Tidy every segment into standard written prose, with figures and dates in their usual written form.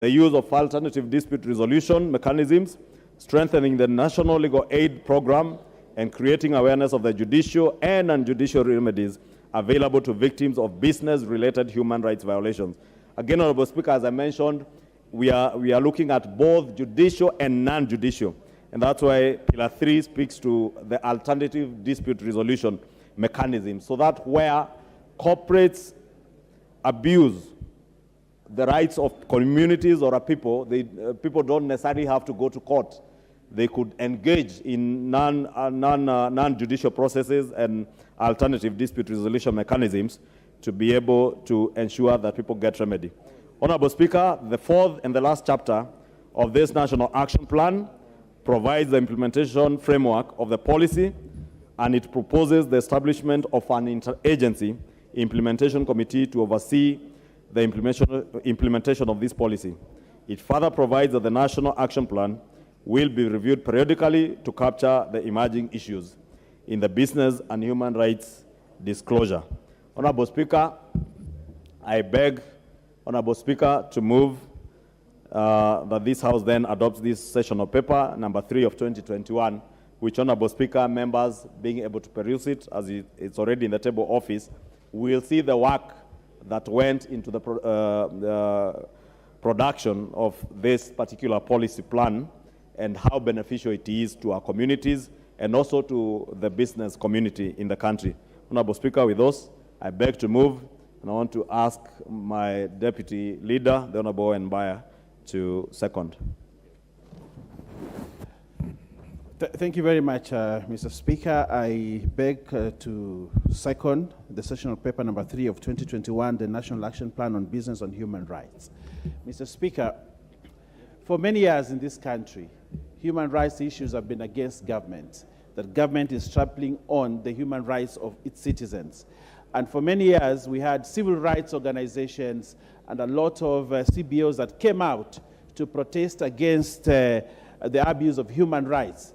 the use of alternative dispute resolution mechanisms, strengthening the national legal aid program, and creating awareness of the judicial and non-judicial remedies available to victims of business-related human rights violations. Again, Honorable Speaker, as I mentioned, we are looking at both judicial and non-judicial, and that's why Pillar 3 speaks to the alternative dispute resolution mechanism, so that where corporates abuse the rights of communities or a people, people don't necessarily have to go to court. They could engage in non-judicial processes and alternative dispute resolution mechanisms to be able to ensure that people get remedy. Honorable Speaker, the fourth and the last chapter of this National Action Plan provides the implementation framework of the policy, and it proposes the establishment of an interagency implementation committee to oversee the implementation of this policy. It further provides that the National Action Plan will be reviewed periodically to capture the emerging issues in the business and human rights disclosure. Honorable Speaker, I beg Honorable Speaker to move that this House then adopts this sessional paper, number 3 of 2021, which Honorable Speaker, members being able to peruse it as it's already in the table office, will see the work that went into the production of this particular policy plan and how beneficial it is to our communities and also to the business community in the country. Honorable Speaker, with those, I beg to move, and I want to ask my deputy leader, the Honorable Mbaya, to second. Thank you very much, Mr. Speaker. I beg to second the sessional paper number 3 of 2021, the National Action Plan on Business and Human Rights. Mr. Speaker, for many years in this country, human rights issues have been against government, that government is trampling on the human rights of its citizens. And for many years, we had civil rights organizations and a lot of CBOs that came out to protest against the abuse of human rights.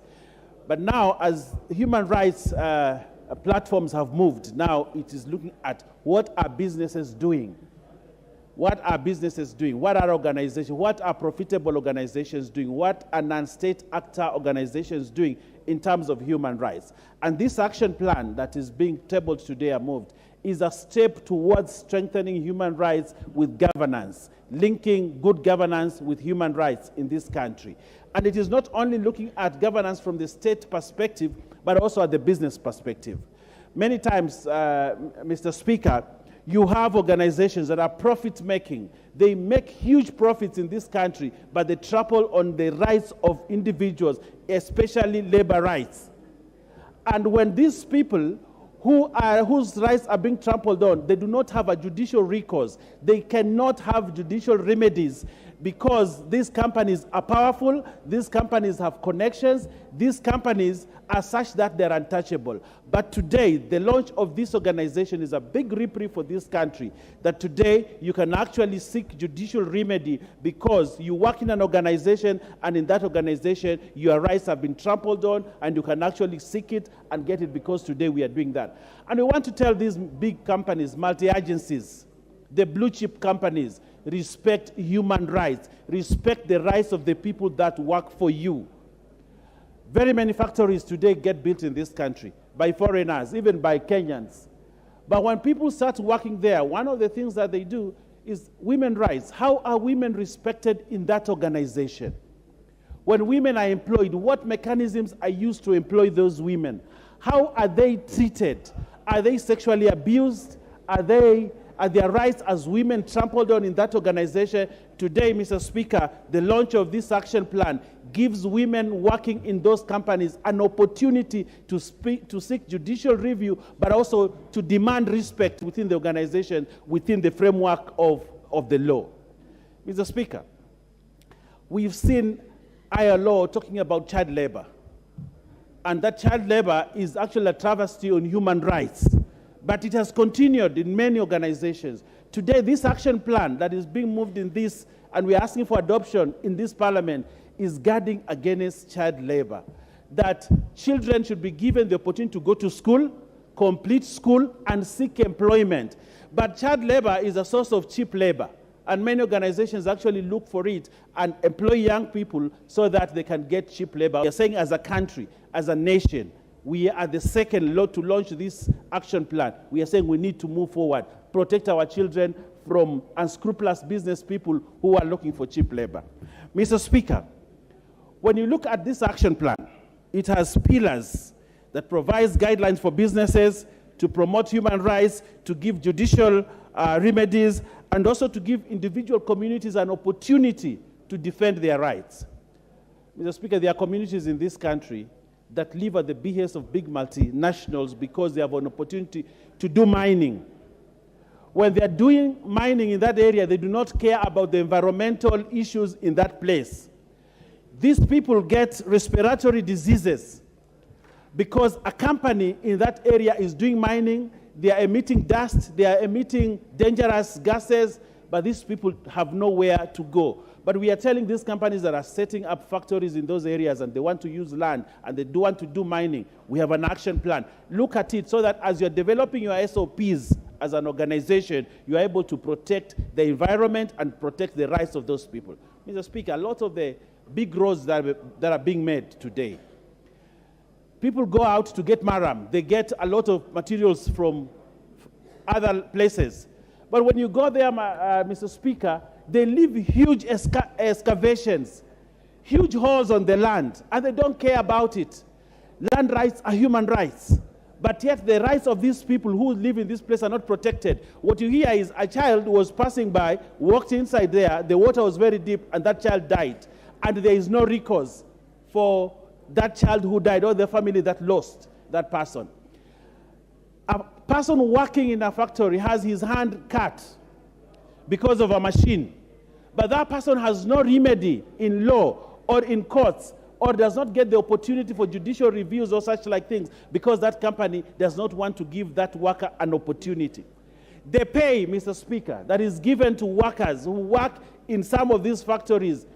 But now, as human rights platforms have moved, now it is looking at what are businesses doing? What are businesses doing? What are organizations? What are profitable organizations doing? What are non-state actor organizations doing in terms of human rights? And this action plan that is being tabled today and moved is a step towards strengthening human rights with governance, linking good governance with human rights in this country. And it is not only looking at governance from the state perspective, but also at the business perspective. Many times, Mr. Speaker, you have organizations that are profit-making. They make huge profits in this country, but they trample on the rights of individuals, especially labor rights. And when these people whose rights are being trampled on, they do not have a judicial recourse. They cannot have judicial remedies because these companies are powerful, these companies have connections, these companies are such that they're untouchable. But today, the launch of this organization is a big reprieve for this country, that today you can actually seek judicial remedy because you work in an organization, and in that organization, your rights have been trampled on, and you can actually seek it and get it, because today we are doing that. And we want to tell these big companies, multi-agencies, the blue chip companies, respect human rights, respect the rights of the people that work for you. Very many factories today get built in this country by foreigners, even by Kenyans. But when people start working there, one of the things that they do is women's rights. How are women respected in that organization? When women are employed, what mechanisms are used to employ those women? How are they treated? Are they sexually abused? Are their rights as women trampled on in that organization? Today, Mr. Speaker, the launch of this action plan gives women working in those companies an opportunity to seek judicial review, but also to demand respect within the organization, within the framework of the law. Mr. Speaker, we've seen ILO talking about child labor, and that child labor is actually a travesty on human rights. But it has continued in many organizations. Today, this action plan that is being moved in this, and we're asking for adoption in this parliament, is guarding against child labor. That children should be given the opportunity to go to school, complete school, and seek employment. But child labor is a source of cheap labor. And many organizations actually look for it and employ young people so that they can get cheap labor. We are saying as a country, as a nation, we are the second to launch this action plan. We are saying we need to move forward, protect our children from unscrupulous business people who are looking for cheap labor. Mr. Speaker, when you look at this action plan, it has pillars that provides guidelines for businesses to promote human rights, to give judicial remedies, and also to give individual communities an opportunity to defend their rights. Mr. Speaker, there are communities in this country that live at the behest of big multinationals because they have an opportunity to do mining. When they are doing mining in that area, they do not care about the environmental issues in that place. These people get respiratory diseases because a company in that area is doing mining, they are emitting dust, they are emitting dangerous gases, but these people have nowhere to go. But we are telling these companies that are setting up factories in those areas and they want to use land and they do want to do mining, we have an action plan. Look at it so that as you're developing your SOPs as an organization, you are able to protect the environment and protect the rights of those people. Mr. Speaker, a lot of the big roads that are being made today, people go out to get maram. They get a lot of materials from other places. But when you go there, Mr. Speaker, they leave huge excavations, huge holes on the land, and they don't care about it. Land rights are human rights. But yet the rights of these people who live in this place are not protected. What you hear is a child was passing by, walked inside there, the water was very deep, and that child died. And there is no recourse for that child who died or the family that lost that person. A person working in a factory has his hand cut because of a machine. But that person has no remedy in law or in courts or does not get the opportunity for judicial reviews or such like things because that company does not want to give that worker an opportunity. The pay, Mr. Speaker, that is given to workers who work in some of these factories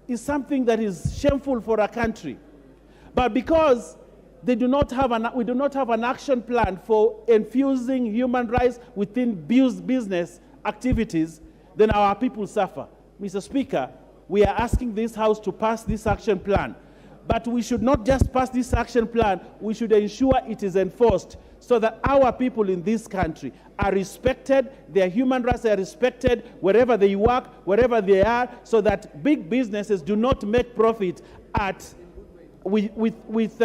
is something that is shameful for a country. But because we do not have an action plan for infusing human rights within business activities, then our people suffer. Mr. Speaker, we are asking this House to pass this action plan. But we should not just pass this action plan, we should ensure it is enforced so that our people in this country are respected, their human rights are respected wherever they work, wherever they are, so that big businesses do not make profit with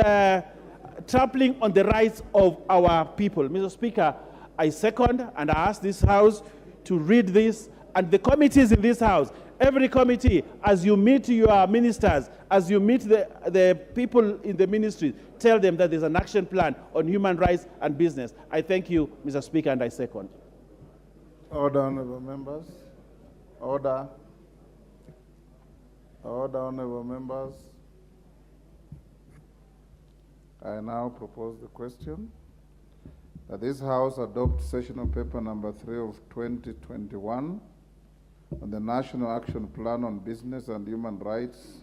trampling on the rights of our people. Mr. Speaker, I second and I ask this House to read this, and the committees in this House, every committee, as you meet your ministers, as you meet the people in the ministry, tell them that there's an action plan on human rights and business. I thank you, Mr. Speaker, and I second. Order, honorable members. Order. Order, honorable members. I now propose the question that this House adopt sessional paper number 3 of 2021 on the National Action Plan on Business and Human Rights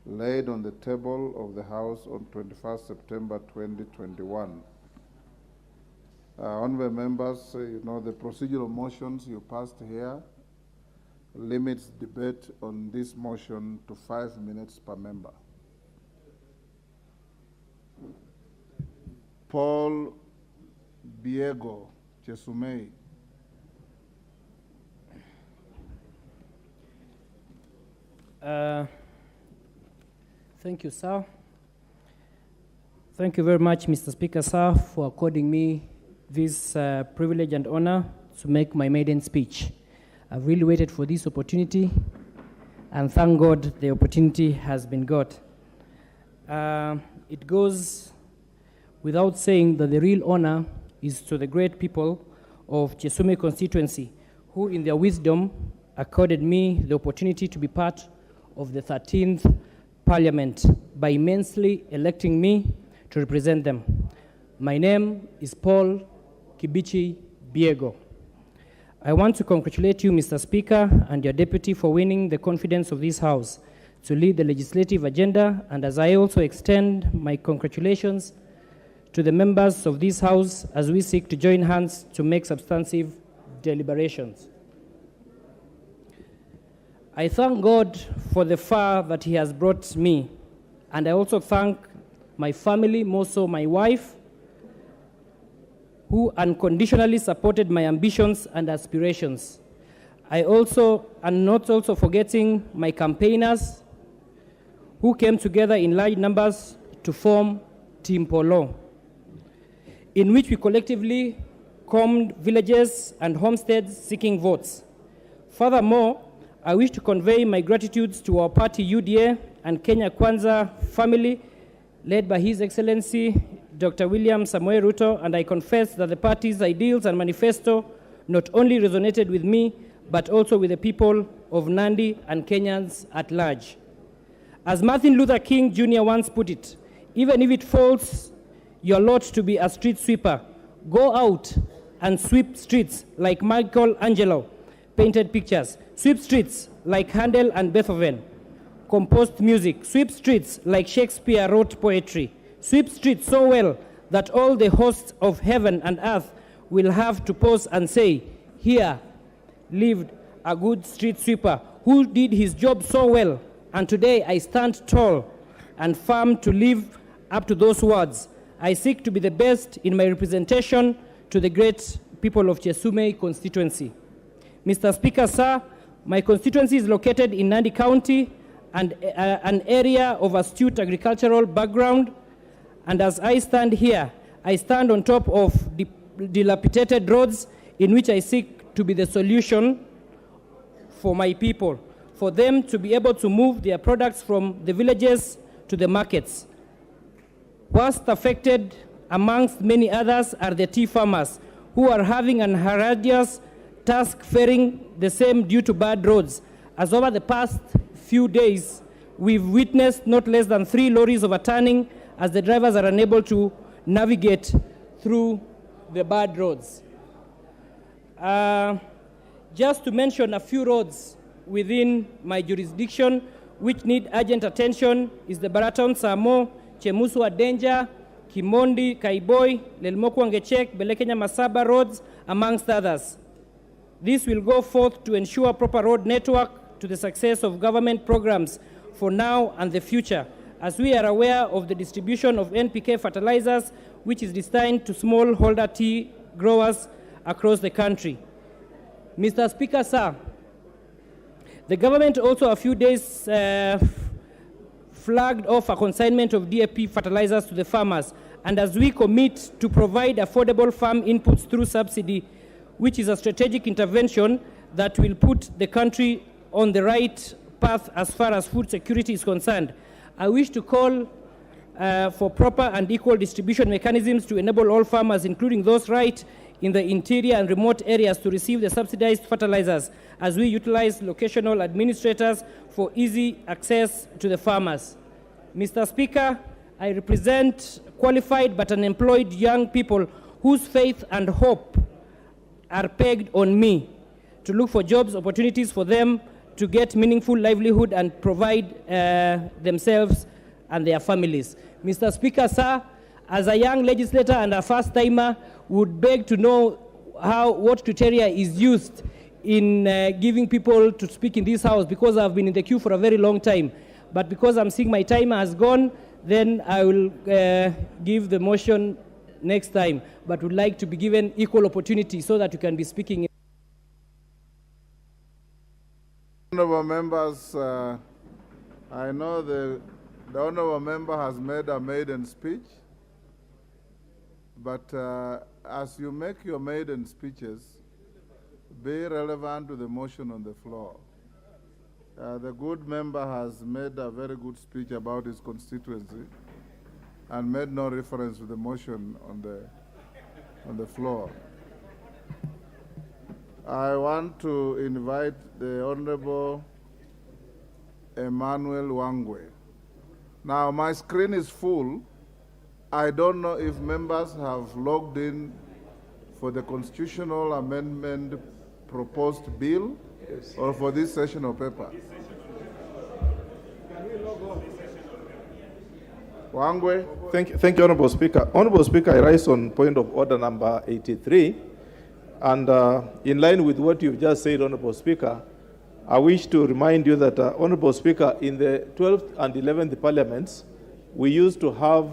laid on the table of the House on 21st September 2021. Honorable members, you know the procedural motions you passed here limits debate on this motion to 5 minutes per member. Paul Biego Chesumei. Thank you, sir. Thank you very much, Mr. Speaker, sir, for according me this privilege and honor to make my maiden speech. I've really waited for this opportunity, and thank God the opportunity has been got. It goes without saying that the real honor is to the great people of Chesume constituency, who in their wisdom accorded me the opportunity to be part of the 13th Parliament by immensely electing me to represent them. My name is Paul Kibichi Biego. I want to congratulate you, Mr. Speaker, and your deputy for winning the confidence of this House to lead the legislative agenda, and as I also extend my congratulations to the members of this House as we seek to join hands to make substantive deliberations. I thank God for the far that He has brought me, and I also thank my family, more so my wife, who unconditionally supported my ambitions and aspirations. I also am not also forgetting my campaigners who came together in large numbers to form Team Polo, in which we collectively combed villages and homesteads seeking votes. Furthermore, I wish to convey my gratitude to our party UDA and Kenya Kwanza family, led by His Excellency Dr. William Samoei Ruto, and I confess that the party's ideals and manifesto not only resonated with me, but also with the people of Nandi and Kenyans at large. As Martin Luther King Jr. once put it, even if it falls your lot to be a street sweeper, go out and sweep streets like Michelangelo painted pictures, sweep streets like Handel and Beethoven composed music, sweep streets like Shakespeare wrote poetry, sweep streets so well that all the hosts of heaven and earth will have to pause and say, here lived a good street sweeper who did his job so well, and today I stand tall and firm to live up to those words. I seek to be the best in my representation to the great people of Chesume constituency. Mr. Speaker, sir, my constituency is located in Nandi County and an area of astute agricultural background, and as I stand here, I stand on top of dilapidated roads in which I seek to be the solution for my people, for them to be able to move their products from the villages to the markets. Worst affected amongst many others are the tea farmers, who are having an horrendous task faring the same due to bad roads, as over the past few days we've witnessed not less than 3 lorries overturning as the drivers are unable to navigate through the bad roads. Just to mention a few roads within my jurisdiction which need urgent attention is the Baraton Samo, Chemuswa Danger, Kimondi, Kaiboi, Lelmoku Angechek, Belekenya Masaba roads, amongst others. This will go forth to ensure proper road network to the success of government programs for now and the future, as we are aware of the distribution of NPK fertilizers, which is destined to smallholder tea growers across the country. Mr. Speaker, sir, the government also a few days flagged off a consignment of DAP fertilizers to the farmers, and as we commit to provide affordable farm inputs through subsidy, which is a strategic intervention that will put the country on the right path as far as food security is concerned, I wish to call for proper and equal distribution mechanisms to enable all farmers, including those right in the interior and remote areas, to receive the subsidized fertilizers, as we utilize locational administrators for easy access to the farmers. Mr. Speaker, I represent qualified but unemployed young people whose faith and hope are pegged on me to look for jobs, opportunities for them to get meaningful livelihood and provide themselves and their families. Mr. Speaker, sir, as a young legislator and a first-timer, would beg to know what criteria is used in giving people to speak in this house, because I've been in the queue for a very long time. But because I'm seeing my time has gone, then I will give the motion next time, but would like to be given equal opportunity so that you can be speaking. Honorable members, I know the honorable member has made a maiden speech, but as you make your maiden speeches, be relevant to the motion on the floor. The good member has made a very good speech about his constituency and made no reference to the motion on the floor. I want to invite the Honorable Emmanuel Wangwe. Now, my screen is full. I don't know if members have logged in for the constitutional amendment proposed bill, yes, or for this session of paper. Wangwe. Thank you, Honorable Speaker. Honorable Speaker, I rise on point of order number 83. And in line with what you've just said, Honorable Speaker, I wish to remind you that, Honorable Speaker, in the 12th and 11th parliaments, we used to have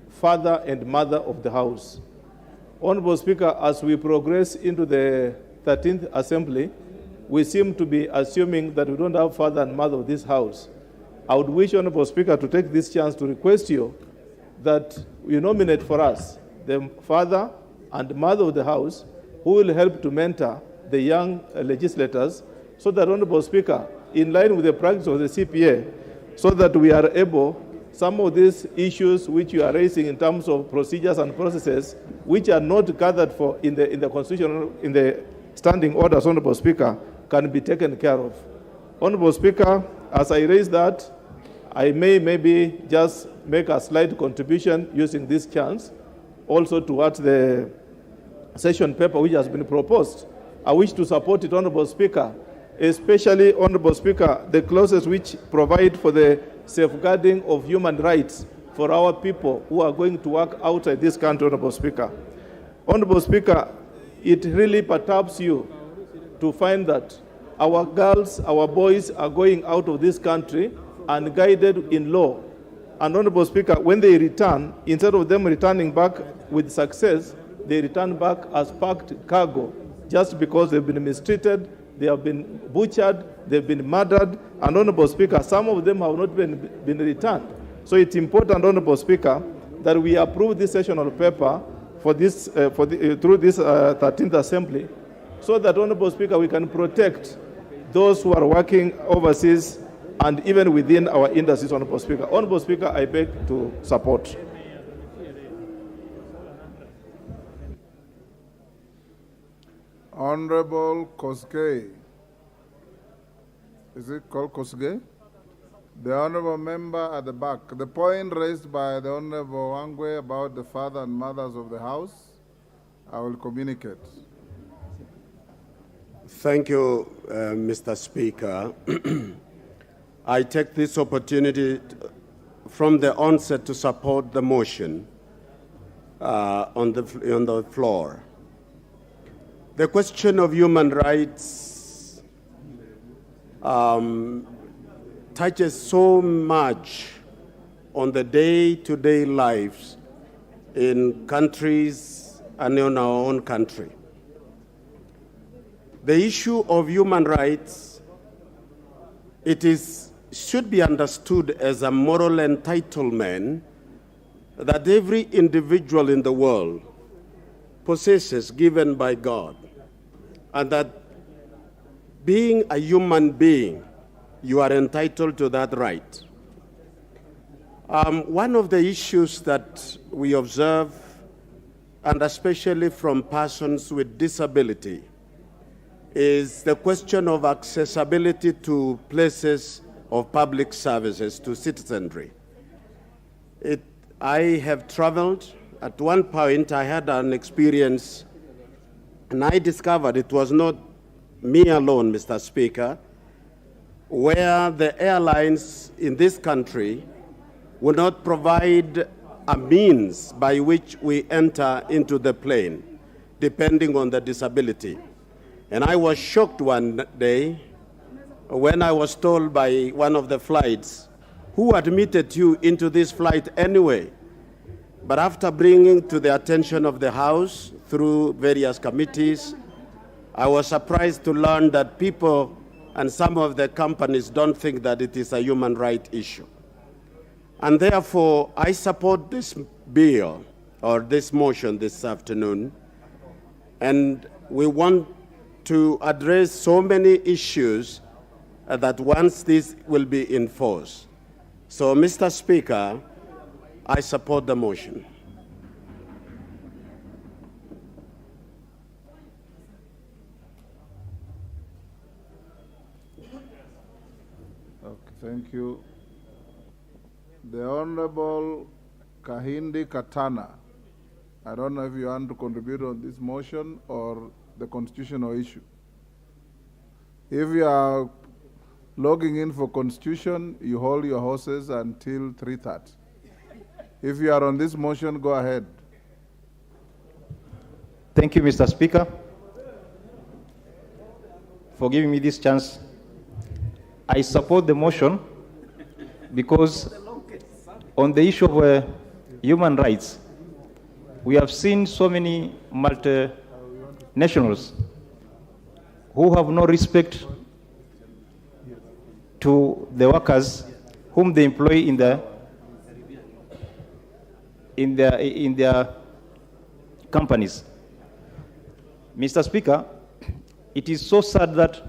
father and mother of the house. Honorable Speaker, as we progress into the 13th assembly, we seem to be assuming that we don't have father and mother of this house. I would wish, Honorable Speaker, to take this chance to request you that you nominate for us the father and mother of the house who will help to mentor the young legislators, so that, Honorable Speaker, in line with the practice of the CPA, so that we are able, some of these issues which you are raising in terms of procedures and processes, which are not gathered for in the constitutional, in the standing orders, Honorable Speaker, can be taken care of. Honorable Speaker, as I raise that, I may maybe just make a slight contribution using this chance, also towards the session paper which has been proposed. I wish to support it, Honorable Speaker, especially, Honorable Speaker, the clauses which provide for the safeguarding of human rights for our people who are going to work outside this country, Honorable Speaker. Honorable Speaker, it really perturbs you to find that our girls, our boys are going out of this country unguided in law. And, Honorable Speaker, when they return, instead of them returning back with success, they return back as packed cargo, just because they've been mistreated, they have been butchered, they've been murdered, and, Honorable Speaker, some of them have not been returned. So it's important, Honorable Speaker, that we approve this sessional paper for this, through this 13th Assembly, so that, Honorable Speaker, we can protect those who are working overseas and even within our industries, Honorable Speaker. Honorable Speaker, I beg to support. Honorable Kosgei. Is it called Kosgei? The honorable member at the back. The point raised by the Honorable Wangwe about the father and mothers of the house, I will communicate. Thank you, Mr. Speaker. I take this opportunity from the onset to support the motion on the floor. The question of human rights touches so much on the day-to-day lives in countries and in our own country. The issue of human rights, should be understood as a moral entitlement that every individual in the world possesses, given by God, and that being a human being, you are entitled to that right. One of the issues that we observe, and especially from persons with disability, is the question of accessibility to places of public services, to citizenry. I have traveled. At one point, I had an experience, and I discovered it was not me alone, Mr. Speaker, where the airlines in this country would not provide a means by which we enter into the plane, depending on the disability. And I was shocked one day when I was told by one of the flights, who admitted you into this flight anyway? But after bringing to the attention of the House through various committees, I was surprised to learn that people and some of the companies don't think that it is a human right issue. And therefore, I support this bill or this motion this afternoon, and we want to address so many issues that once this will be enforced. So, Mr. Speaker, I support the motion. Okay, thank you. The Honorable Kahindi Katana. I don't know if you want to contribute on this motion or the constitutional issue. If you are logging in for constitution, you hold your horses until 3:30. If you are on this motion, go ahead. Thank you, Mr. Speaker. for giving me this chance. I support the motion because on the issue of human rights, we have seen so many multinationals who have no respect to the workers whom they employ in their companies. Mr. Speaker, it is so sad that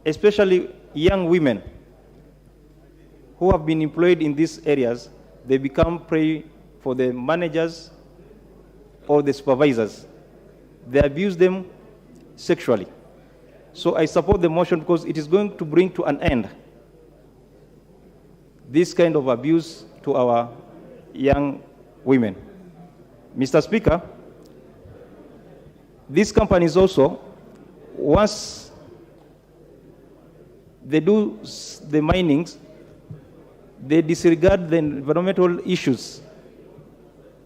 especially young women who have been employed in these areas, they become prey for the managers or the supervisors. They abuse them sexually. So I support the motion because it is going to bring to an end this kind of abuse to our young women. Mr. Speaker, these companies also, once they do the minings, they disregard the environmental issues.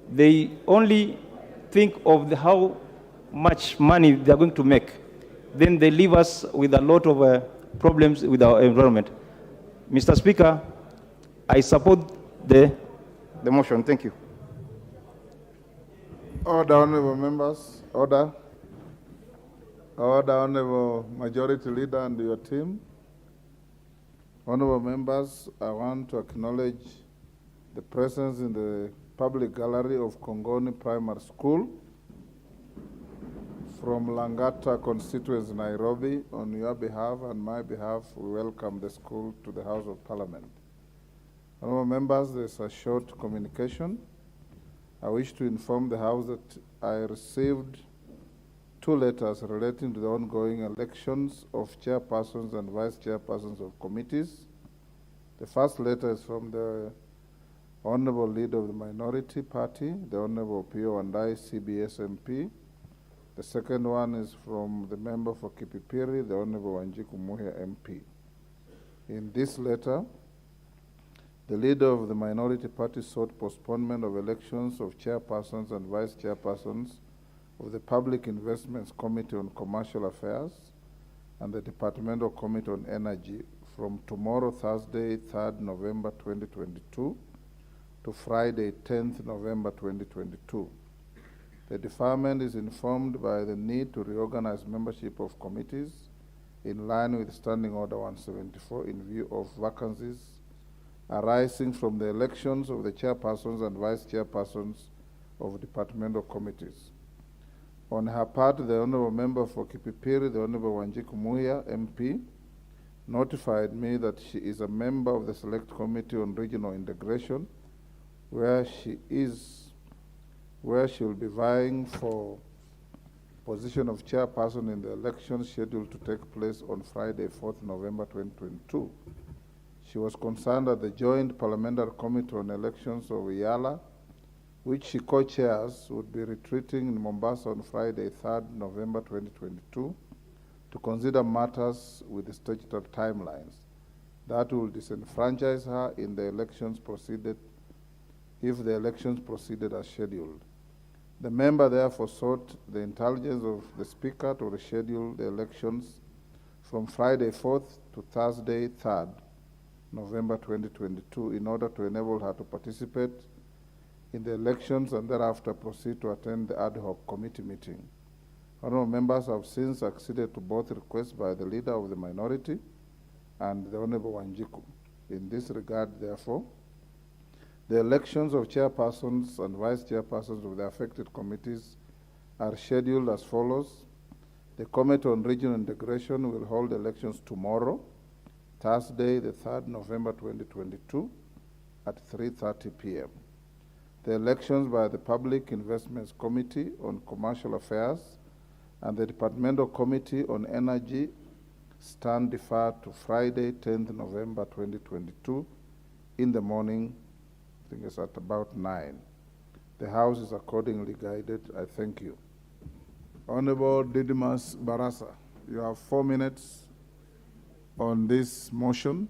They only think of how much money they are going to make. Then they leave us with a lot of problems with our environment. Mr. Speaker, I support the motion. Thank you. Order, honorable members. Order. Order, honorable majority leader and your team. Honorable members, I want to acknowledge the presence in the public gallery of Kongoni Primary School from Langata constituency, Nairobi. On your behalf and my behalf, we welcome the school to the House of Parliament. Honorable members, there's a short communication. I wish to inform the House that I received 2 letters relating to the ongoing elections of chairpersons and vice chairpersons of committees. The first letter is from the Honorable Leader of the Minority Party, the Honorable Pio Wandai, CBS MP. The second one is from the member for Kipipiri, the Honorable Wanjiku Muhia MP. In this letter, the leader of the minority party sought postponement of elections of chairpersons and vice chairpersons of the Public Investments Committee on Commercial Affairs and the Departmental Committee on Energy from tomorrow, Thursday, 3rd November 2022 to Friday, 10th November 2022. The deferment is informed by the need to reorganize membership of committees in line with Standing Order 174 in view of vacancies arising from the elections of the chairpersons and vice chairpersons of departmental committees. On her part, the Honourable Member for Kipipiri, the Honourable Wanjiku Muhia, MP, notified me that she is a member of the Select Committee on Regional Integration, where she will be vying for position of chairperson in the election scheduled to take place on Friday, 4th November 2022. She was concerned that the Joint Parliamentary Committee on Elections of IALA, which she co-chairs, would be retreating in Mombasa on Friday, 3rd November 2022, to consider matters with the statutory timelines. That will disenfranchise her in the elections proceeded, if the elections proceeded as scheduled. The member therefore sought the intelligence of the Speaker to reschedule the elections from Friday 4th to Thursday 3rd November 2022 in order to enable her to participate in the elections and thereafter proceed to attend the ad hoc committee meeting. Honourable members have since acceded to both requests by the leader of the minority and the Honourable Wanjiku. In this regard, therefore, the elections of chairpersons and vice chairpersons of the affected committees are scheduled as follows. The Committee on Regional Integration will hold elections tomorrow, Thursday, the 3rd November 2022 at 3:30 p.m. The elections by the Public Investments Committee on Commercial Affairs and the Departmental Committee on Energy stand deferred to Friday, 10th November 2022 in the morning. I think it's at about 9. The House is accordingly guided. I thank you. Honorable Didymus Barasa, you have 4 minutes on this motion.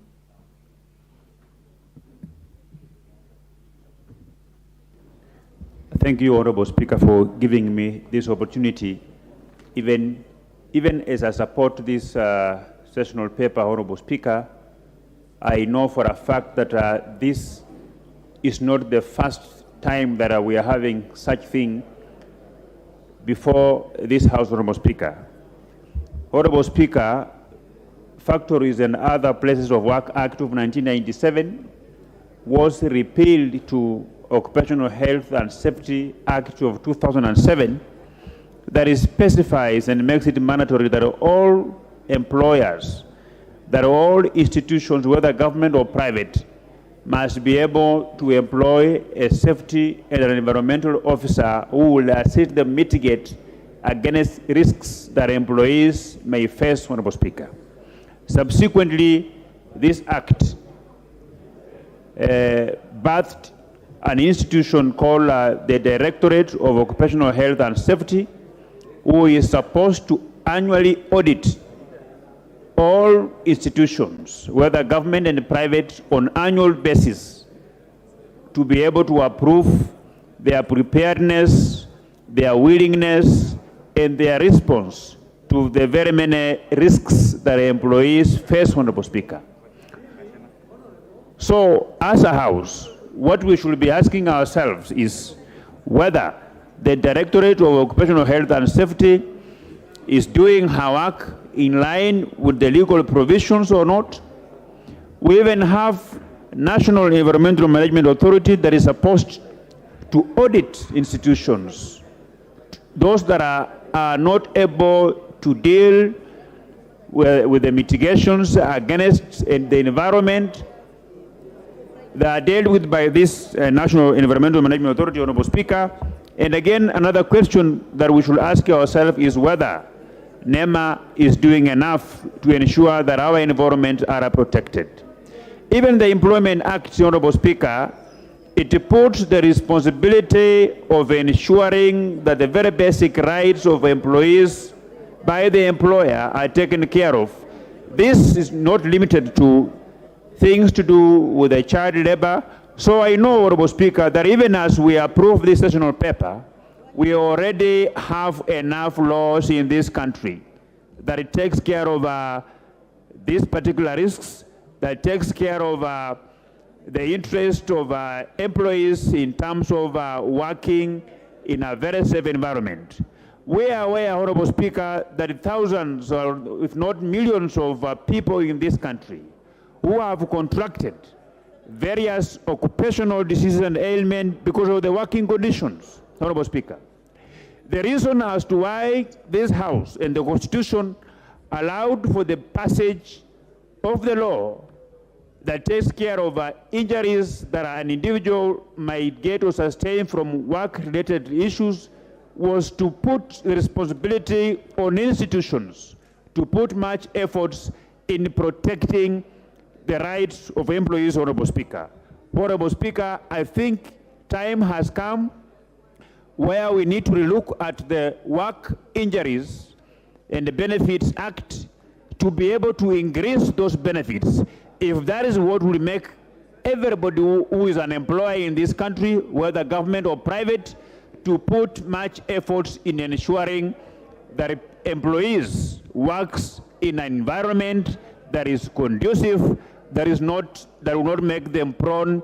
Thank you, Honorable Speaker, for giving me this opportunity, even even as I support this sessional paper, Honorable Speaker, I know for a fact that this is not the first time that we are having such thing before this House, Honorable Speaker. Honorable Speaker, Factories and Other Places of Work Act of 1997 was repealed to Occupational Health and Safety Act of 2007 that specifies and makes it mandatory that all employers, that all institutions, whether government or private, must be able to employ a safety and an environmental officer who will assist them mitigate against risks that employees may face, Honorable Speaker. Subsequently, this act birthed an institution called the Directorate of Occupational Health and Safety, who is supposed to annually audit all institutions, whether government and private, on annual basis, to be able to approve their preparedness, their willingness, and their response to the very many risks that employees face, Honorable Speaker. So, as a House, what we should be asking ourselves is whether the Directorate of Occupational Health and Safety is doing her work in line with the legal provisions or not. We even have National Environmental Management Authority that is supposed to audit institutions. Those that are not able to deal with the mitigations against the environment, that are dealt with by this National Environmental Management Authority, Honorable Speaker. And again, another question that we should ask ourselves is whether NEMA is doing enough to ensure that our environment are protected. Even the Employment Act, Honorable Speaker, it puts the responsibility of ensuring that the very basic rights of employees by the employer are taken care of. This is not limited to things to do with the child labor. So I know, Honorable Speaker, that even as we approve this sessional paper, we already have enough laws in this country that it takes care of these particular risks, that takes care of the interest of employees in terms of working in a very safe environment. We are aware, Honorable Speaker, that thousands, or if not millions of people in this country who have contracted various occupational diseases and ailments because of the working conditions, Honorable Speaker. The reason as to why this House and the Constitution allowed for the passage of the law that takes care of injuries that an individual might get or sustain from work-related issues was to put the responsibility on institutions to put much efforts in protecting the rights of employees, Honorable Speaker. Honorable Speaker, I think time has come where we need to look at the Work Injuries and the Benefits Act to be able to increase those benefits. If that is what will make everybody who is an employee in this country, whether government or private, to put much efforts in ensuring that employees works in an environment that is conducive, that will not make them prone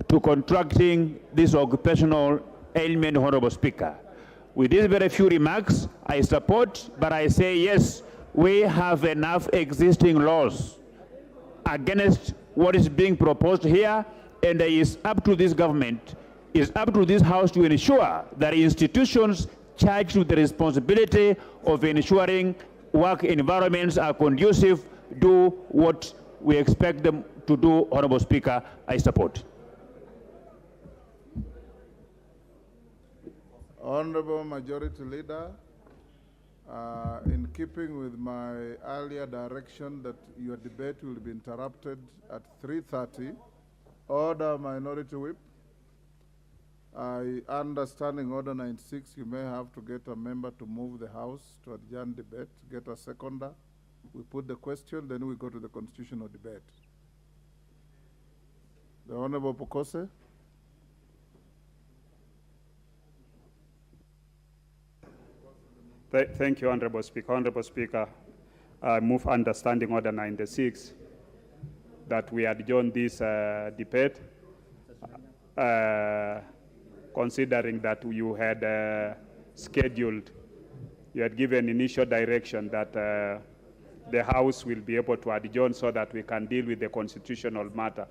to contracting this occupational ailment, Honorable Speaker. With these very few remarks, I support, but I say yes, we have enough existing laws against what is being proposed here, and it is up to this government, is up to this House to ensure that institutions charged with the responsibility of ensuring work environments are conducive do what we expect them to do, Honorable Speaker. I support. Honorable Majority Leader, in keeping with my earlier direction that your debate will be interrupted at 3:30, Order Minority Whip. Understanding Order 96, you may have to get a member to move the House to adjourn debate, get a seconder. We put the question, then we go to the constitutional debate. The Honorable Pokose. Thank you, Honorable Speaker. Honorable Speaker, I move under Standing Order 96 that we adjourn this debate, considering that you had given initial direction that the House will be able to adjourn so that we can deal with the constitutional matter.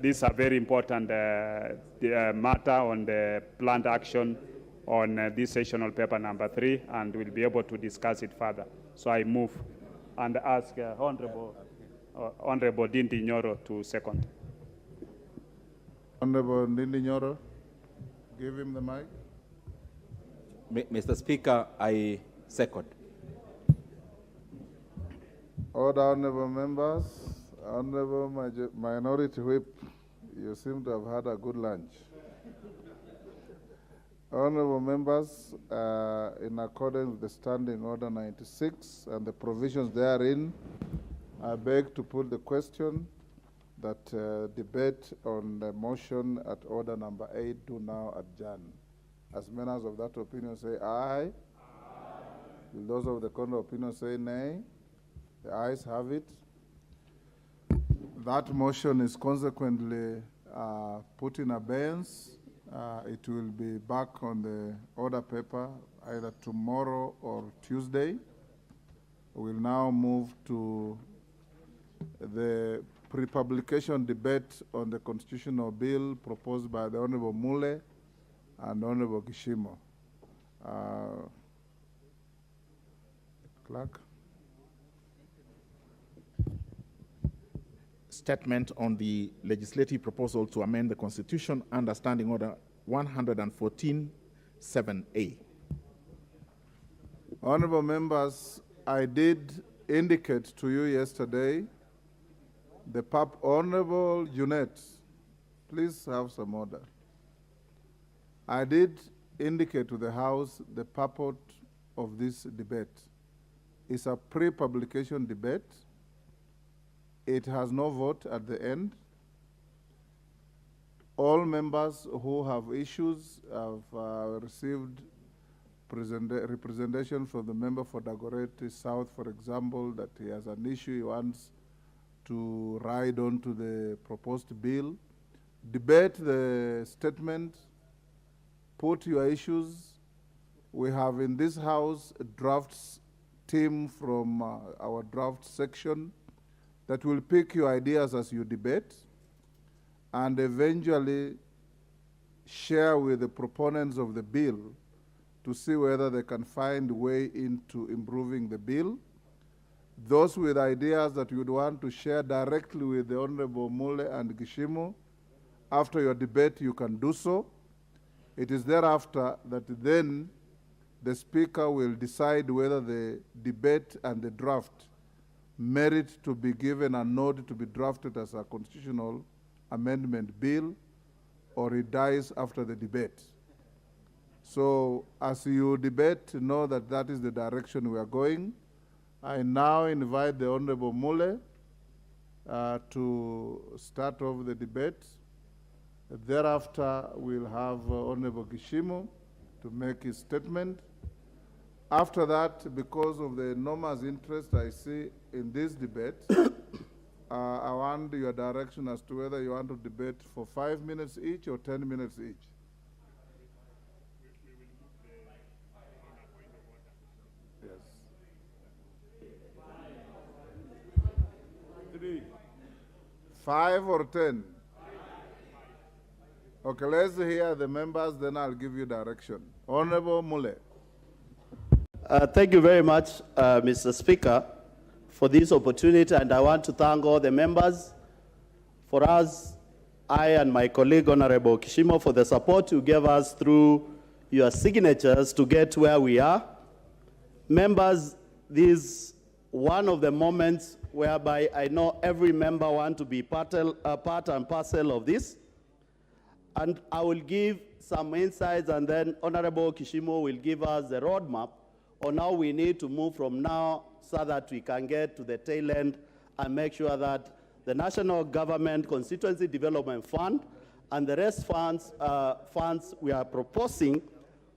This is a very important matter on the planned action on this sessional paper number 3, and we'll be able to discuss it further. So I move and ask Honorable Ndindi Nyoro to second. Honorable Ndindi Nyoro, give him the mic. Mr. Speaker, I second. Order, honorable members. Honorable Minority Whip, you seem to have had a good lunch. Honorable members, in accordance with the Standing Order 96 and the provisions therein, I beg to put the question that debate on the motion at order number 8 do now adjourn. As members of that opinion say aye. Will those of the contrary opinion say nay? The ayes have it. That motion is consequently put in abeyance. It will be back on the order paper either tomorrow or Tuesday. We'll now move to the pre-publication debate on the constitutional bill proposed by the Honorable Mule and Honorable Kishimo. Clerk. Statement on the legislative proposal to amend the Constitution under Standing Order 114(7)(a). Honorable members, I did indicate to you yesterday the Honorable Junet, please have some order. I did indicate to the House the purport of this debate. It's a pre-publication debate. It has no vote at the end. All members who have issues have received representation from the member for Dagoretti South, for example, that he has an issue he wants to ride on to the proposed bill. Debate the statement, put your issues. We have in this House a drafts team from our draft section that will pick your ideas as you debate and eventually share with the proponents of the bill to see whether they can find a way into improving the bill. Those with ideas that you would want to share directly with the Honorable Mule and Kishimo, after your debate you can do so. It is thereafter that then the Speaker will decide whether the debate and the draft merit to be given a nod to be drafted as a constitutional amendment bill, or it dies after the debate. So as you debate, know that that is the direction we are going. I now invite the Honorable Mule to start off the debate. Thereafter, we'll have Honorable Kishimo to make his statement. After that, because of the enormous interest I see in this debate, I want your direction as to whether you want to debate for 5 minutes each or 10 minutes each. Yes. 3. 5 or 10? Okay, let's hear the members, then I'll give you direction. Honorable Mule. Thank you very much, Mr. Speaker, for this opportunity, and I want to thank all the members. For us, I and my colleague, Honorable Kishimo, for the support you gave us through your signatures to get where we are. Members, this is one of the moments whereby I know every member wants to be part and parcel of this. And I will give some insights, and then Honorable Kishimo will give us the roadmap on how we need to move from now so that we can get to the tail end and make sure that the National Government Constituency Development Fund and the rest funds we are proposing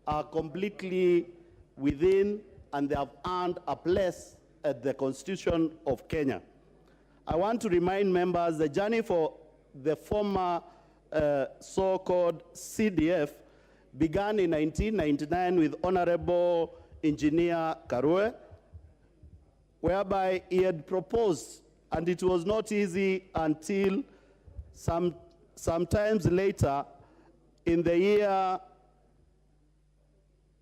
are completely within, and they have earned a place at the Constitution of Kenya. I want to remind members the journey for the former so-called CDF began in 1999 with Honorable Engineer Karue, whereby he had proposed, and it was not easy until sometimes later in the year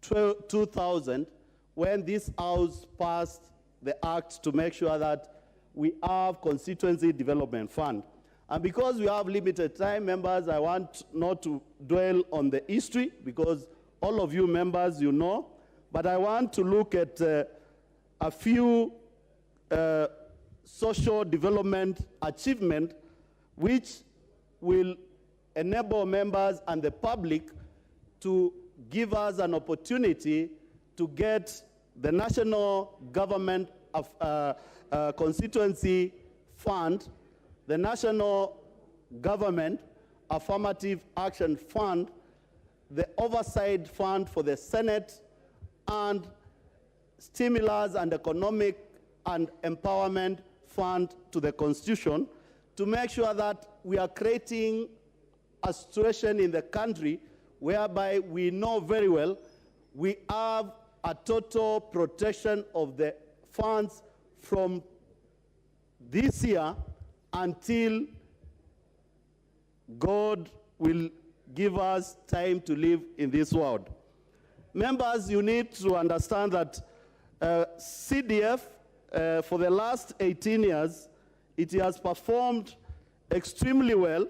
2000, when this House passed the act to make sure that we have constituency development fund. And because we have limited time, members, I want not to dwell on the history, because all of you members, you know, but I want to look at a few social development achievement which will enable members and the public to give us an opportunity to get the national government of constituency fund, the national government affirmative action fund, the oversight fund for the Senate, and stimulus and economic and empowerment fund to the Constitution, to make sure that we are creating a situation in the country whereby we know very well we have a total protection of the funds from this year until God will give us time to live in this world. Members, you need to understand that CDF, for the last 18 years, it has performed extremely well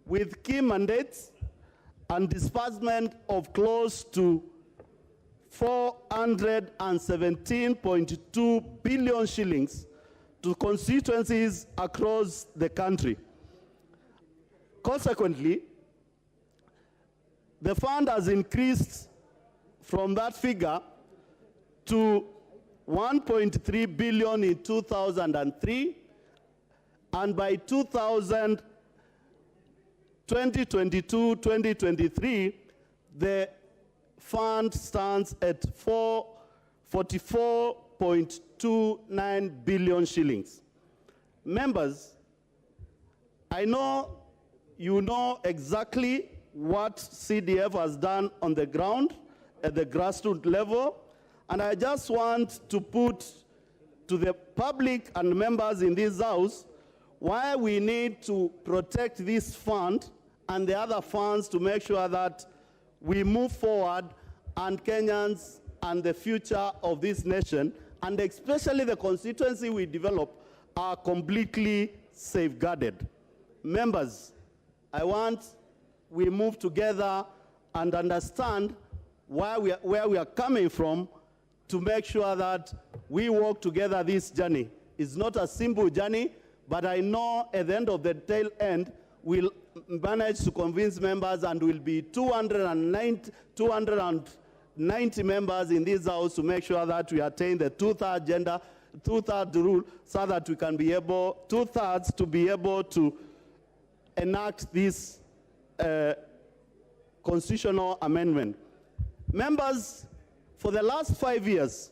with key mandates and disbursement of close to 417.2 billion shillings to constituencies across the country. Consequently, the fund has increased from that figure to 1.3 billion in 2003, and by 2022-2023, the fund stands at 44.29 billion shillings. Members, I know you know exactly what CDF has done on the ground at the grassroots level, and I just want to put to the public and members in this house why we need to protect this fund and the other funds to make sure that we move forward and Kenyans and the future of this nation, and especially the constituency we develop, are completely safeguarded. Members, I want we move together and understand where we are coming from to make sure that we walk together this journey. It's not a simple journey, but I know at the end of the tail end, we'll manage to convince members, and will be 290 members in this house to make sure that we attain the two-thirds rule, so that we can be able, two-thirds, to be able to enact this constitutional amendment. Members, for the last 5 years,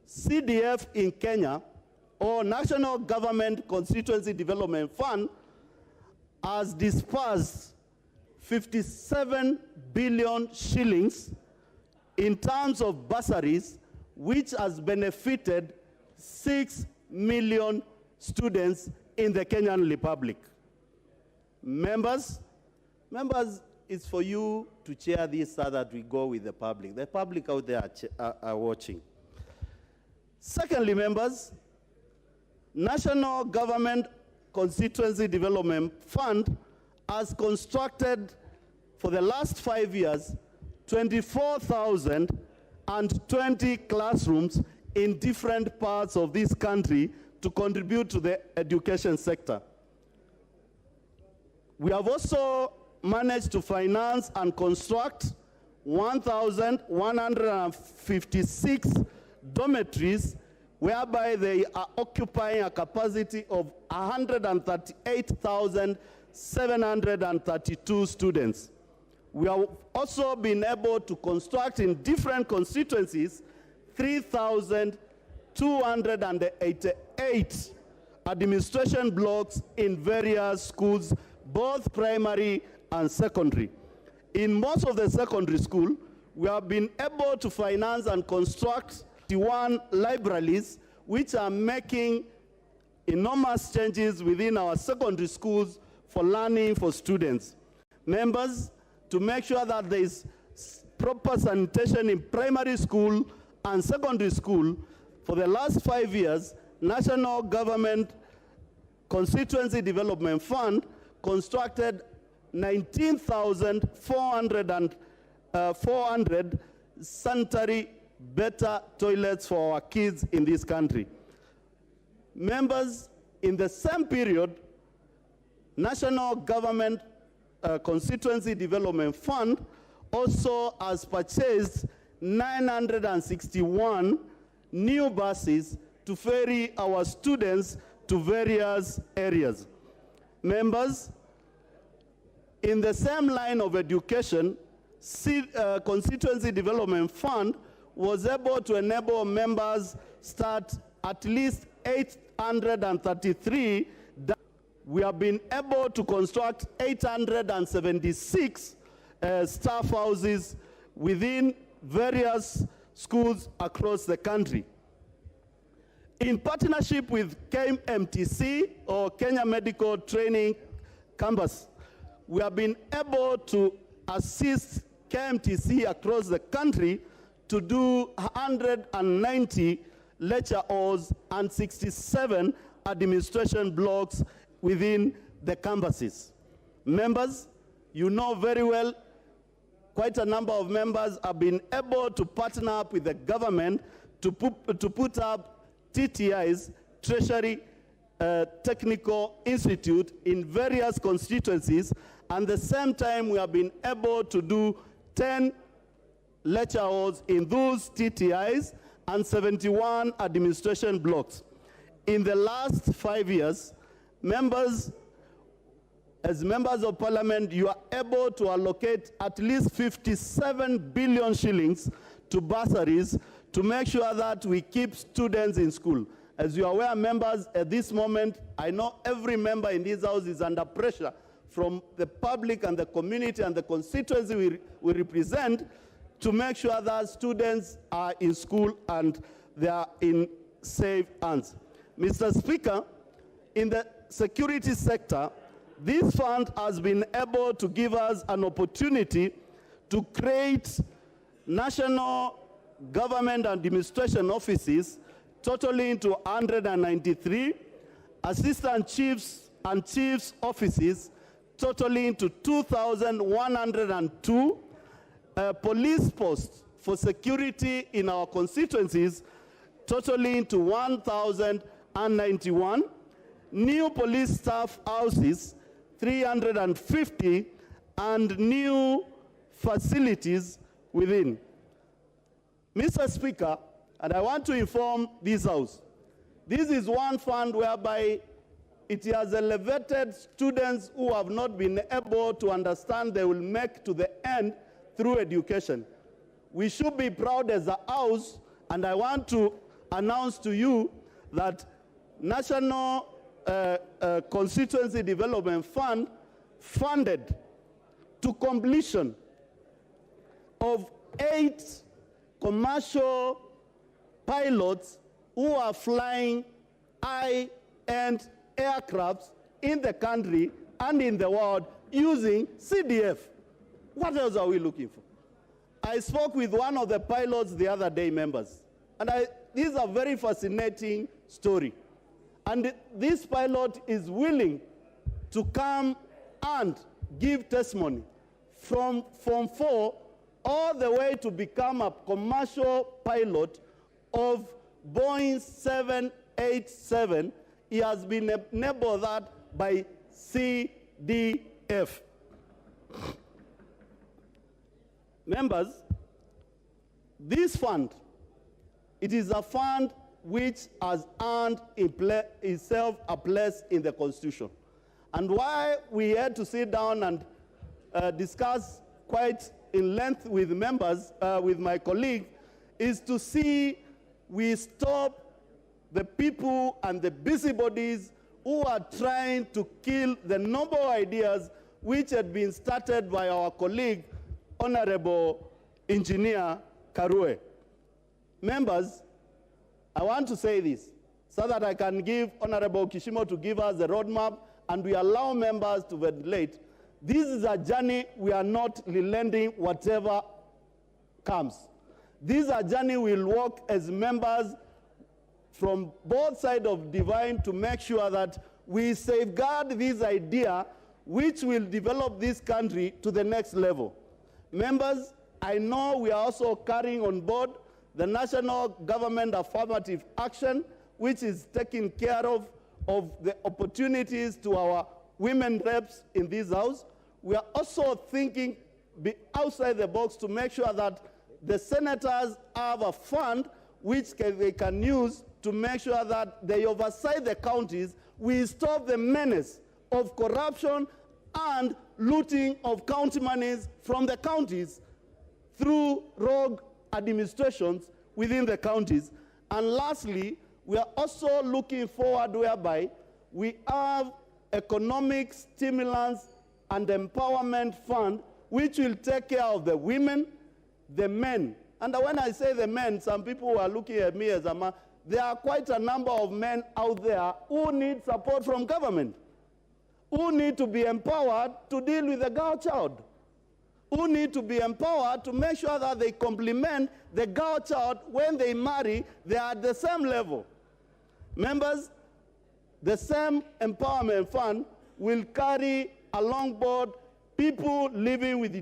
CDF in Kenya, or National Government Constituency Development Fund, has disbursed 57 billion shillings in terms of bursaries, which has benefited 6 million students in the Kenyan Republic. Members, it's for you to chair this so that we go with the public. The public out there are watching. Secondly, members, National Government Constituency Development Fund has constructed for the last 5 years 24,020 classrooms in different parts of this country to contribute to the education sector. We have also managed to finance and construct 1,156 dormitories, whereby they are occupying a capacity of 138,732 students. We have also been able to construct in different constituencies 3,288 administration blocks in various schools, both primary and secondary. In most of the secondary school, we have been able to finance and construct 1 libraries, which are making enormous changes within our secondary schools for learning for students. Members, to make sure that there is proper sanitation in primary school and secondary school, for the last 5 years, National Government Constituency Development Fund constructed 19,400 sanitary better toilets for our kids in this country. Members, in the same period, National Government Constituency Development Fund also has purchased 961 new buses to ferry our students to various areas. Members, in the same line of education, Constituency Development Fund was able to enable members start at least 833. We have been able to construct 876 staff houses within various schools across the country. In partnership with KMTC, or Kenya Medical Training Campus, we have been able to assist KMTC across the country to do 190 lecture halls and 67 administration blocks within the campuses. Members, you know very well, quite a number of members have been able to partner up with the government to put up TTIs, Treasury Technical Institute, in various constituencies, and at the same time we have been able to do 10 lecture halls in those TTIs and 71 administration blocks. In the last 5 years, members, as members of parliament, you are able to allocate at least 57 billion shillings to bursaries to make sure that we keep students in school. As you are aware, members, at this moment, I know every member in this house is under pressure from the public and the community and the constituency we represent to make sure that students are in school and they are in safe hands. Mr. Speaker, in the security sector, this fund has been able to give us an opportunity to create national government administration offices totaling to 193, assistant chiefs and chiefs offices totaling to 2,102, police posts for security in our constituencies totaling to 1,091, new police staff houses 350, and new facilities within. Mr. Speaker, and I want to inform this House, this is one fund whereby it has elevated students who have not been able to understand they will make to the end through education. We should be proud as a House, and I want to announce to you that National Constituency Development Fund funded to completion of 8 commercial pilots who are flying high-end aircrafts in the country and in the world using CDF. What else are we looking for? I spoke with one of the pilots the other day, members, and this is a very fascinating story. And this pilot is willing to come and give testimony from Form 4 all the way to become a commercial pilot of Boeing 787. He has been enabled that by CDF. Members, this fund, it is a fund which has earned itself a place in the Constitution. And why we had to sit down and discuss quite in length with members, with my colleague, is to see we stop the people and the busybodies who are trying to kill the noble ideas which had been started by our colleague, Honorable Engineer Karue. Members, I want to say this so that I can give Honorable Kishimo to give us the roadmap and we allow members to ventilate. This is a journey we are not relenting whatever comes. This is a journey we'll walk as members from both sides of divine to make sure that we safeguard this idea which will develop this country to the next level. Members, I know we are also carrying on board the national government affirmative action, which is taking care of the opportunities to our women reps in this house. We are also thinking outside the box to make sure that the senators have a fund which they can use to make sure that they oversight the counties. We stop the menace of corruption and looting of county monies from the counties through rogue administrations within the counties. And lastly, we are also looking forward whereby we have economic stimulants and empowerment fund which will take care of the women, the men. And when I say the men, some people are looking at me as a man. There are quite a number of men out there who need support from government, who need to be empowered to deal with the girl child, who need to be empowered to make sure that they complement the girl child when they marry, they are at the same level. Members, the same empowerment fund will carry along board people living with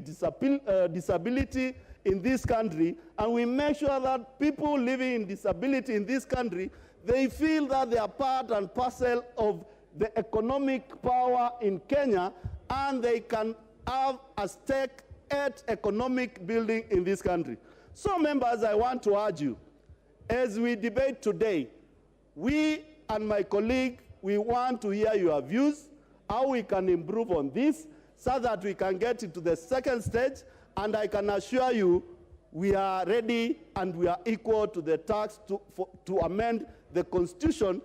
disability in this country, and we make sure that people living in disability in this country, they feel that they are part and parcel of the economic power in Kenya, and they can have a stake at economic building in this country. So, members, I want to urge you, as we debate today, we and my colleague, we want to hear your views, how we can improve on this, so that we can get into the second stage. And I can assure you, we are ready and we are equal to the task to amend the Constitution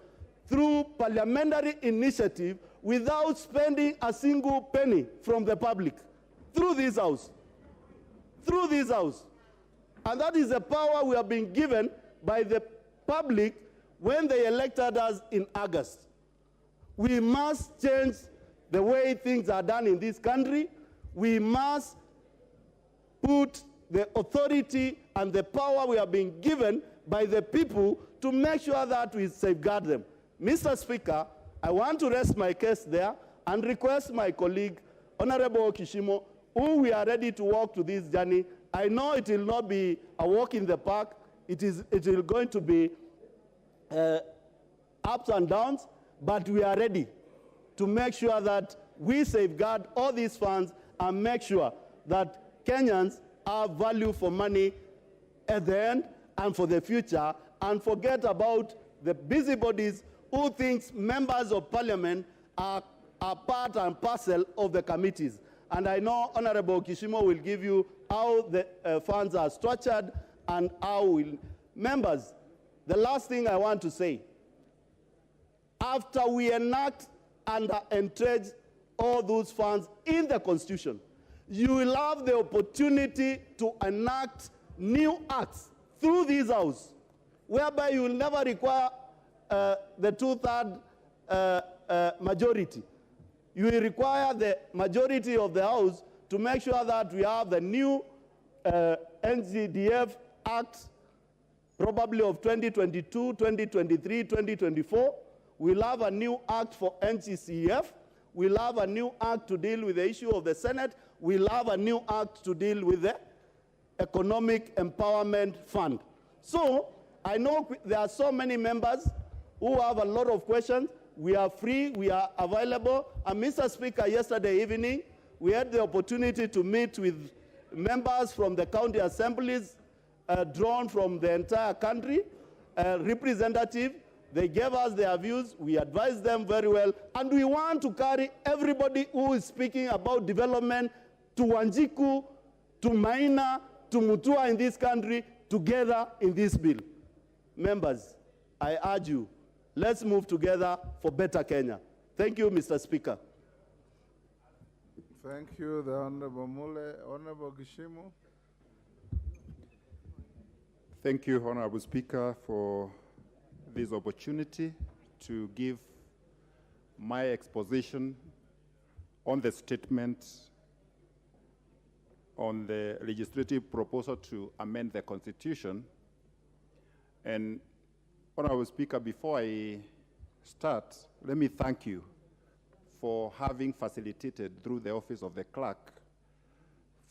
through parliamentary initiative without spending a single penny from the public, through this House. Through this House. And that is the power we have been given by the public when they elected us in August. We must change the way things are done in this country. We must put the authority and the power we have been given by the people to make sure that we safeguard them. Mr. Speaker, I want to rest my case there and request my colleague, Honorable Kishimo, who we are ready to walk to this journey. I know it will not be a walk in the park. It is going to be ups and downs, but we are ready to make sure that we safeguard all these funds and make sure that Kenyans have value for money at the end and for the future, and forget about the busybodies who think members of parliament are part and parcel of the committees. And I know Honorable Kishimo will give you how the funds are structured and how will. Members, the last thing I want to say, after we enact and entrench all those funds in the Constitution, you will have the opportunity to enact new acts through this House, whereby you will never require the two-thirds majority. You will require the majority of the House to make sure that we have the new NCDF Act, probably of 2022, 2023, 2024. We'll have a new act for NCCF. We'll have a new act to deal with the issue of the Senate. We'll have a new act to deal with the Economic Empowerment Fund. So, I know there are so many members who have a lot of questions. We are free, we are available. And Mr. Speaker, yesterday evening, we had the opportunity to meet with members from the county assemblies drawn from the entire country, representative. They gave us their views, we advised them very well, and we want to carry everybody who is speaking about development to Wanjiku, to Maina, to Mutua in this country, together in this bill. Members, I urge you, let's move together for better Kenya. Thank you, Mr. Speaker. Thank you, the Honorable Mule. Honorable Gishimu. Thank you, Honorable Speaker, for this opportunity to give my exposition on the statement on the legislative proposal to amend the Constitution. And, Honorable Speaker, before I start, let me thank you for having facilitated through the Office of the Clerk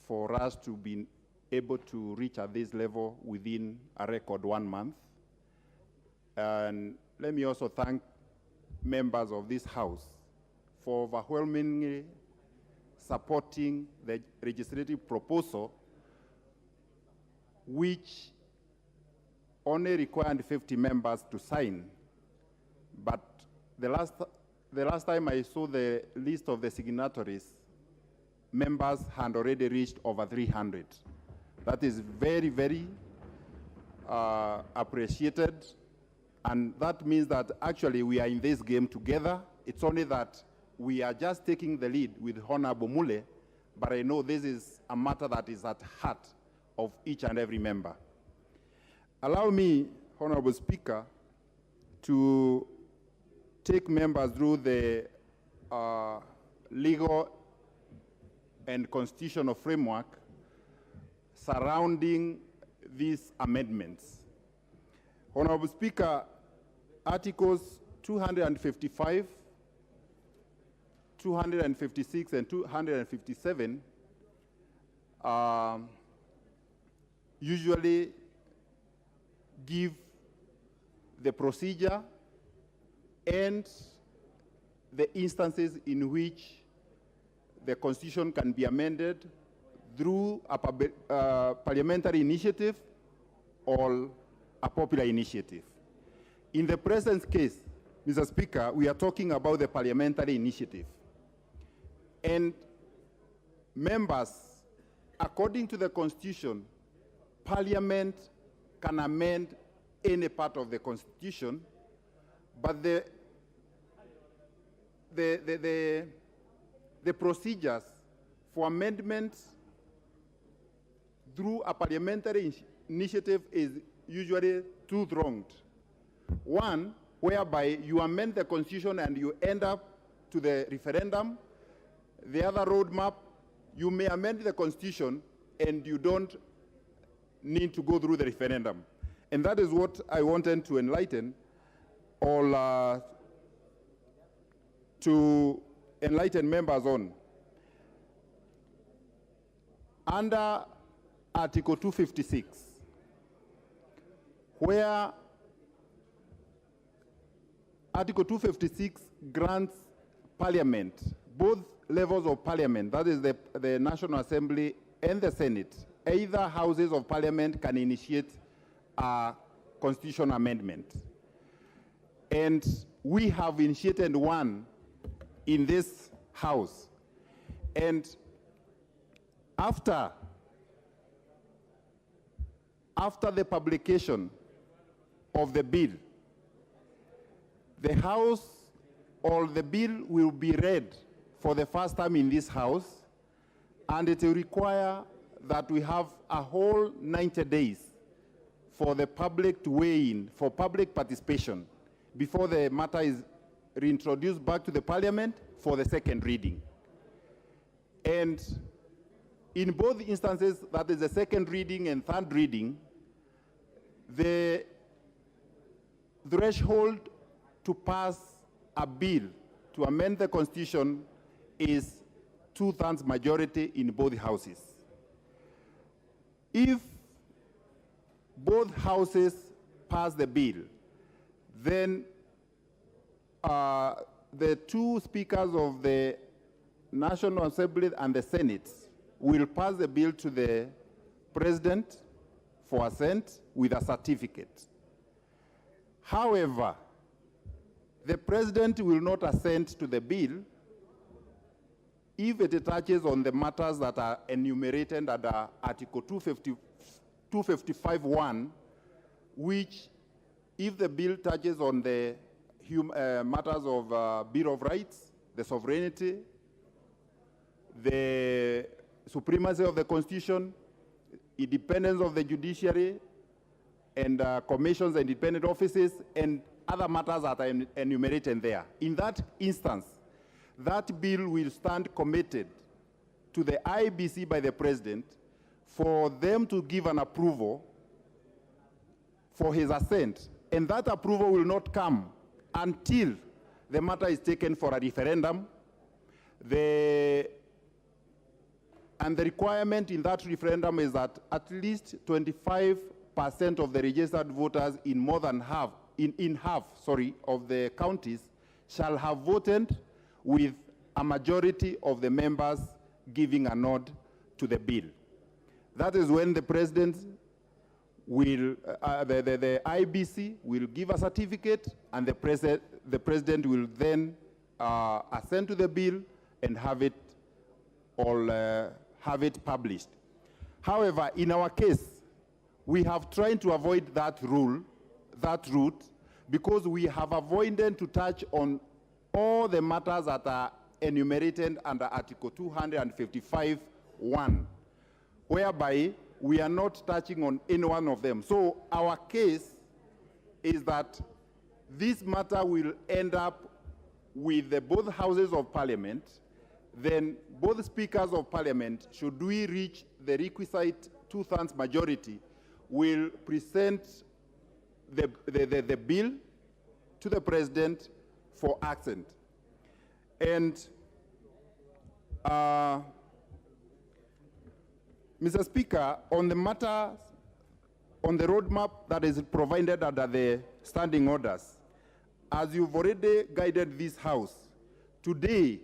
for us to be able to reach at this level within a record 1 month. And let me also thank members of this House for overwhelmingly supporting the legislative proposal, which only required 50 members to sign. But the last time I saw the list of the signatories, members had already reached over 300. That is very, very appreciated. And that means that actually we are in this game together. It's only that we are just taking the lead with Honorable Mule, but I know this is a matter that is at heart of each and every member. Allow me, Honorable Speaker, to take members through the legal and constitutional framework surrounding these amendments. Honorable Speaker, Articles 255, 256, and 257 usually give the procedure and the instances in which the Constitution can be amended through a parliamentary initiative or a popular initiative. In the present case, Mr. Speaker, we are talking about the parliamentary initiative. And members, according to the Constitution, Parliament can amend any part of the Constitution, but the procedures for amendments through a parliamentary initiative is usually two-pronged. One, whereby you amend the Constitution and you end up to the referendum. The other roadmap, you may amend the Constitution and you don't need to go through the referendum. And that is what I wanted to enlighten all to enlighten members on. Under Article 256, where Article 256 grants Parliament, both levels of Parliament, that is the National Assembly and the Senate, either houses of Parliament can initiate a constitutional amendment. And we have initiated one in this House. And after the publication of the bill, the House or the bill will be read for the first time in this House, and it will require that we have a whole 90 days for the public to weigh in, for public participation, before the matter is reintroduced back to the Parliament for the second reading. And in both instances, that is the second reading and third reading, the threshold to pass a bill to amend the Constitution is 2/3 majority in both houses. If both houses pass the bill, then the two speakers of the National Assembly and the Senate will pass the bill to the President for assent with a certificate. However, the President will not assent to the bill if it touches on the matters that are enumerated under Article 255(1), which, if the bill touches on the matters of Bill of Rights, the sovereignty, the supremacy of the Constitution, independence of the judiciary, and commissions and independent offices, and other matters that are enumerated there. In that instance, that bill will stand committed to the IBC by the President for them to give an approval for his assent. And that approval will not come until the matter is taken for a referendum. And the requirement in that referendum is that at least 25% of the registered voters in more than half, in half of the counties shall have voted with a majority of the members giving a nod to the bill. That is when the President will, the IBC will give a certificate, and the President will then assent to the bill and have it published. However, in our case, we have tried to avoid that route, because we have avoided to touch on all the matters that are enumerated under Article 255(1), whereby we are not touching on any one of them. So our case is that this matter will end up with both houses of Parliament. Then both speakers of Parliament, should we reach the requisite 2/3 majority, will present the bill to the President for assent. And Mr. Speaker, on the matter, on the roadmap that is provided under the standing orders, as you've already guided this House, today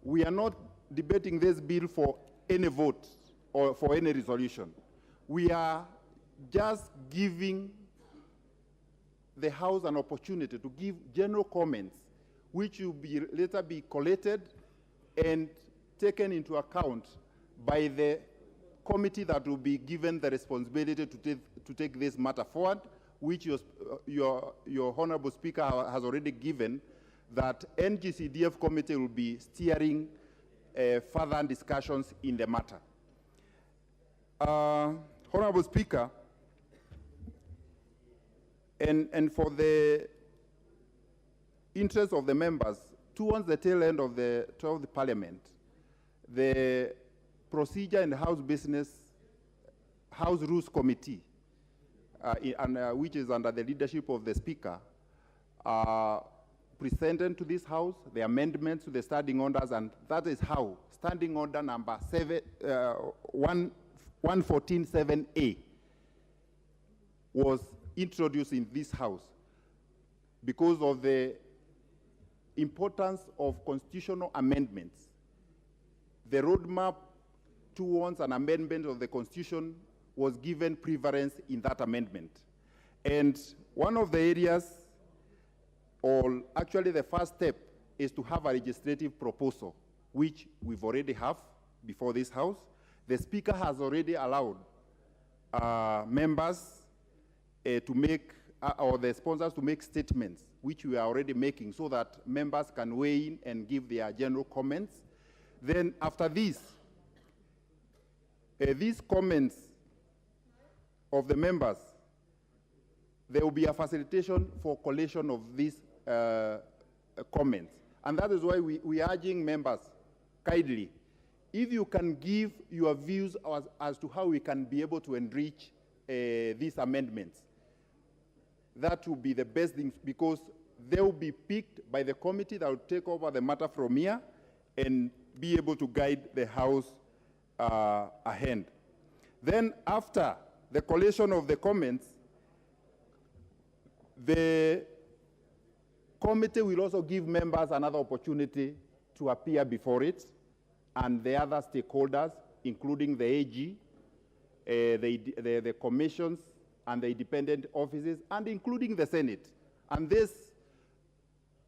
we are not debating this bill for any vote or for any resolution. We are just giving the House an opportunity to give general comments, which will be later be collated and taken into account by the committee that will be given the responsibility to take this matter forward, which your Honorable Speaker has already given, that NGCDF committee will be steering further discussions in the matter. Honorable Speaker, and for the interest of the members, towards the tail end of the 12th Parliament, the Procedure and House Business, House Rules Committee, which is under the leadership of the Speaker, presented to this House the amendments to the standing orders, and that is how standing order number 114.7A was introduced in this House, because of the importance of constitutional amendments. The roadmap towards an amendment of the Constitution was given preference in that amendment. And one of the areas, or actually the first step, is to have a legislative proposal, which we've already have before this House. The Speaker has already allowed members to make, or the sponsors to make statements, which we are already making, so that members can weigh in and give their general comments. Then after this, these comments of the members, there will be a facilitation for collation of these comments. And that is why we are urging members, kindly, if you can give your views as to how we can be able to enrich these amendments, that will be the best thing, because they will be picked by the committee that will take over the matter from here and be able to guide the House ahead. Then after the collation of the comments, the committee will also give members another opportunity to appear before it, and the other stakeholders, including the AG, the commissions, and the independent offices, and including the Senate. And this,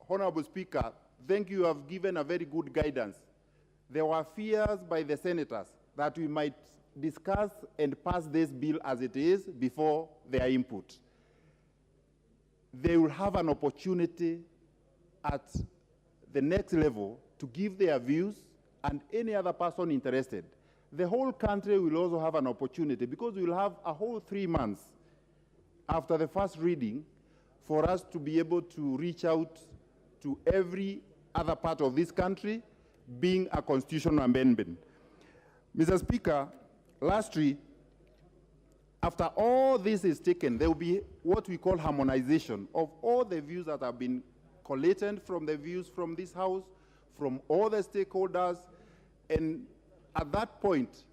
Honorable Speaker, thank you, have given a very good guidance, there were fears by the senators that we might discuss and pass this bill as it is before their input. They will have an opportunity at the next level to give their views, and any other person interested. The whole country will also have an opportunity, because we will have a whole 3 months after the first reading for us to be able to reach out to every other part of this country, being a constitutional amendment. Mr. Speaker, lastly, after all this is taken, there will be what we call harmonization of all the views that have been collated from the views from this House, from all the stakeholders, and at that point,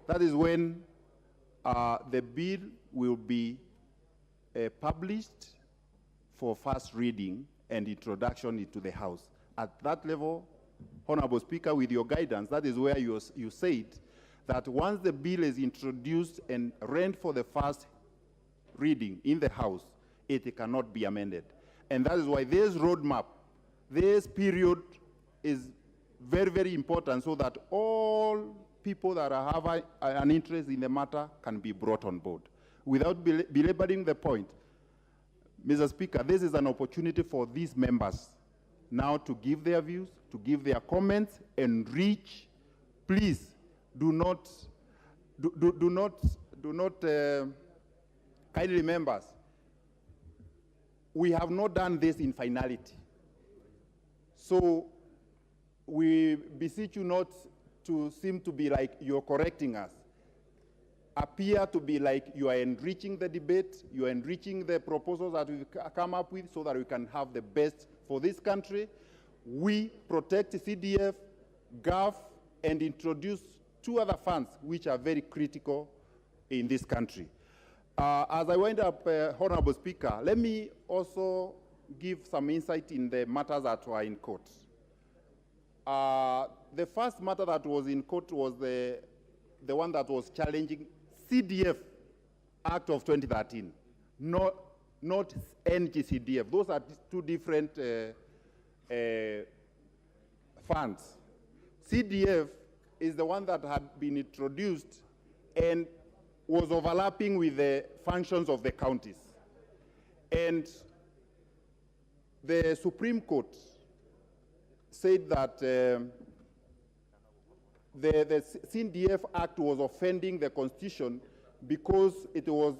that is when the bill will be published for first reading and introduction into the House. At that level, Honorable Speaker, with your guidance, that is where you said that once the bill is introduced and read for the first reading in the House, it cannot be amended. And that is why this roadmap, this period is very, very important, so that all people that have an interest in the matter can be brought on board. Without belaboring the point, Mr. Speaker, this is an opportunity for these members now to give their views, to give their comments, and reach. Please do not kindly members, we have not done this in finality. So we beseech you not to seem to be like you're correcting us. Appear to be like you are enriching the debate, you are enriching the proposals that we've come up with, so that we can have the best for this country. We protect CDF, GAF, and introduce 2 other funds which are very critical in this country. As I wind up, Honorable Speaker, let me also give some insight in the matters that were in court. The first matter that was in court was the one that was challenging CDF Act of 2013, not NGCDF. Those are 2 different funds. CDF is the one that had been introduced and was overlapping with the functions of the counties. And the Supreme Court said that the CDF Act was offending the Constitution because it was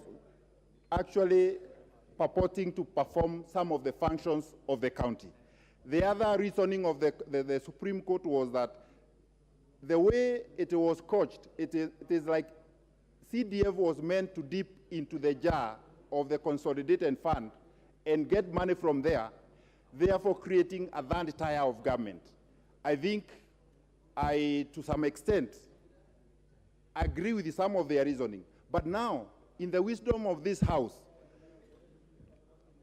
actually purporting to perform some of the functions of the county. The other reasoning of the Supreme Court was that the way it was couched, it is like CDF was meant to dip into the jar of the consolidated fund and get money from there, therefore creating a third tier of government. I think to some extent, agree with some of their reasoning. But now, in the wisdom of this House,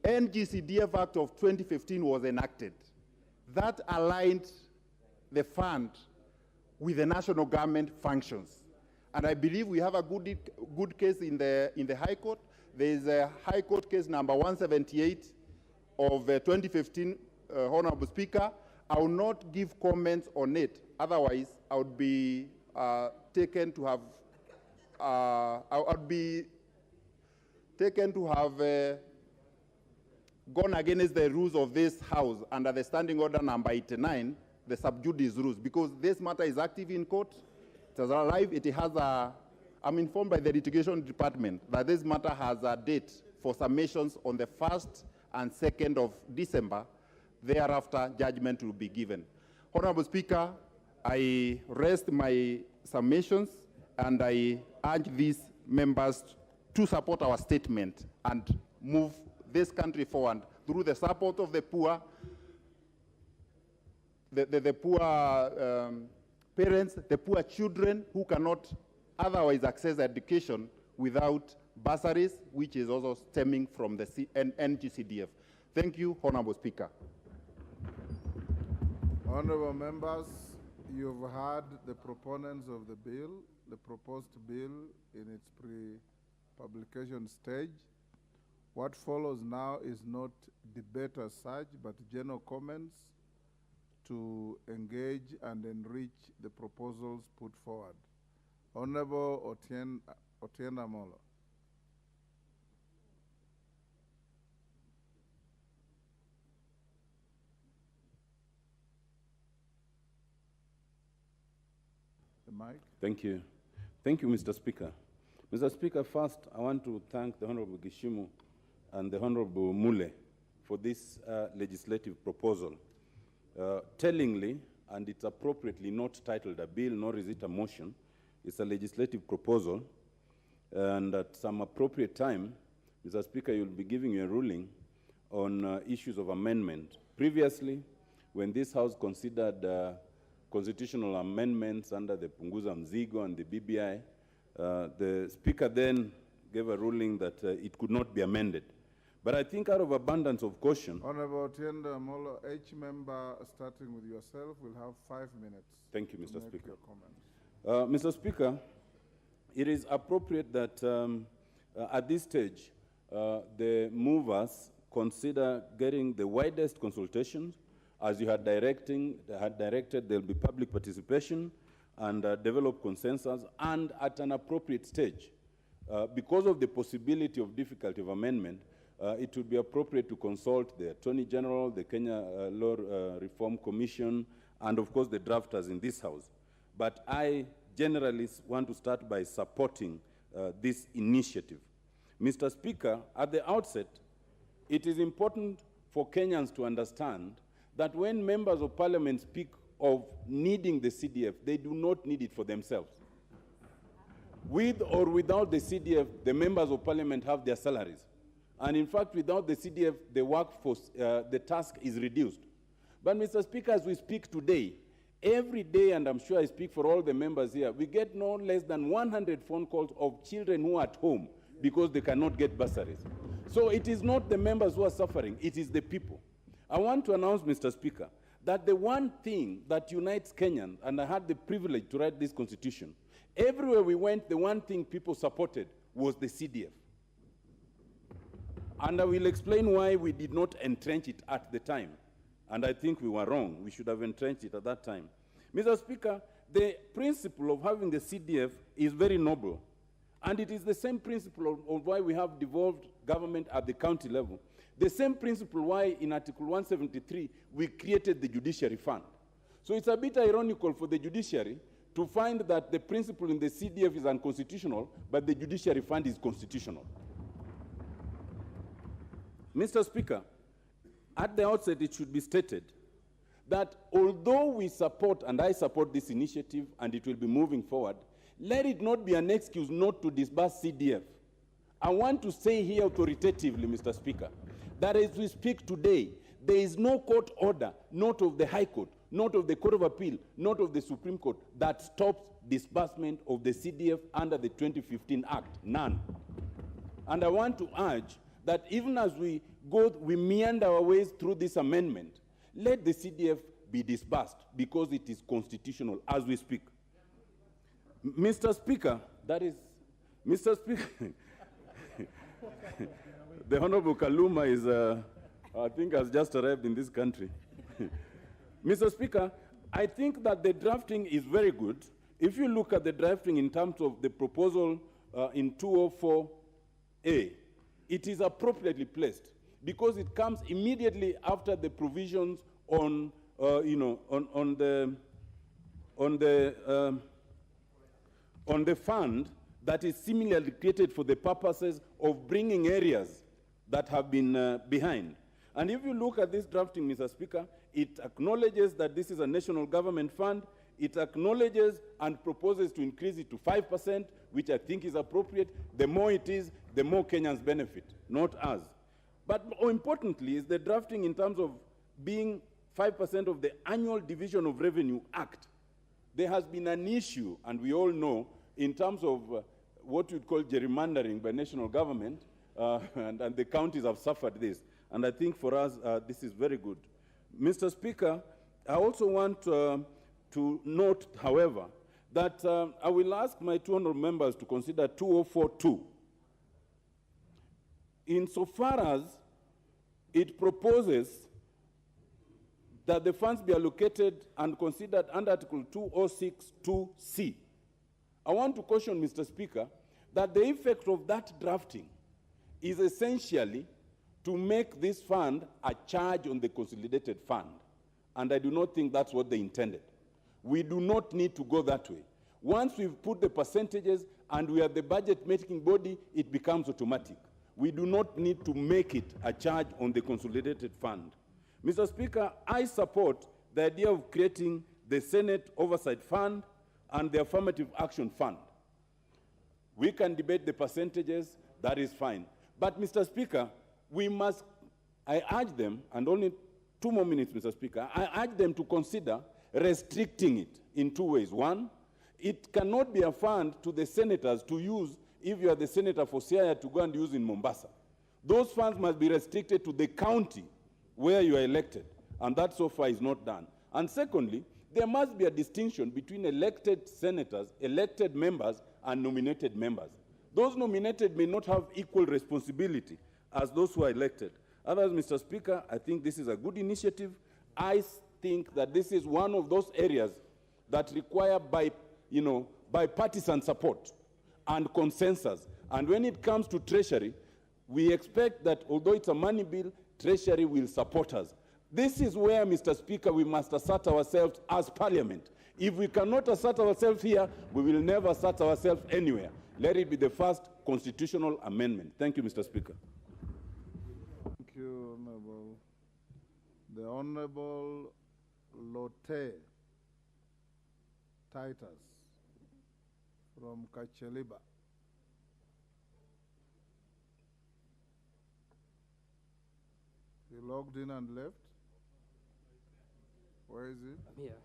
NGCDF Act of 2015 was enacted. That aligned the fund with the national government functions. And I believe we have a good case in the High Court. There is a High Court case number 178 of 2015, Honorable Speaker. I will not give comments on it. Otherwise, I would be taken to have gone against the rules of this House under the Standing Order number 89, the sub judice rules, because this matter is active in court. It is alive. It has I'm informed by the litigation department that this matter has a date for submissions on the 1st and 2nd of December. Thereafter, judgment will be given. Honorable Speaker, I rest my submissions, and I urge these members to support our statement and move this country forward through the support of the poor, the poor parents, the poor children who cannot otherwise access education without bursaries, which is also stemming from the NGCDF. Thank you, Honorable Speaker. Honorable members, you've heard the proponents of the bill, the proposed bill in its pre-publication stage. What follows now is not debate as such, but general comments to engage and enrich the proposals put forward. Honorable Otienda Molo. The mic. Thank you. Thank you, Mr. Speaker. Mr. Speaker, first, I want to thank the Honorable Gishimu and the Honorable Mule for this legislative proposal. Tellingly, and it's appropriately not titled a bill, nor is it a motion, it's a legislative proposal, and at some appropriate time, Mr. Speaker, you'll be giving you a ruling on issues of amendment. Previously, when this House considered constitutional amendments under the Punguza Mzigo and the BBI, the Speaker then gave a ruling that it could not be amended. But I think out of abundance of caution... Honorable Otienda Molo, each member, starting with yourself, will have 5 minutes. Thank you, Mr. Speaker. Your comments. Mr. Speaker, it is appropriate that at this stage, the movers consider getting the widest consultations. As you had directed, there will be public participation and develop consensus, and at an appropriate stage. Because of the possibility of difficulty of amendment, it would be appropriate to consult the Attorney General, the Kenya Law Reform Commission, and of course the drafters in this House. But I generally want to start by supporting this initiative. Mr. Speaker, at the outset, it is important for Kenyans to understand that when members of parliament speak of needing the CDF, they do not need it for themselves. With or without the CDF, the members of parliament have their salaries. And in fact, without the CDF, the workforce, the task is reduced. But Mr. Speaker, as we speak today, every day, and I'm sure I speak for all the members here, we get no less than 100 phone calls of children who are at home because they cannot get bursaries. So it is not the members who are suffering, it is the people. I want to announce, Mr. Speaker, that the one thing that unites Kenyans, and I had the privilege to write this constitution, everywhere we went, the one thing people supported was the CDF. And I will explain why we did not entrench it at the time. And I think we were wrong. We should have entrenched it at that time. Mr. Speaker, the principle of having the CDF is very noble. And it is the same principle of why we have devolved government at the county level. The same principle why in Article 173 we created the Judiciary Fund. So it's a bit ironical for the judiciary to find that the principle in the CDF is unconstitutional, but the Judiciary Fund is constitutional. Mr. Speaker, at the outset it should be stated that although we support, and I support this initiative and it will be moving forward, let it not be an excuse not to disburse CDF. I want to say here authoritatively, Mr. Speaker, that as we speak today, there is no court order, not of the High Court, not of the Court of Appeal, not of the Supreme Court, that stops disbursement of the CDF under the 2015 Act. None. And I want to urge that even as we meander our ways through this amendment, let the CDF be disbursed because it is constitutional as we speak. Mr. Speaker, Mr. Speaker, the Honorable Kaluma is, I think, has just arrived in this country. Mr. Speaker, I think that the drafting is very good. If you look at the drafting in terms of the proposal in 204A, it is appropriately placed because it comes immediately after the provisions on, on the fund that is similarly created for the purposes of bringing areas that have been behind. And if you look at this drafting, Mr. Speaker, it acknowledges that this is a national government fund. It acknowledges and proposes to increase it to 5%, which I think is appropriate. The more it is, the more Kenyans benefit, not us. But more importantly is the drafting in terms of being 5% of the Annual Division of Revenue Act. There has been an issue, and we all know, in terms of what you'd call gerrymandering by national government, and the counties have suffered this. And I think for us, this is very good. Mr. Speaker, I also want to note, however, that I will ask my 200 members to consider 2042. Insofar as it proposes that the funds be allocated and considered under Article 206(2)(c). I want to caution, Mr. Speaker, that the effect of that drafting is essentially to make this fund a charge on the consolidated fund. And I do not think that's what they intended. We do not need to go that way. Once we've put the percentages and we are the budget-making body, it becomes automatic. We do not need to make it a charge on the consolidated fund. Mr. Speaker, I support the idea of creating the Senate Oversight Fund and the Affirmative Action Fund. We can debate the percentages, that is fine. But, Mr. Speaker, I urge them, and only 2 more minutes, Mr. Speaker, I urge them to consider restricting it in 2 ways. One, it cannot be a fund to the senators to use if you are the senator for Siaya to go and use in Mombasa. Those funds must be restricted to the county where you are elected, and that so far is not done. And secondly, there must be a distinction between elected senators, elected members, and nominated members. Those nominated may not have equal responsibility as those who are elected. Otherwise, Mr. Speaker, I think this is a good initiative. I think that this is one of those areas that require bipartisan support and consensus. And when it comes to Treasury, we expect that although it's a money bill, Treasury will support us. This is where, Mr. Speaker, we must assert ourselves as Parliament. If we cannot assert ourselves here, we will never assert ourselves anywhere. Let it be the first constitutional amendment. Thank you, Mr. Speaker. Thank you, Honorable. The Honorable Lotte Titus from Kacheliba. He logged in and left. Where is he? Here.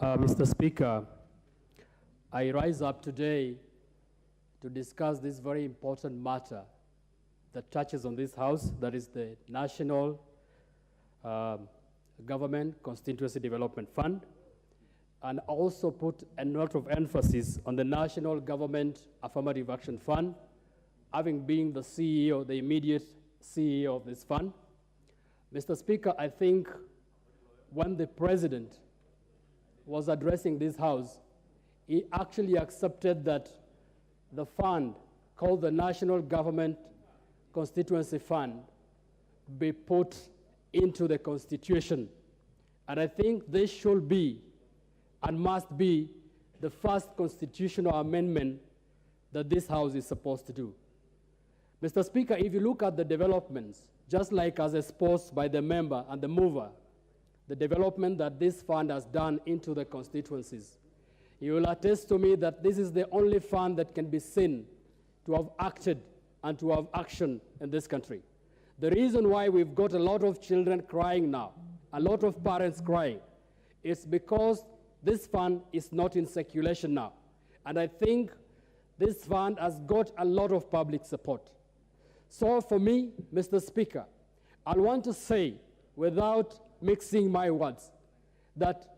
Mr. Speaker, I rise up today to discuss this very important matter that touches on this House, that is the National Government Constituency Development Fund, and also put a lot of emphasis on the National Government Affirmative Action Fund, having been the CEO, the immediate CEO of this fund. Mr. Speaker, I think when the President was addressing this House, he actually accepted that the fund called the National Government Constituency Fund be put into the Constitution. And I think this should be and must be the first constitutional amendment that this House is supposed to do. Mr. Speaker, if you look at the developments, just like as exposed by the member and the mover, the development that this fund has done into the constituencies, you will attest to me that this is the only fund that can be seen to have acted and to have action in this country. The reason why we've got a lot of children crying now, a lot of parents crying, is because this fund is not in circulation now. And I think this fund has got a lot of public support. So for me, Mr. Speaker, I want to say, without mixing my words, that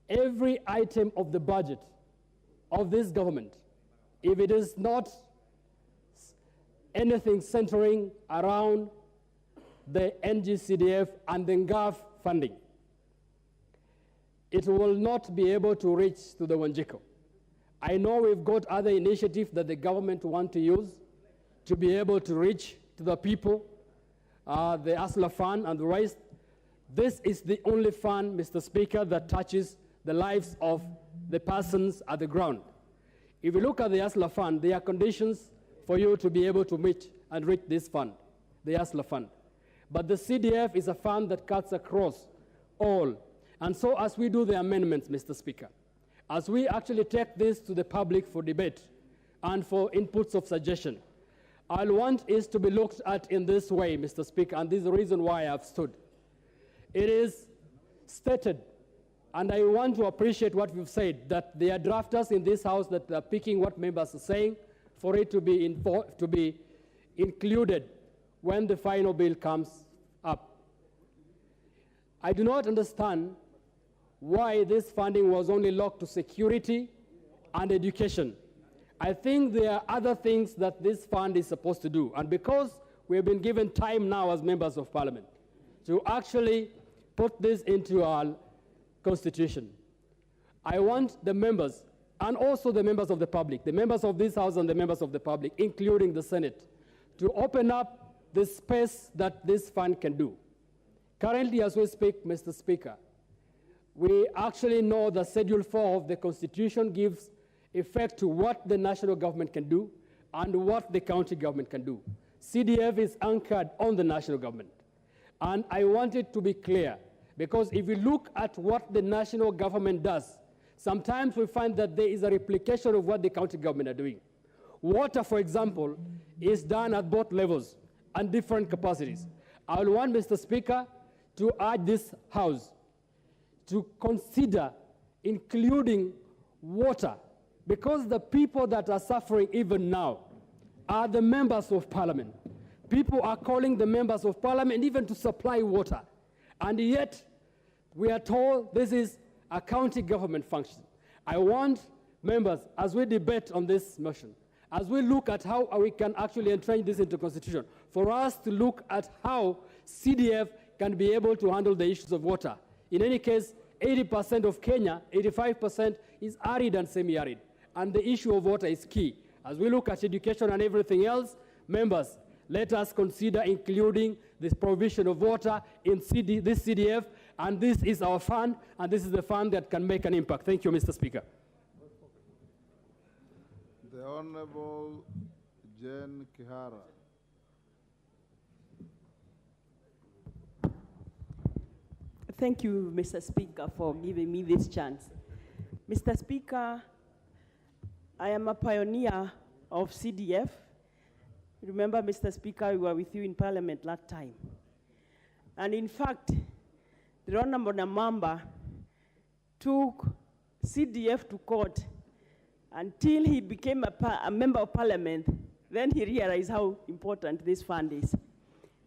every item of the budget of this government, if it is not anything centering around the NGCDF and the NGAF funding, it will not be able to reach to the Wanjiko. I know we've got other initiatives that the government want to use to be able to reach to the people, the ASLA fund and the rest. This is the only fund, Mr. Speaker, that touches the lives of the persons at the ground. If you look at the ASLA fund, there are conditions for you to be able to meet and reach this fund, the ASLA fund. But the CDF is a fund that cuts across all. And so as we do the amendments, Mr. Speaker, as we actually take this to the public for debate and for inputs of suggestion, I want is to be looked at in this way, Mr. Speaker, and this is the reason why I have stood. It is stated, and I want to appreciate what you've said, that there are drafters in this House that are picking what members are saying for it to be included when the final bill comes up. I do not understand why this funding was only locked to security and education. I think there are other things that this fund is supposed to do. And because we have been given time now as members of Parliament to actually put this into our constitution. I want the members, and also the members of the public, the members of this House and the members of the public, including the Senate, to open up the space that this fund can do. Currently, as we speak, Mr. Speaker, we actually know that Schedule 4 of the Constitution gives effect to what the national government can do and what the county government can do. CDF is anchored on the national government. And I want it to be clear, because if we look at what the national government does, sometimes we find that there is a replication of what the county government are doing. Water, for example, is done at both levels and different capacities. I will want, Mr. Speaker, to urge this House to consider including water, because the people that are suffering even now are the members of parliament. People are calling the members of parliament even to supply water. And yet, we are told this is a county government function. I want members, as we debate on this motion, as we look at how we can actually entrench this into Constitution, for us to look at how CDF can be able to handle the issues of water. In any case, 80% of Kenya, 85% is arid and semi-arid. And the issue of water is key. As we look at education and everything else, members, let us consider including this provision of water in this CDF, and this is our fund, and this is the fund that can make an impact. Thank you, Mr. Speaker. The Honorable Jen Kihara. Thank you, Mr. Speaker, for giving me this chance. Mr. Speaker, I am a pioneer of CDF. Remember, Mr. Speaker, we were with you in Parliament last time. And in fact, the Honorable Namamba took CDF to court until he became a member of Parliament. Then he realized how important this fund is.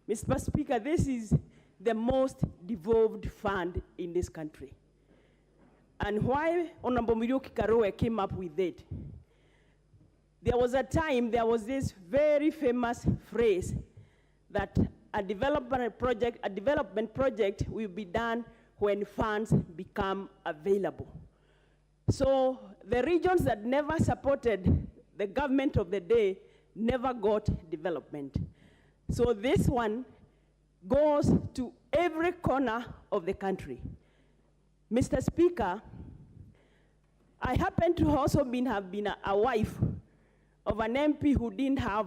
Mr. Speaker, this is the most devolved fund in this country. And why Honorable Muriuki Karowe came up with it, there was a time, there was this very famous phrase that a development project will be done when funds become available. So the regions that never supported the government of the day never got development. So this one goes to every corner of the country. Mr. Speaker, I happen to also have been a wife of an MP who didn't have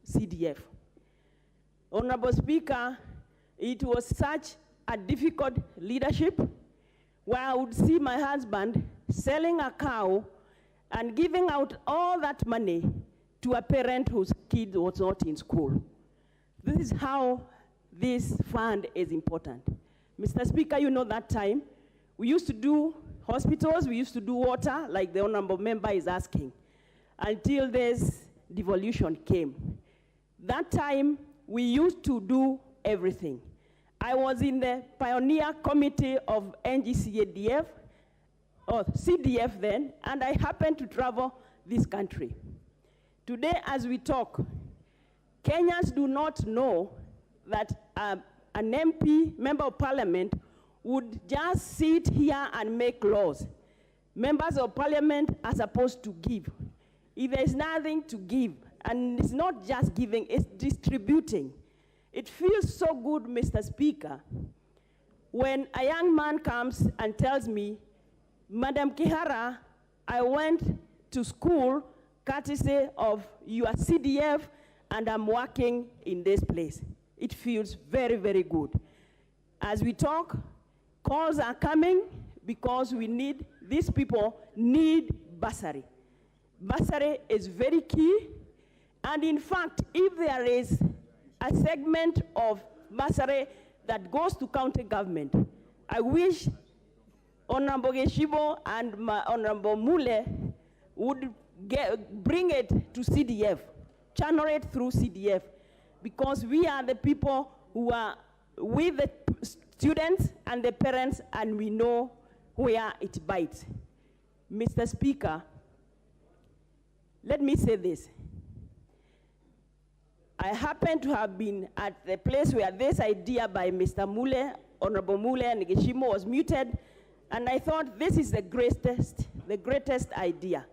CDF. Honorable Speaker, it was such a difficult leadership where I would see my husband selling a cow and giving out all that money to a parent whose kid was not in school. This is how this fund is important. Mr. Speaker, you know that time, we used to do hospitals, we used to do water, like the honorable member is asking, until this devolution came. That time, we used to do everything. I was in the pioneer committee of NGCDF, or CDF then, and I happened to travel this country. Today, as we talk, Kenyans do not know that an MP, member of parliament, would just sit here and make laws. Members of parliament are supposed to give. If there's nothing to give, and it's not just giving, it's distributing. It feels so good, Mr. Speaker, when a young man comes and tells me, Madam Kihara, I went to school courtesy of your CDF, and I'm working in this place. It feels very, very good. As we talk, calls are coming because these people need bursary. Bursary is very key, and in fact, if there is a segment of bursary that goes to county government, I wish Honorable Geshibo and Honorable Mule would bring it to CDF, channel it through CDF, because we are the people who are with the students and the parents, and we know where it bites. Mr. Speaker, let me say this. I happen to have been at the place where this idea by Mr. Mule Honorable Mule and Geshimo was muted, and I thought this is the greatest idea.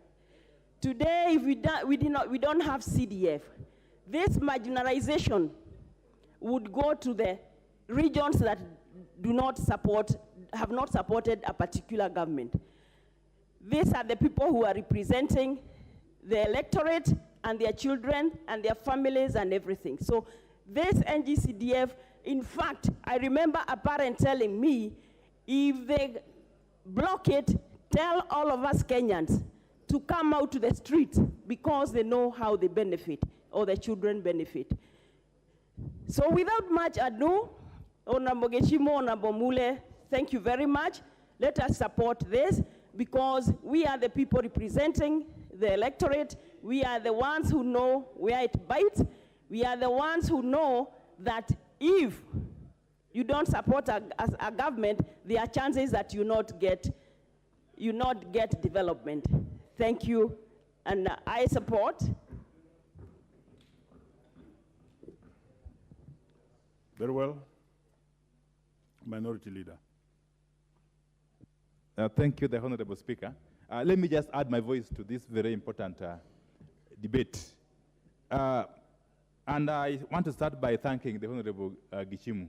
Today, if we don't have CDF, this marginalization would go to the regions that have not supported a particular government. These are the people who are representing the electorate and their children and their families and everything. So this NGCDF, in fact, I remember a parent telling me, if they block it, tell all of us Kenyans to come out to the streets because they know how they benefit or the children benefit. So without much ado, Honorable Geshimo, Honorable Mule, thank you very much. Let us support this because we are the people representing the electorate. We are the ones who know where it bites. We are the ones who know that if you don't support a government, there are chances that you not get development. Thank you, and I support. Very well. Minority Leader. Thank you, the Honorable Speaker. Let me just add my voice to this very important debate. And I want to start by thanking the Honorable Gishimu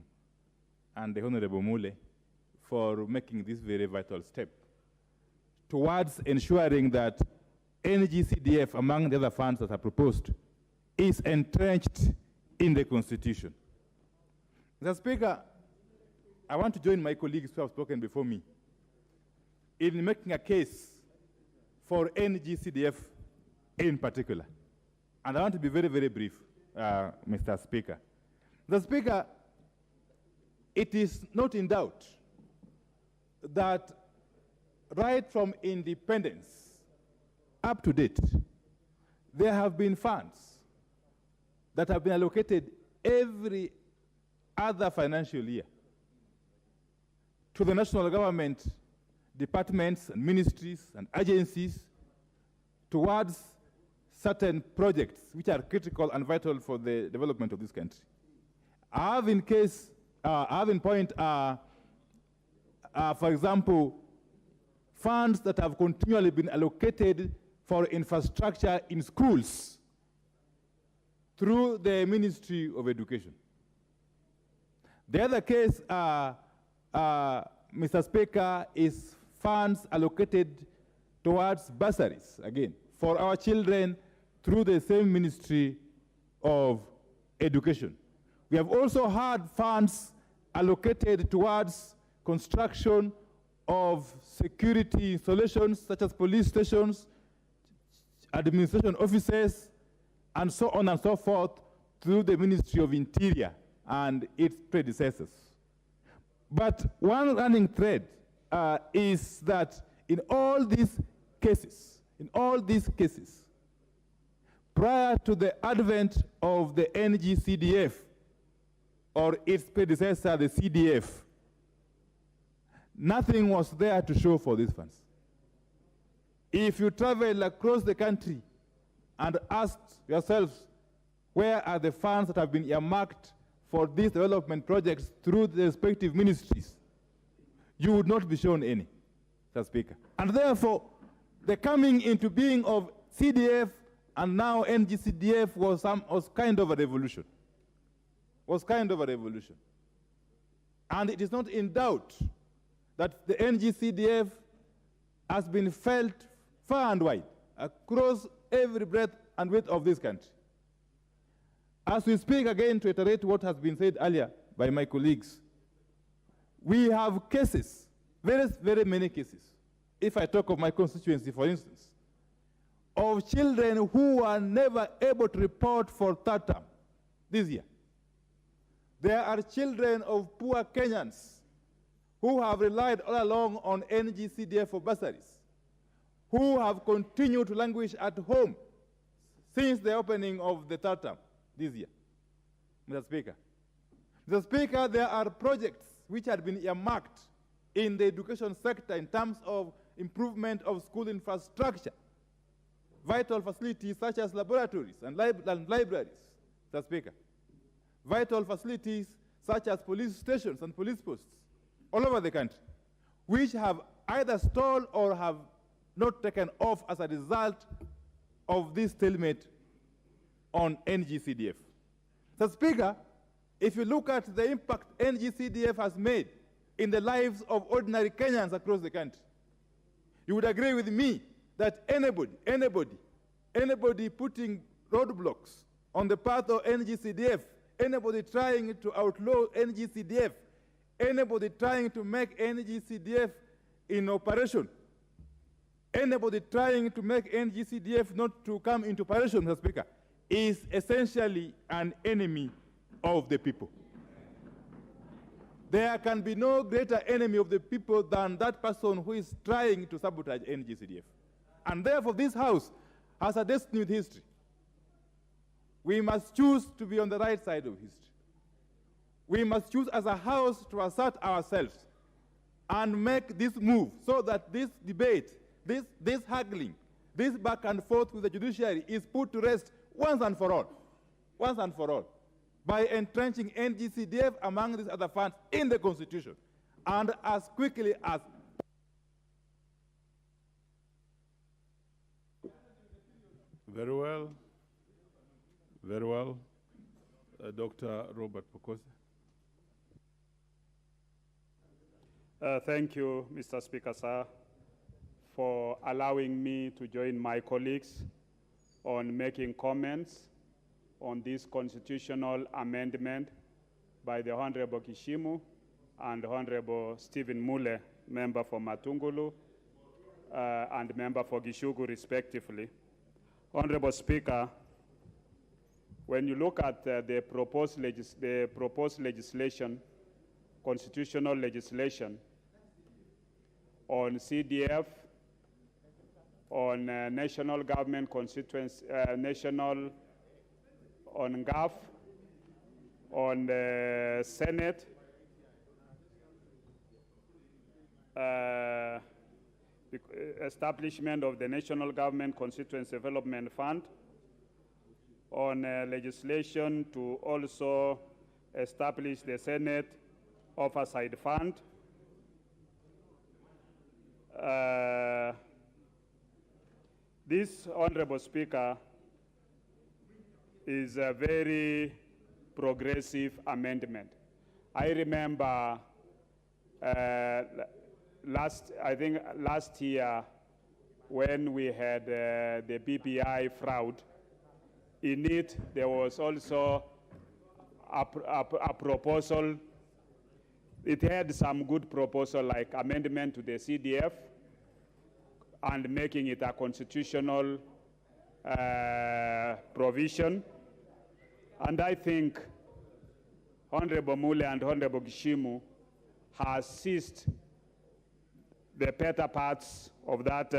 and the Honorable Mule for making this very vital step towards ensuring that NGCDF, among the other funds that are proposed, is entrenched in the Constitution. Mr. Speaker, I want to join my colleagues who have spoken before me in making a case for NGCDF in particular. And I want to be very, very brief, Mr. Speaker. Mr. Speaker, it is not in doubt that right from independence up to date, there have been funds that have been allocated every other financial year to the national government, departments and ministries and agencies towards certain projects which are critical and vital for the development of this country. I have in point, for example, funds that have continually been allocated for infrastructure in schools through the Ministry of Education. The other case, Mr. Speaker, is funds allocated towards bursaries, again, for our children through the same Ministry of Education. We have also had funds allocated towards construction of security installations such as police stations, administration offices, and so on and so forth through the Ministry of Interior and its predecessors. But one running thread is that in all these cases, prior to the advent of the NGCDF or its predecessor, the CDF, nothing was there to show for these funds. If you travel across the country and ask yourselves, where are the funds that have been earmarked for these development projects through the respective ministries, you would not be shown any, Mr. Speaker. And therefore, the coming into being of CDF and now NGCDF was kind of a revolution. And it is not in doubt that the NGCDF has been felt far and wide across every breadth and width of this country. As we speak again, to iterate what has been said earlier by my colleagues, we have cases, very, very many cases. If I talk of my constituency, for instance, of children who were never able to report for third term this year. There are children of poor Kenyans who have relied all along on NGCDF for bursaries, who have continued to languish at home since the opening of the third term this year. Mr. Speaker. Mr. Speaker, there are projects which have been earmarked in the education sector in terms of improvement of school infrastructure, vital facilities such as laboratories and libraries, Mr. Speaker. Vital facilities such as police stations and police posts, all over the country, which have either stalled or have not taken off as a result of this stalemate on NGCDF. So, Speaker, if you look at the impact NGCDF has made in the lives of ordinary Kenyans across the country, you would agree with me that anybody putting roadblocks on the path of NGCDF, anybody trying to outlaw NGCDF, anybody trying to make NGCDF in operation, anybody trying to make NGCDF not to come into operation, Mr. Speaker, is essentially an enemy of the people. There can be no greater enemy of the people than that person who is trying to sabotage NGCDF. And therefore, this House has a destiny with history. We must choose to be on the right side of history. We must choose as a House to assert ourselves and make this move so that this debate, this haggling, this back and forth with the judiciary is put to rest once and for all, by entrenching NGCDF among these other funds in the Constitution, and as quickly as Very well. Very well. Dr. Robert Pokose. Thank you, Mr. Speaker, sir, for allowing me to join my colleagues on making comments on this constitutional amendment by the Honorable Kishimu and Honorable Stephen Mule, member for Matungulu, and member for Gishugu, respectively. Honorable Speaker, when you look at the proposed legislation, constitutional legislation on CDF, on national government constituency, on GAF, on the Senate, establishment of the National Government Constituency Development Fund, on legislation to also establish the Senate Oversight Fund, this, Honorable Speaker, is a very progressive amendment. I remember last year when we had the BPI fraud, in it there was also a proposal. It had some good proposal like amendment to the CDF and making it a constitutional provision. And I think Honorable Mule and Honorable Gishimu has seized the better parts of that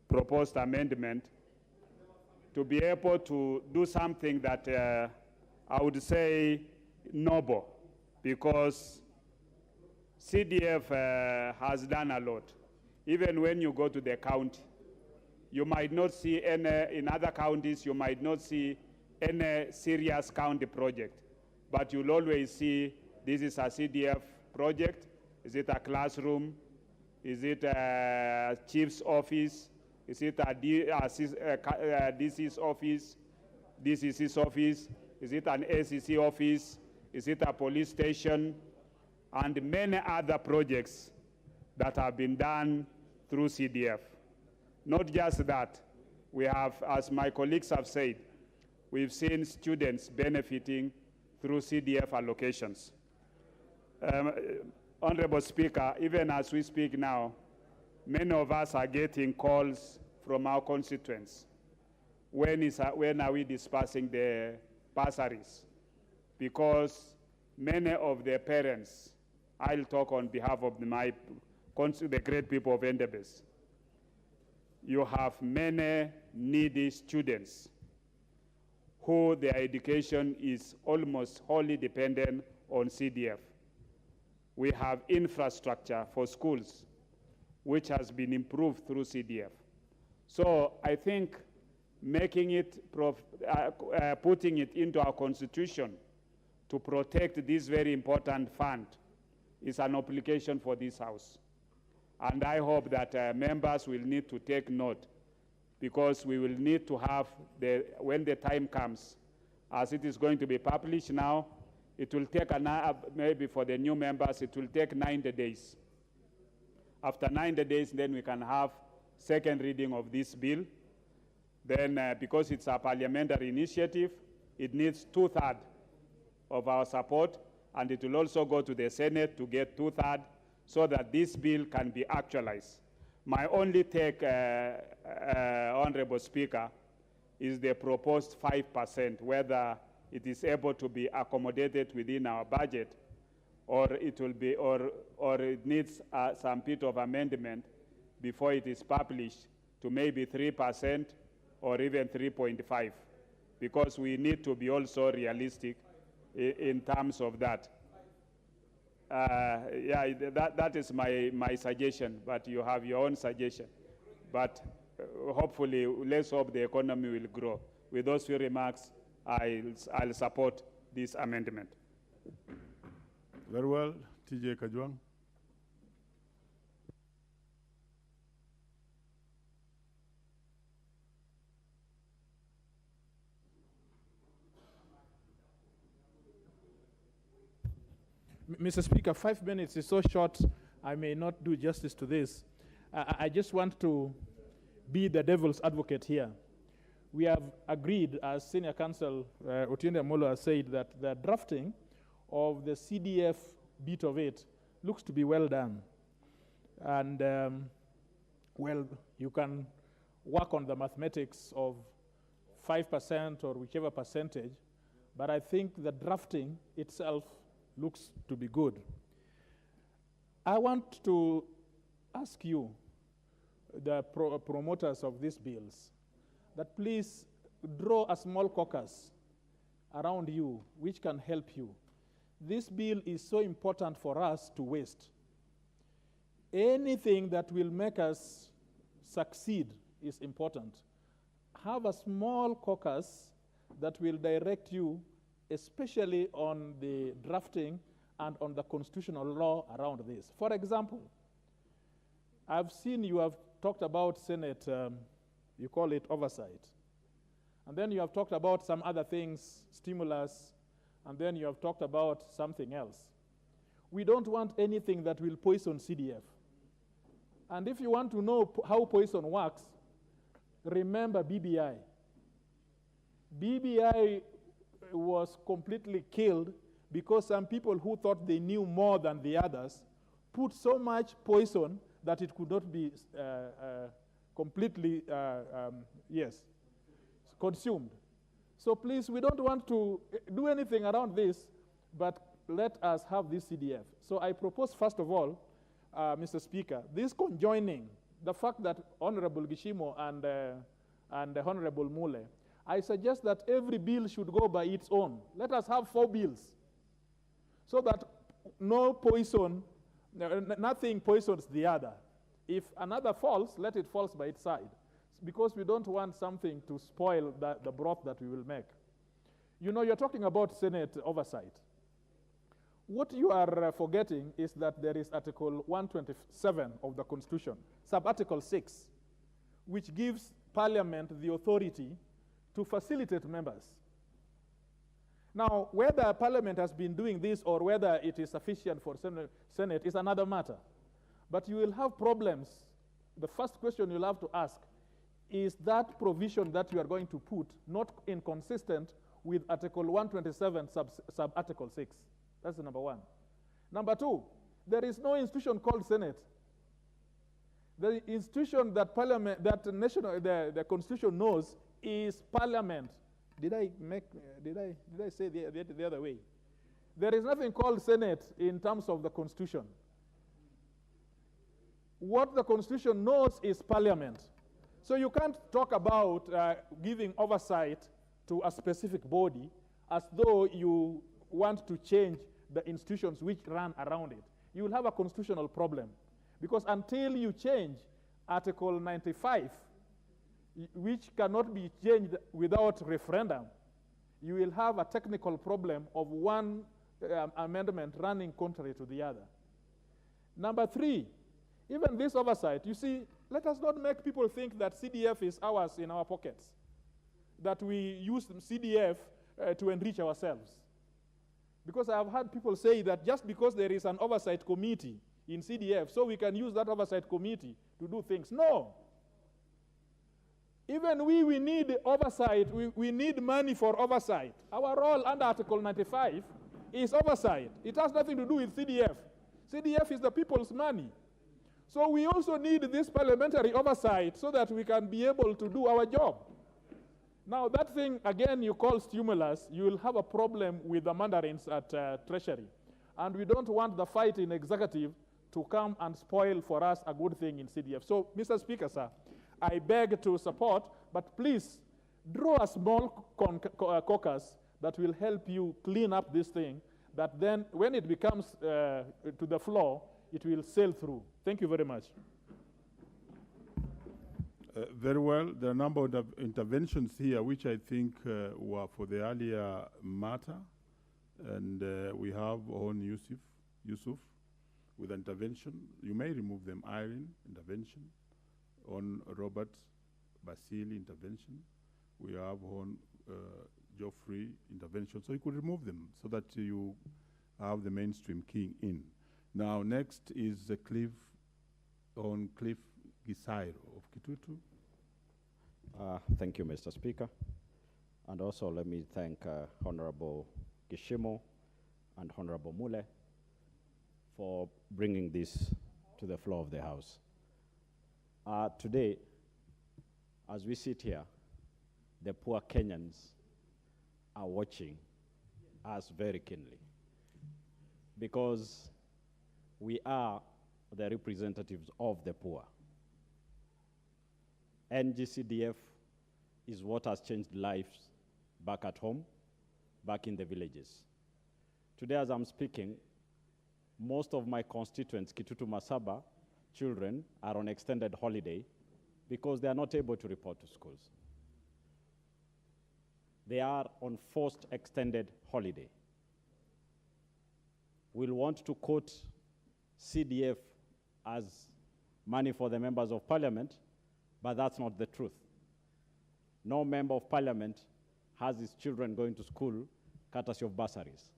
proposed amendment to be able to do something that I would say noble, because CDF has done a lot. Even when you go to the county, you might not see any, in other counties, you might not see any serious county project, but you'll always see this is a CDF project. Is it a classroom? Is it a chief's office? Is it a DC's office? DCC's office? Is it an ACC office? Is it a police station? And many other projects that have been done through CDF. Not just that, we have, as my colleagues have said, we've seen students benefiting through CDF allocations. Honorable Speaker, even as we speak now, many of us are getting calls from our constituents. When are we dispersing the bursaries? Because many of the parents, I'll talk on behalf of the great people of Endebess. You have many needy students who their education is almost wholly dependent on CDF. We have infrastructure for schools, which has been improved through CDF. So I think making it, putting it into our constitution to protect this very important fund is an obligation for this House. And I hope that members will need to take note, because we will need to have, when the time comes, as it is going to be published now, it will take, maybe for the new members, it will take 90 days. After 90 days, then we can have second reading of this bill. Then, because it's a parliamentary initiative, it needs 2/3 of our support, and it will also go to the Senate to get 2/3 so that this bill can be actualized. My only take, Honorable Speaker, is the proposed 5%, whether it is able to be accommodated within our budget, or it will be, or it needs some bit of amendment before it is published to maybe 3% or even 3.5, because we need to be also realistic in terms of that. Yeah, that is my suggestion, but you have your own suggestion. But hopefully, let's hope the economy will grow. With those few remarks, I'll support this amendment. Very well. TJ Kajwang. Mr. Speaker, 5 minutes is so short, I may not do justice to this. I just want to be the devil's advocate here. We have agreed, as Senior Counsel Otiende Amolo has said, that the drafting of the CDF bit of it looks to be well done. And, well, you can work on the mathematics of 5% or whichever percentage, but I think the drafting itself looks to be good. I want to ask you, the promoters of these bills, that please draw a small caucus around you which can help you. This bill is so important for us to waste. Anything that will make us succeed is important. Have a small caucus that will direct you, especially on the drafting and on the constitutional law around this. For example, I've seen you have talked about Senate, you call it oversight. And then you have talked about some other things, stimulus, and then you have talked about something else. We don't want anything that will poison CDF. And if you want to know how poison works, remember BBI. BBI was completely killed because some people who thought they knew more than the others put so much poison that it could not be completely, consumed. So please, we don't want to do anything around this, but let us have this CDF. So I propose, first of all, Mr. Speaker, this conjoining, the fact that Honorable Gishimo and Honorable Mule, I suggest that every bill should go by its own. Let us have 4 bills so that no poison, nothing poisons the other. If another falls, let it fall by its side, because we don't want something to spoil the broth that we will make. You know, you're talking about Senate oversight. What you are forgetting is that there is Article 127 of the Constitution, sub-Article 6, which gives Parliament the authority to facilitate members. Now, whether Parliament has been doing this or whether it is sufficient for Senate is another matter. But you will have problems. The first question you'll have to ask, is that provision that you are going to put not inconsistent with Article 127 sub-Article 6? That's number one. Number two, there is no institution called Senate. The institution that Parliament, that the Constitution knows is Parliament. Did I say the other way? There is nothing called Senate in terms of the Constitution. What the Constitution knows is Parliament. So you can't talk about giving oversight to a specific body as though you want to change the institutions which run around it. You will have a constitutional problem. Because until you change Article 95, which cannot be changed without referendum, you will have a technical problem of one amendment running contrary to the other. Number three, even this oversight, you see, let us not make people think that CDF is ours in our pockets, that we use CDF to enrich ourselves. Because I have had people say that just because there is an oversight committee in CDF, so we can use that oversight committee to do things. No. Even we need oversight. We need money for oversight. Our role under Article 95 is oversight. It has nothing to do with CDF. CDF is the people's money. So we also need this parliamentary oversight so that we can be able to do our job. Now that thing, again, you call stimulus, you will have a problem with the mandarins at Treasury. And we don't want the fight in executive to come and spoil for us a good thing in CDF. So, Mr. Speaker, sir, I beg to support, but please draw a small caucus that will help you clean up this thing, that then when it becomes to the floor, it will sail through. Thank you very much. Very well. There are a number of interventions here which I think were for the earlier matter. And we have on Yusuf with intervention. You may remove them. Irene, intervention. On Robert Basili, intervention. We have on Geoffrey, intervention. So you could remove them so that you have the mainstream king in. Now, next is Cliff Gisairo of Kitutu. Thank you, Mr. Speaker. And also let me thank Honorable Gishimo and Honorable Mule for bringing this to the floor of the House. Today, as we sit here, the poor Kenyans are watching us very keenly because we are the representatives of the poor. NGCDF is what has changed lives back at home, back in the villages. Today, as I'm speaking, most of my constituents, Kitutu Masaba, children, are on extended holiday because they are not able to report to schools. They are on forced extended holiday. We'll want to quote CDF as money for the members of parliament, but that's not the truth. No member of parliament has his children going to school courtesy of bursaries.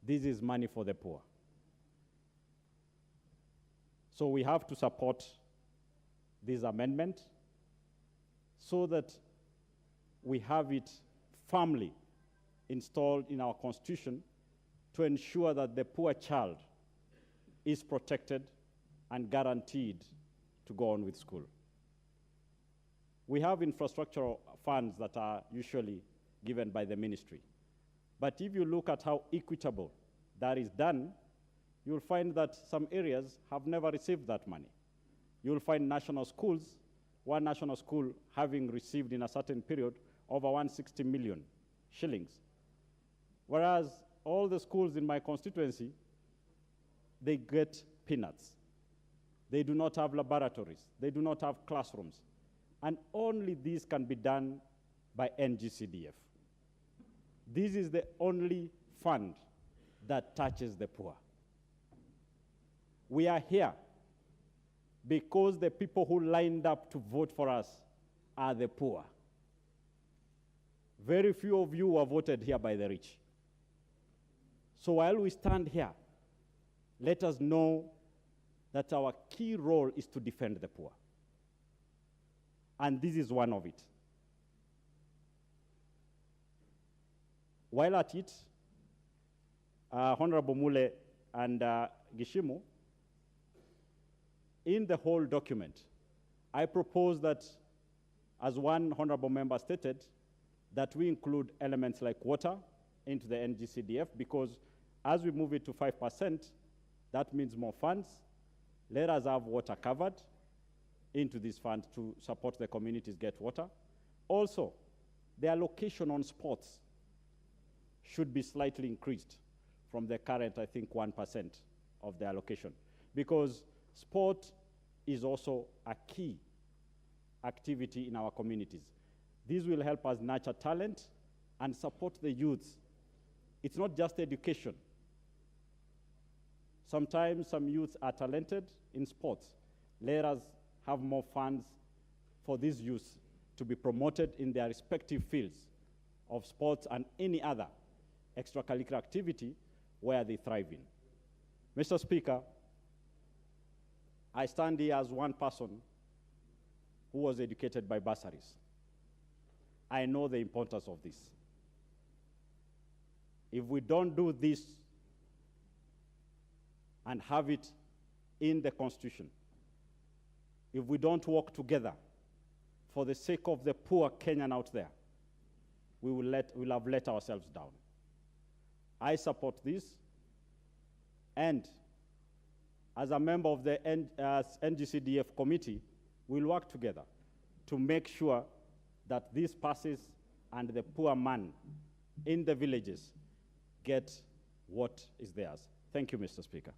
This is money for the poor. So we have to support this amendment so that we have it firmly installed in our constitution to ensure that the poor child is protected and guaranteed to go on with school. We have infrastructural funds that are usually given by the ministry. But if you look at how equitable that is done, you'll find that some areas have never received that money. You'll find national schools, one national school having received in a certain period over 160 million shillings. Whereas all the schools in my constituency, they get peanuts. They do not have laboratories. They do not have classrooms. And only this can be done by NGCDF. This is the only fund that touches the poor. We are here because the people who lined up to vote for us are the poor. Very few of you were voted here by the rich. So while we stand here, let us know that our key role is to defend the poor. And this is one of it. While at it, Honorable Mule and Gishimu, in the whole document, I propose that, as one honorable member stated, that we include elements like water into the NGCDF, because as we move it to 5%, that means more funds. Let us have water covered into this fund to support the communities get water. Also, the allocation on sports should be slightly increased from the current, I think, 1% of the allocation, because sport is also a key activity in our communities. This will help us nurture talent and support the youths. It's not just education. Sometimes some youth are talented in sports. Let us have more funds for these youth to be promoted in their respective fields of sports and any other extracurricular activity where they thrive in. Mr. Speaker, I stand here as one person who was educated by bursaries. I know the importance of this. If we don't do this and have it in the Constitution, if we don't work together for the sake of the poor Kenyan out there, we'll have let ourselves down. I support this, and as a member of the NGCDF committee, we'll work together to make sure that this passes and the poor man in the villages get what is theirs. Thank you, Mr. Speaker.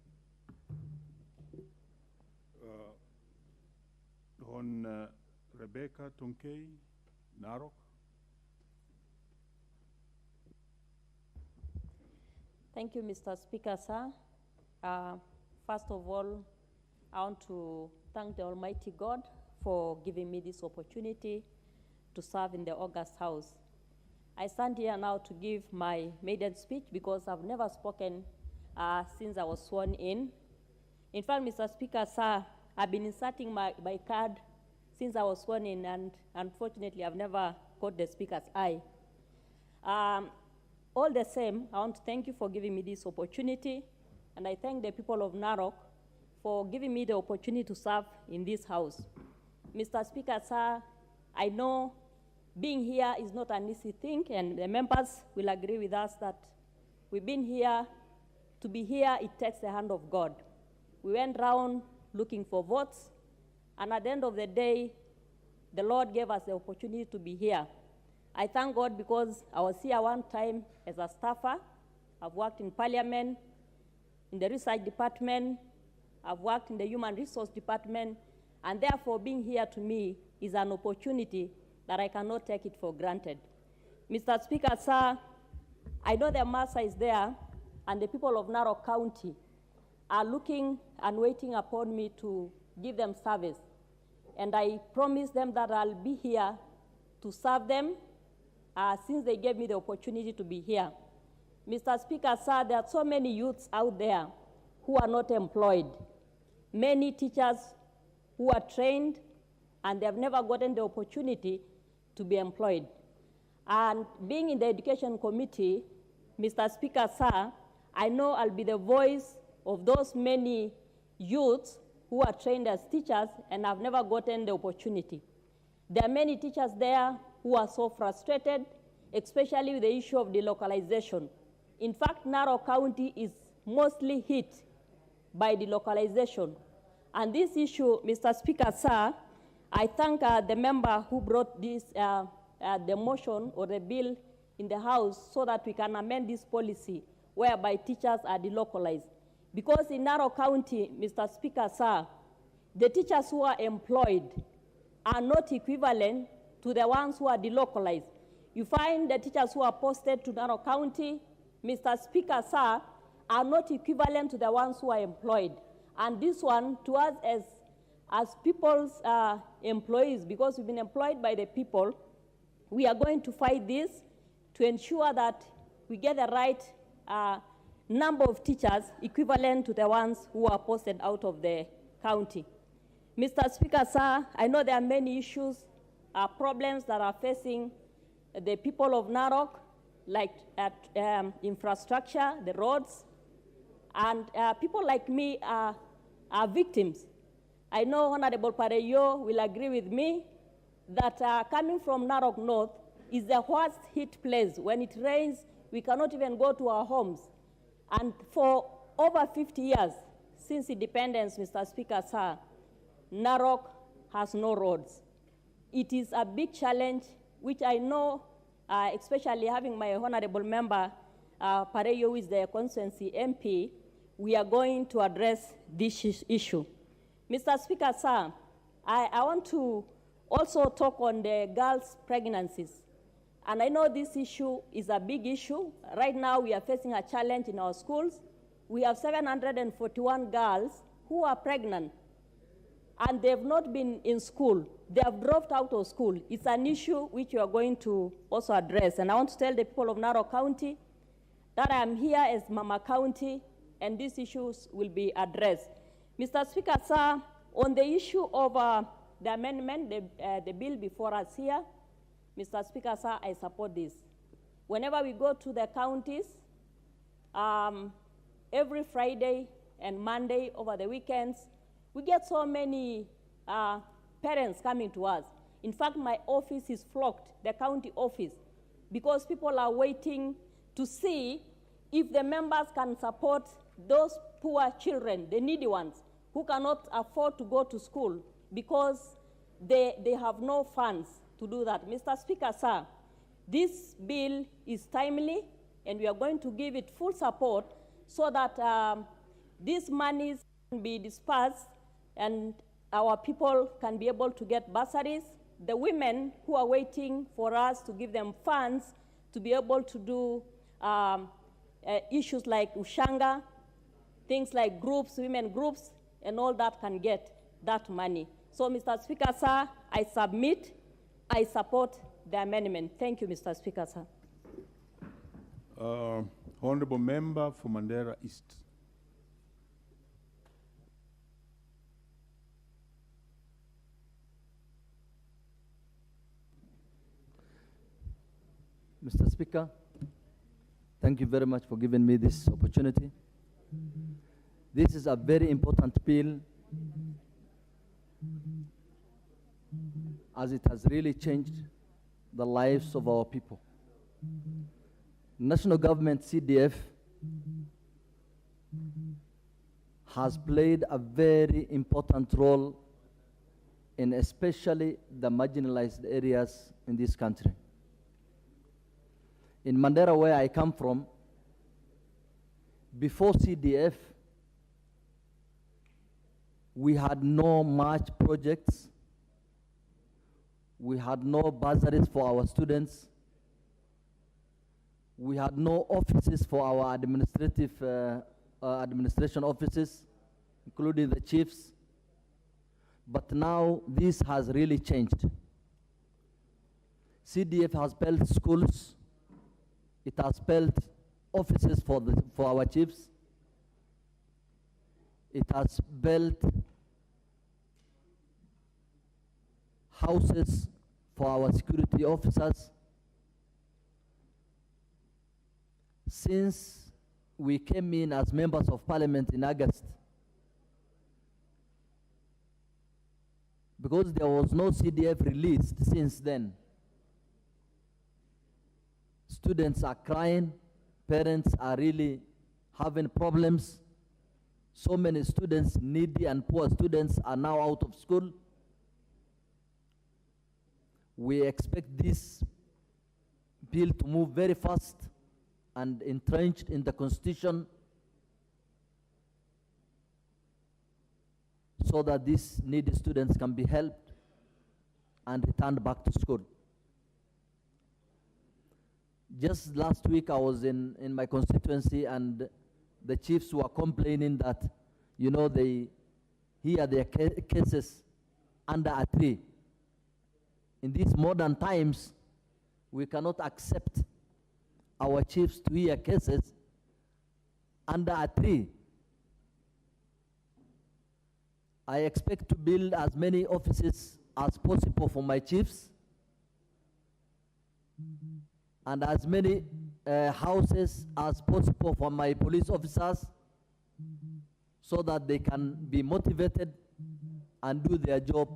Rebecca Tonkei, Narok. Thank you, Mr. Speaker, sir. First of all, I want to thank the Almighty God for giving me this opportunity to serve in the August House. I stand here now to give my maiden speech because I've never spoken since I was sworn in. In fact, Mr. Speaker, sir, I've been inserting my card since I was sworn in, and unfortunately, I've never caught the Speaker's eye. All the same, I want to thank you for giving me this opportunity, and I thank the people of Narok for giving me the opportunity to serve in this House. Mr. Speaker, sir, I know being here is not an easy thing, and the members will agree with us that we've been here. To be here, it takes the hand of God. We went round looking for votes, and at the end of the day, the Lord gave us the opportunity to be here. I thank God because I was here one time as a staffer. I've worked in Parliament, in the research department, I've worked in the human resource department, and therefore being here to me is an opportunity that I cannot take it for granted. Mr. Speaker, sir, I know the master is there, and the people of Narok County are looking and waiting upon me to give them service. And I promise them that I'll be here to serve them since they gave me the opportunity to be here. Mr. Speaker, sir, there are so many youths out there who are not employed. Many teachers who are trained and they have never gotten the opportunity to be employed. And being in the Education Committee, Mr. Speaker, sir, I know I'll be the voice of those many youths who are trained as teachers and have never gotten the opportunity. There are many teachers there who are so frustrated, especially with the issue of delocalization. In fact, Narok County is mostly hit by delocalization. And this issue, Mr. Speaker, sir, I thank the member who brought this, the motion or the bill in the House so that we can amend this policy whereby teachers are delocalized. Because in Narok County, Mr. Speaker, sir, the teachers who are employed are not equivalent to the ones who are delocalized. You find the teachers who are posted to Narok County, Mr. Speaker, sir, are not equivalent to the ones who are employed. And this one, to us as people's employees, because we've been employed by the people, we are going to fight this to ensure that we get the right number of teachers equivalent to the ones who are posted out of the county. Mr. Speaker, sir, I know there are many issues, problems that are facing the people of Narok, like infrastructure, the roads, and people like me are victims. I know Honorable Pareyo will agree with me that coming from Narok North is the worst hit place. When it rains, we cannot even go to our homes. And for over 50 years, since independence, Mr. Speaker, sir, Narok has no roads. It is a big challenge, which I know, especially having my honorable member, Pareyo, who is the constituency MP, we are going to address this issue. Mr. Speaker, sir, I want to also talk on the girls' pregnancies. And I know this issue is a big issue. Right now, we are facing a challenge in our schools we have 741 girls who are pregnant and they've not been in school. They have dropped out of school. It's an issue which you are going to also address. And I want to tell the people of Narok County that I am here as Mama County, and these issues will be addressed. Mr. Speaker, sir, on the issue of the amendment, the bill before us here, Mr. Speaker, sir, I support this. Whenever we go to the counties, every Friday and Monday over the weekends, we get so many parents coming to us. In fact, my office is flocked, the county office, because people are waiting to see if the members can support those poor children, the needy ones, who cannot afford to go to school because they have no funds to do that. Mr. Speaker, sir, this bill is timely, and we are going to give it full support so that these monies can be dispersed and our people can be able to get bursaries. The women who are waiting for us to give them funds to be able to do issues like Ushanga, things like groups, women groups, and all that can get that money. So, Mr. Speaker, sir, I submit, I support the amendment. Thank you, Mr. Speaker, sir. Honorable Member for Mandera East. Mr. Speaker, thank you very much for giving me this opportunity. This is a very important bill as it has really changed the lives of our people. National government, CDF, has played a very important role in especially the marginalized areas in this country. In Mandera, where I come from, before CDF, we had no much projects. We had no bursaries for our students. We had no offices for our administration offices, including the chiefs. But now this has really changed. CDF has built schools. It has built offices for our chiefs. It has built houses for our security officers. Since we came in as members of parliament in August, because there was no CDF released since then, students are crying, parents are really having problems. So many students, needy and poor students, are now out of school. We expect this bill to move very fast and entrenched in the Constitution so that these needy students can be helped and returned back to school. Just last week, I was in my constituency, and the chiefs were complaining that, you know, they hear their cases under a tree. In these modern times, we cannot accept our chiefs to hear cases under a tree. I expect to build as many offices as possible for my chiefs, and as many houses as possible for my police officers, so that they can be motivated and do their job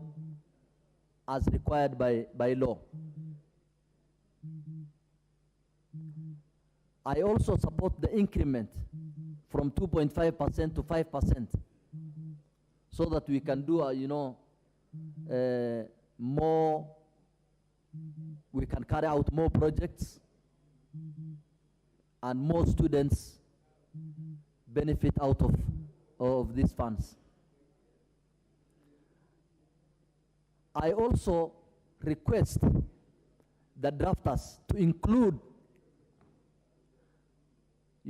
as required by law. I also support the increment from 2.5% to 5%, so that we can do, more, we can carry out more projects, and more students benefit out of these funds. I also request the drafters to include,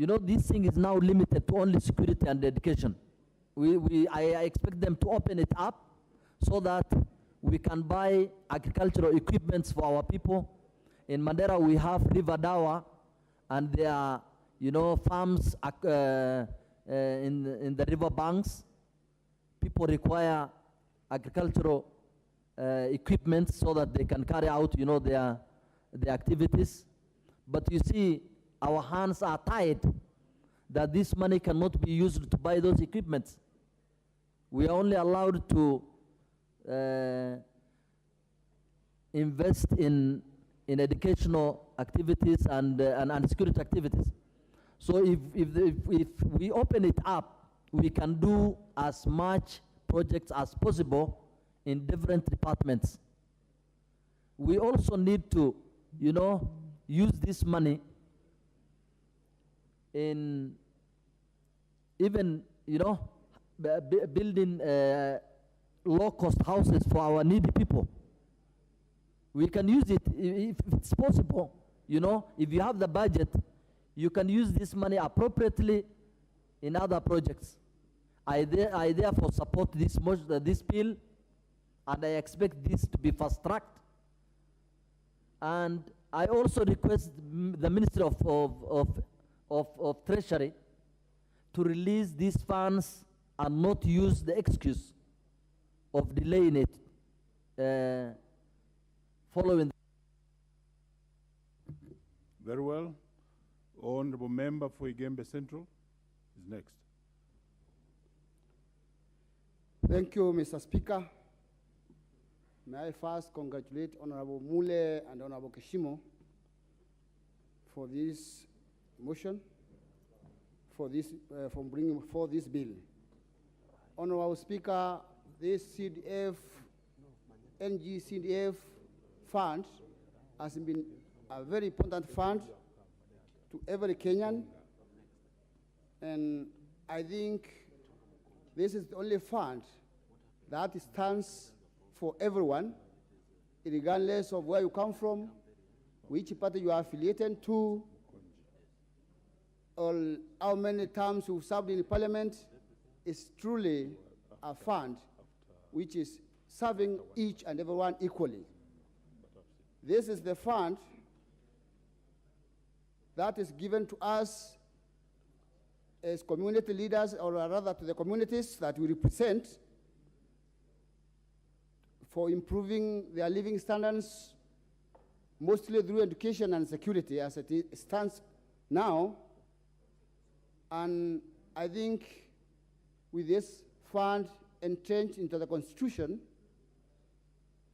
you know, this thing is now limited to only security and education. I expect them to open it up so that we can buy agricultural equipments for our people. In Mandera, we have River Dawa, and there are, you know, farms in the river banks. People require agricultural equipment so that they can carry out, you know, their activities. But you see, our hands are tied that this money cannot be used to buy those equipments. We are only allowed to invest in educational activities and security activities. So if we open it up, we can do as much projects as possible in different departments. We also need to, you know, use this money in even, you know, building low-cost houses for our needy people. We can use it if it's possible. You know, if you have the budget, you can use this money appropriately in other projects. I therefore support this bill, and I expect this to be fast-tracked. And I also request the Ministry of Treasury to release these funds and not use the excuse of delaying it following. Very well. Honorable Member for Igembe Central is next. Thank you, Mr. Speaker. May I first congratulate Honorable Mule and Honorable Kishimo for this motion, for bringing forth this bill. Honorable Speaker, this CDF, NG-CDF fund has been a very important fund to every Kenyan, and I think this is the only fund that stands for everyone, regardless of where you come from, which party you are affiliated to, or how many terms you've served in parliament. Is truly a fund which is serving each and everyone equally. This is the fund that is given to us as community leaders, or rather to the communities that we represent, for improving their living standards, mostly through education and security as it stands now. And I think with this fund entrenched into the Constitution,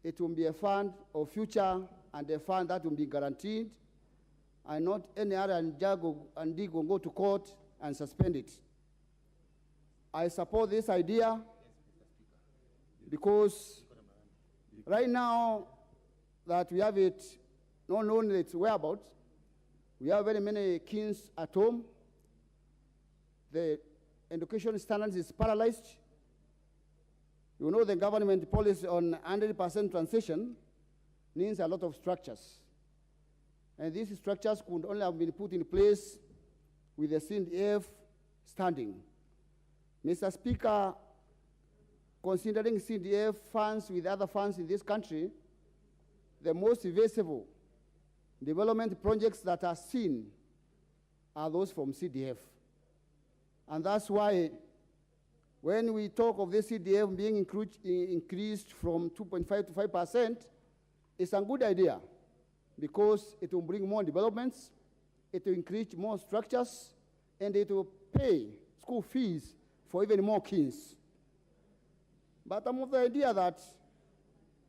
it will be a fund of future and a fund that will be guaranteed, and not any other and dig will go to court and suspend it. I support this idea because right now that we have it, not known its whereabouts, we have very many kids at home. The education standards is paralyzed. You know, the government policy on 100% transition needs a lot of structures. And these structures could only have been put in place with the CDF standing. Mr. Speaker, considering CDF funds with other funds in this country, the most visible development projects that are seen are those from CDF. And that's why when we talk of this CDF being increased from 2.5 to 5%, it's a good idea because it will bring more developments, it will increase more structures, and it will pay school fees for even more kids. But I'm of the idea that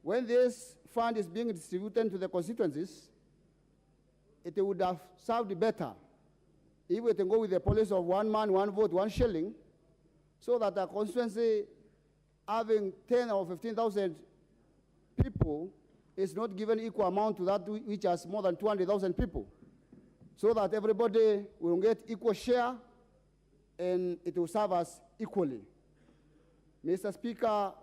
when this fund is being distributed to the constituencies, it would have served better if we can go with the policy of 1 man, 1 vote, 1 shilling, so that a constituency having 10 or 15,000 people is not given equal amount to that which has more than 200,000 people, so that everybody will get equal share and it will serve us equally. Mr. Speaker,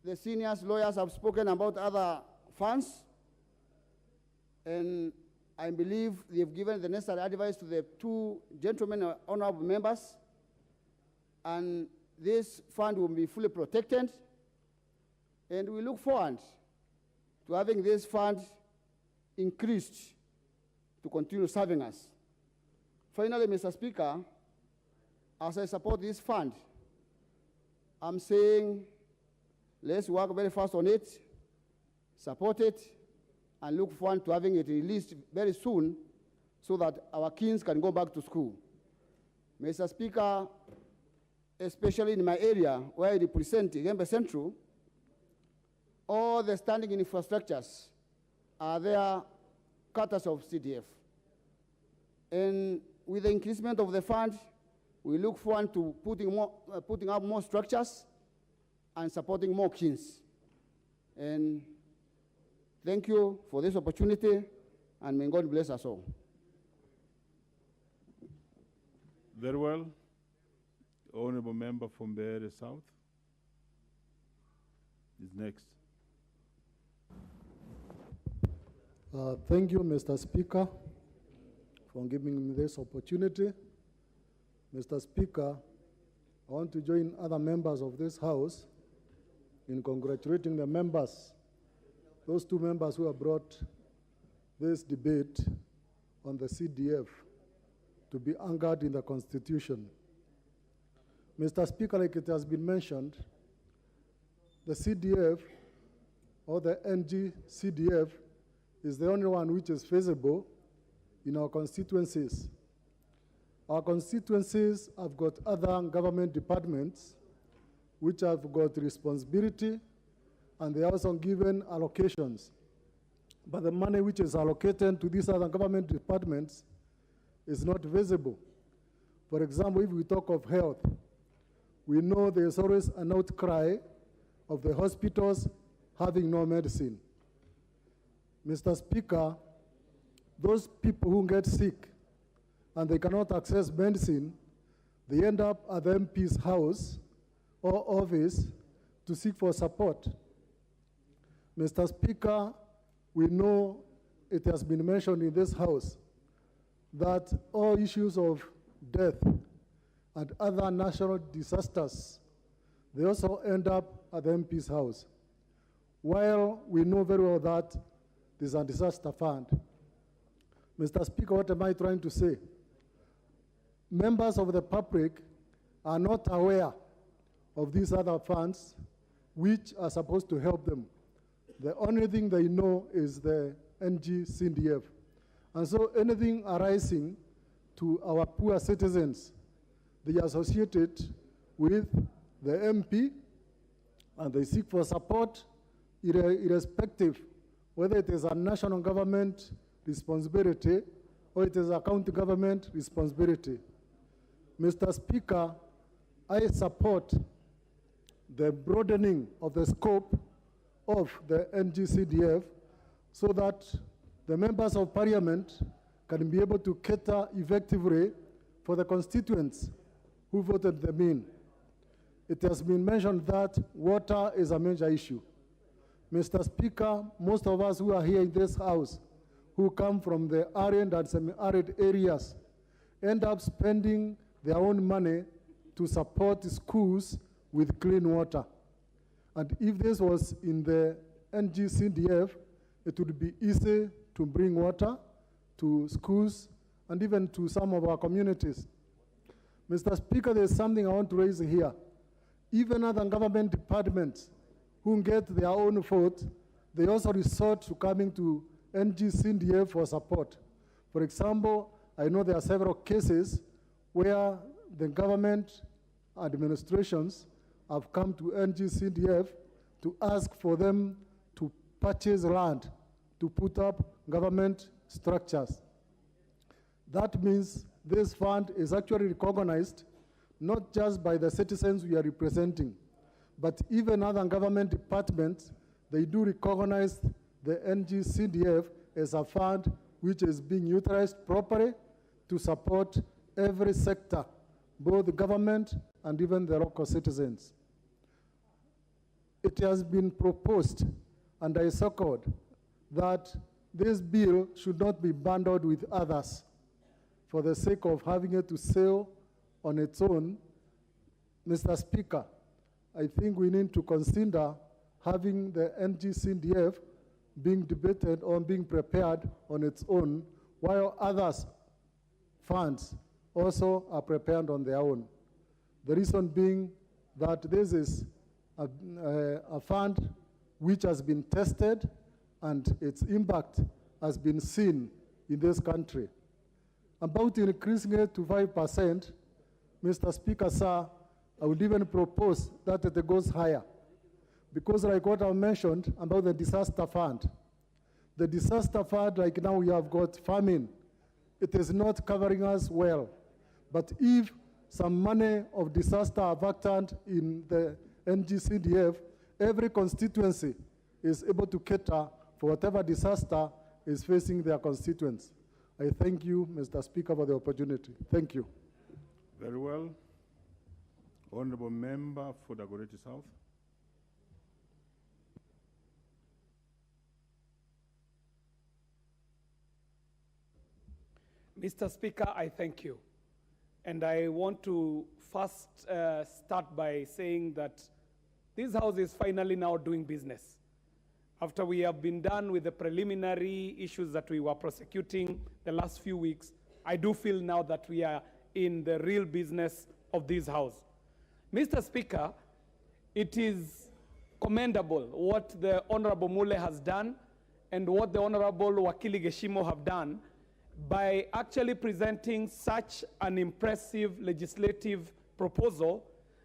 the senior lawyers have spoken about other funds, and I believe they've given the necessary advice to the two gentlemen, honorable members, and this fund will be fully protected, and we look forward to having this fund increased to continue serving us. Finally, Mr. Speaker, as I support this fund, I'm saying let's work very fast on it, support it, and look forward to having it released very soon so that our kids can go back to school. Mr. Speaker, especially in my area where I represent Gembe Central, all the standing infrastructures are there cutters of CDF. And with the increasement of the fund, we look forward to putting up more structures and supporting more kids. And thank you for this opportunity, and may God bless us all. Very well. Honorable member from Beere South is next. Thank you, Mr. Speaker, for giving me this opportunity. Mr. Speaker, I want to join other members of this House in congratulating the members, those two members who have brought this debate on the CDF to be anchored in the Constitution. Mr. Speaker, like it has been mentioned, the CDF, or the NG CDF, is the only one which is feasible in our constituencies. Our constituencies have got other government departments which have got responsibility, and they are also given allocations. But the money which is allocated to these other government departments is not visible. For example, if we talk of health, we know there's always an outcry of the hospitals having no medicine. Mr. Speaker, those people who get sick and they cannot access medicine, they end up at the MP's house or office to seek for support. Mr. Speaker, we know it has been mentioned in this House that all issues of death and other natural disasters, they also end up at the MP's house. While we know very well that there's a disaster fund. Mr. Speaker, what am I trying to say? Members of the public are not aware of these other funds which are supposed to help them. The only thing they know is the NG CDF. And so anything arising to our poor citizens, they are associated with the MP, and they seek for support irrespective whether it is a national government responsibility or it is a county government responsibility. Mr. Speaker, I support the broadening of the scope of the NGCDF so that the members of parliament can be able to cater effectively for the constituents who voted them in. It has been mentioned that water is a major issue. Mr. Speaker, most of us who are here in this House, who come from the arid and semi-arid areas, end up spending their own money to support schools with clean water. And if this was in the NGCDF, it would be easy to bring water to schools and even to some of our communities. Mr. Speaker, there's something I want to raise here. Even other government departments who get their own vote, they also resort to coming to NGCDF for support. For example, I know there are several cases where the government administrations have come to NGCDF to ask for them to purchase land to put up government structures. That means this fund is actually recognized not just by the citizens we are representing, but even other government departments, they do recognize the NGCDF as a fund which is being utilized properly to support every sector, both the government and even the local citizens. It has been proposed, and I second, that this bill should not be bundled with others for the sake of having it to sell on its own. Mr. Speaker, I think we need to consider having the NGCDF being debated or being prepared on its own, while others funds also are prepared on their own. The reason being that this is a fund which has been tested and its impact has been seen in this country. About increasing it to 5%, Mr. Speaker, sir, I would even propose that it goes higher. Because like what I mentioned about the disaster fund, the disaster fund, like now we have got famine. It is not covering us well. But if some money of disaster are vacant in the NGCDF, every constituency is able to cater for whatever disaster is facing their constituents. I thank you, Mr. Speaker, for the opportunity. Thank you. Very well. Honorable Member for Dagoretti South. Mr. Speaker, I thank you. And I want to first start by saying that this House is finally now doing business. After we have been done with the preliminary issues that we were prosecuting the last few weeks, I do feel now that we are in the real business of this House. Mr. Speaker, it is commendable what the Honorable Mule has done and what the Honorable Wakili Geshimo have done by actually presenting such an impressive legislative proposal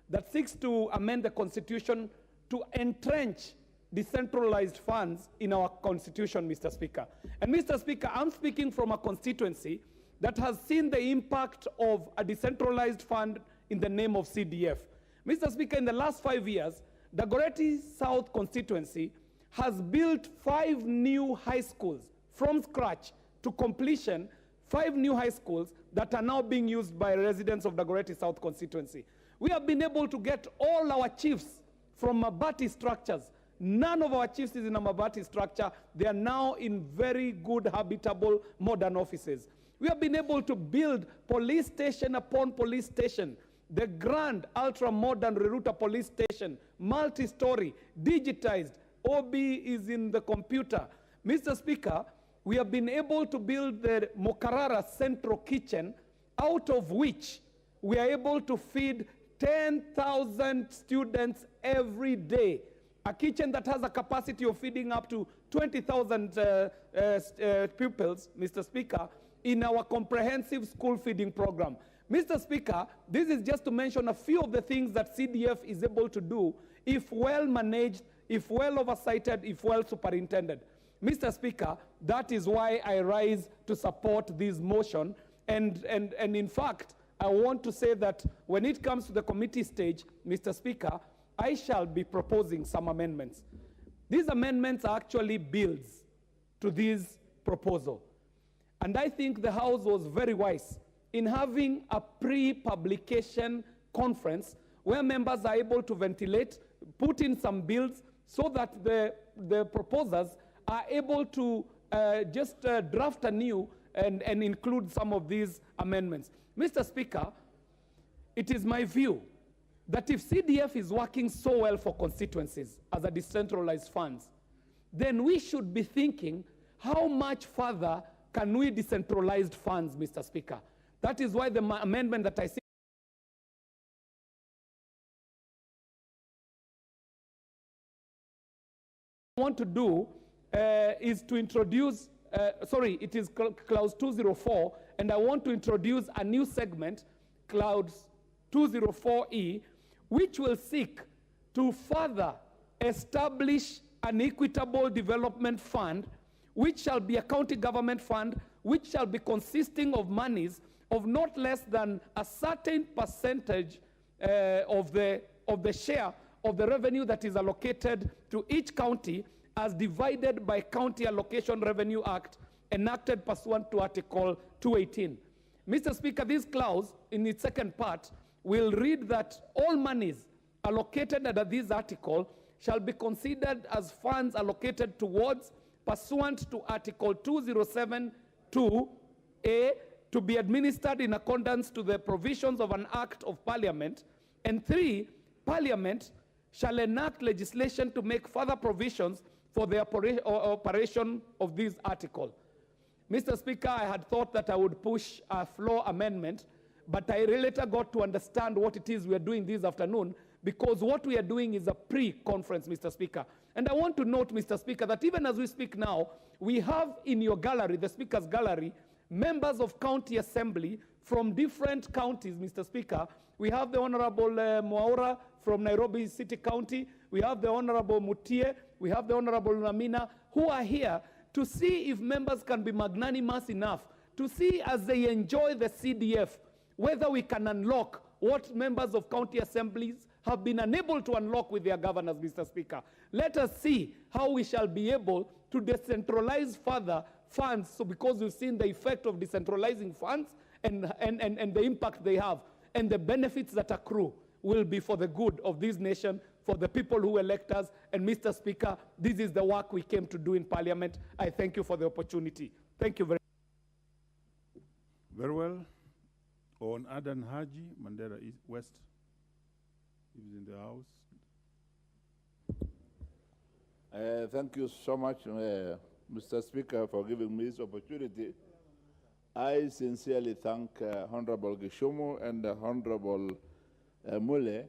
that seeks to amend the Constitution to entrench decentralized funds in our Constitution, Mr. Speaker. And Mr. Speaker, I'm speaking from a constituency that has seen the impact of a decentralized fund in the name of CDF. Mr. Speaker, in the last 5 years, the Dagoretti South constituency has built 5 new high schools from scratch to completion, 5 new high schools that are now being used by residents of the Dagoretti South constituency. We have been able to get all our chiefs from Mabati structures. None of our chiefs is in a Mabati structure. They are now in very good, habitable, modern offices. We have been able to build police station upon police station. The grand, ultra-modern Reruta police station, multi-story, digitized. OB is in the computer. Mr. Speaker, we have been able to build the Mokarara Central Kitchen, out of which we are able to feed 10,000 students every day. A kitchen that has a capacity of feeding up to 20,000 pupils, Mr. Speaker, in our comprehensive school feeding program. Mr. Speaker, this is just to mention a few of the things that CDF is able to do if well managed, if well oversighted, if well superintended. Mr. Speaker, that is why I rise to support this motion. And in fact, I want to say that when it comes to the committee stage, Mr. Speaker, I shall be proposing some amendments. These amendments are actually builds to this proposal. And I think the House was very wise in having a pre-publication conference where members are able to ventilate, put in some bills so that the proposers are able to just draft anew and include some of these amendments. Mr. Speaker, it is my view that if CDF is working so well for constituencies as a decentralized funds, then we should be thinking how much further can we decentralize funds, Mr. Speaker. That is why the amendment that I see want to do is to introduce, it is clause 204, and I want to introduce a new segment, clause 204E, which will seek to further establish an equitable development fund, which shall be a county government fund, which shall be consisting of monies of not less than a certain percentage of the share of the revenue that is allocated to each county as divided by County Allocation Revenue Act enacted pursuant to Article 218. Mr. Speaker, this clause in its second part will read that all monies allocated under this article shall be considered as funds allocated towards pursuant to Article 207(2)(a) to be administered in accordance to the provisions of an Act of Parliament. And 3, Parliament shall enact legislation to make further provisions for the operation of this article. Mr. Speaker, I had thought that I would push a floor amendment, but I later got to understand what it is we are doing this afternoon, because what we are doing is a pre-conference, Mr. Speaker. And I want to note, Mr. Speaker, that even as we speak now, we have in your gallery, the Speaker's gallery, members of county assembly from different counties, Mr. Speaker. We have the Honorable Mwaura from Nairobi City County. We have the Honorable Mutie. We have the Honorable Namina, who are here to see if members can be magnanimous enough to see, as they enjoy the CDF, whether we can unlock what members of county assemblies have been unable to unlock with their governors, Mr. Speaker. Let us see how we shall be able to decentralize further funds, so because we've seen the effect of decentralizing funds and the impact they have, and the benefits that accrue will be for the good of this nation, for the people who elect us. And Mr. Speaker, this is the work we came to do in Parliament. I thank you for the opportunity. Thank you very much. Very well. On Adan Haji, Mandera East West, is in the house. Thank you so much, Mr. Speaker, for giving me this opportunity. I sincerely thank Honorable Gishumu and Honorable Mule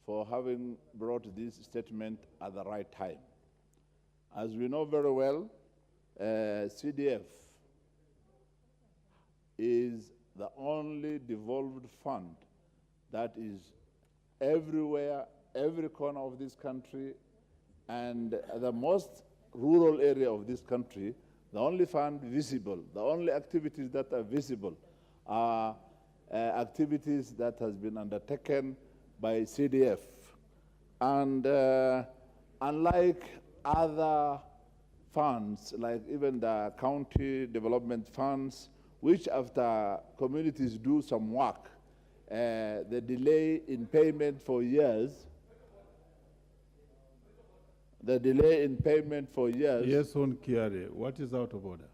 for having brought this statement at the right time. As we know very well, CDF is the only devolved fund that is everywhere, every corner of this country, and the most rural area of this country. The only fund visible, the only activities that are visible are activities that has been undertaken by CDF. And unlike other funds, like even the county development funds, which after communities do some work, the delay in payment for years, Yes, on Kiare, what is out of order?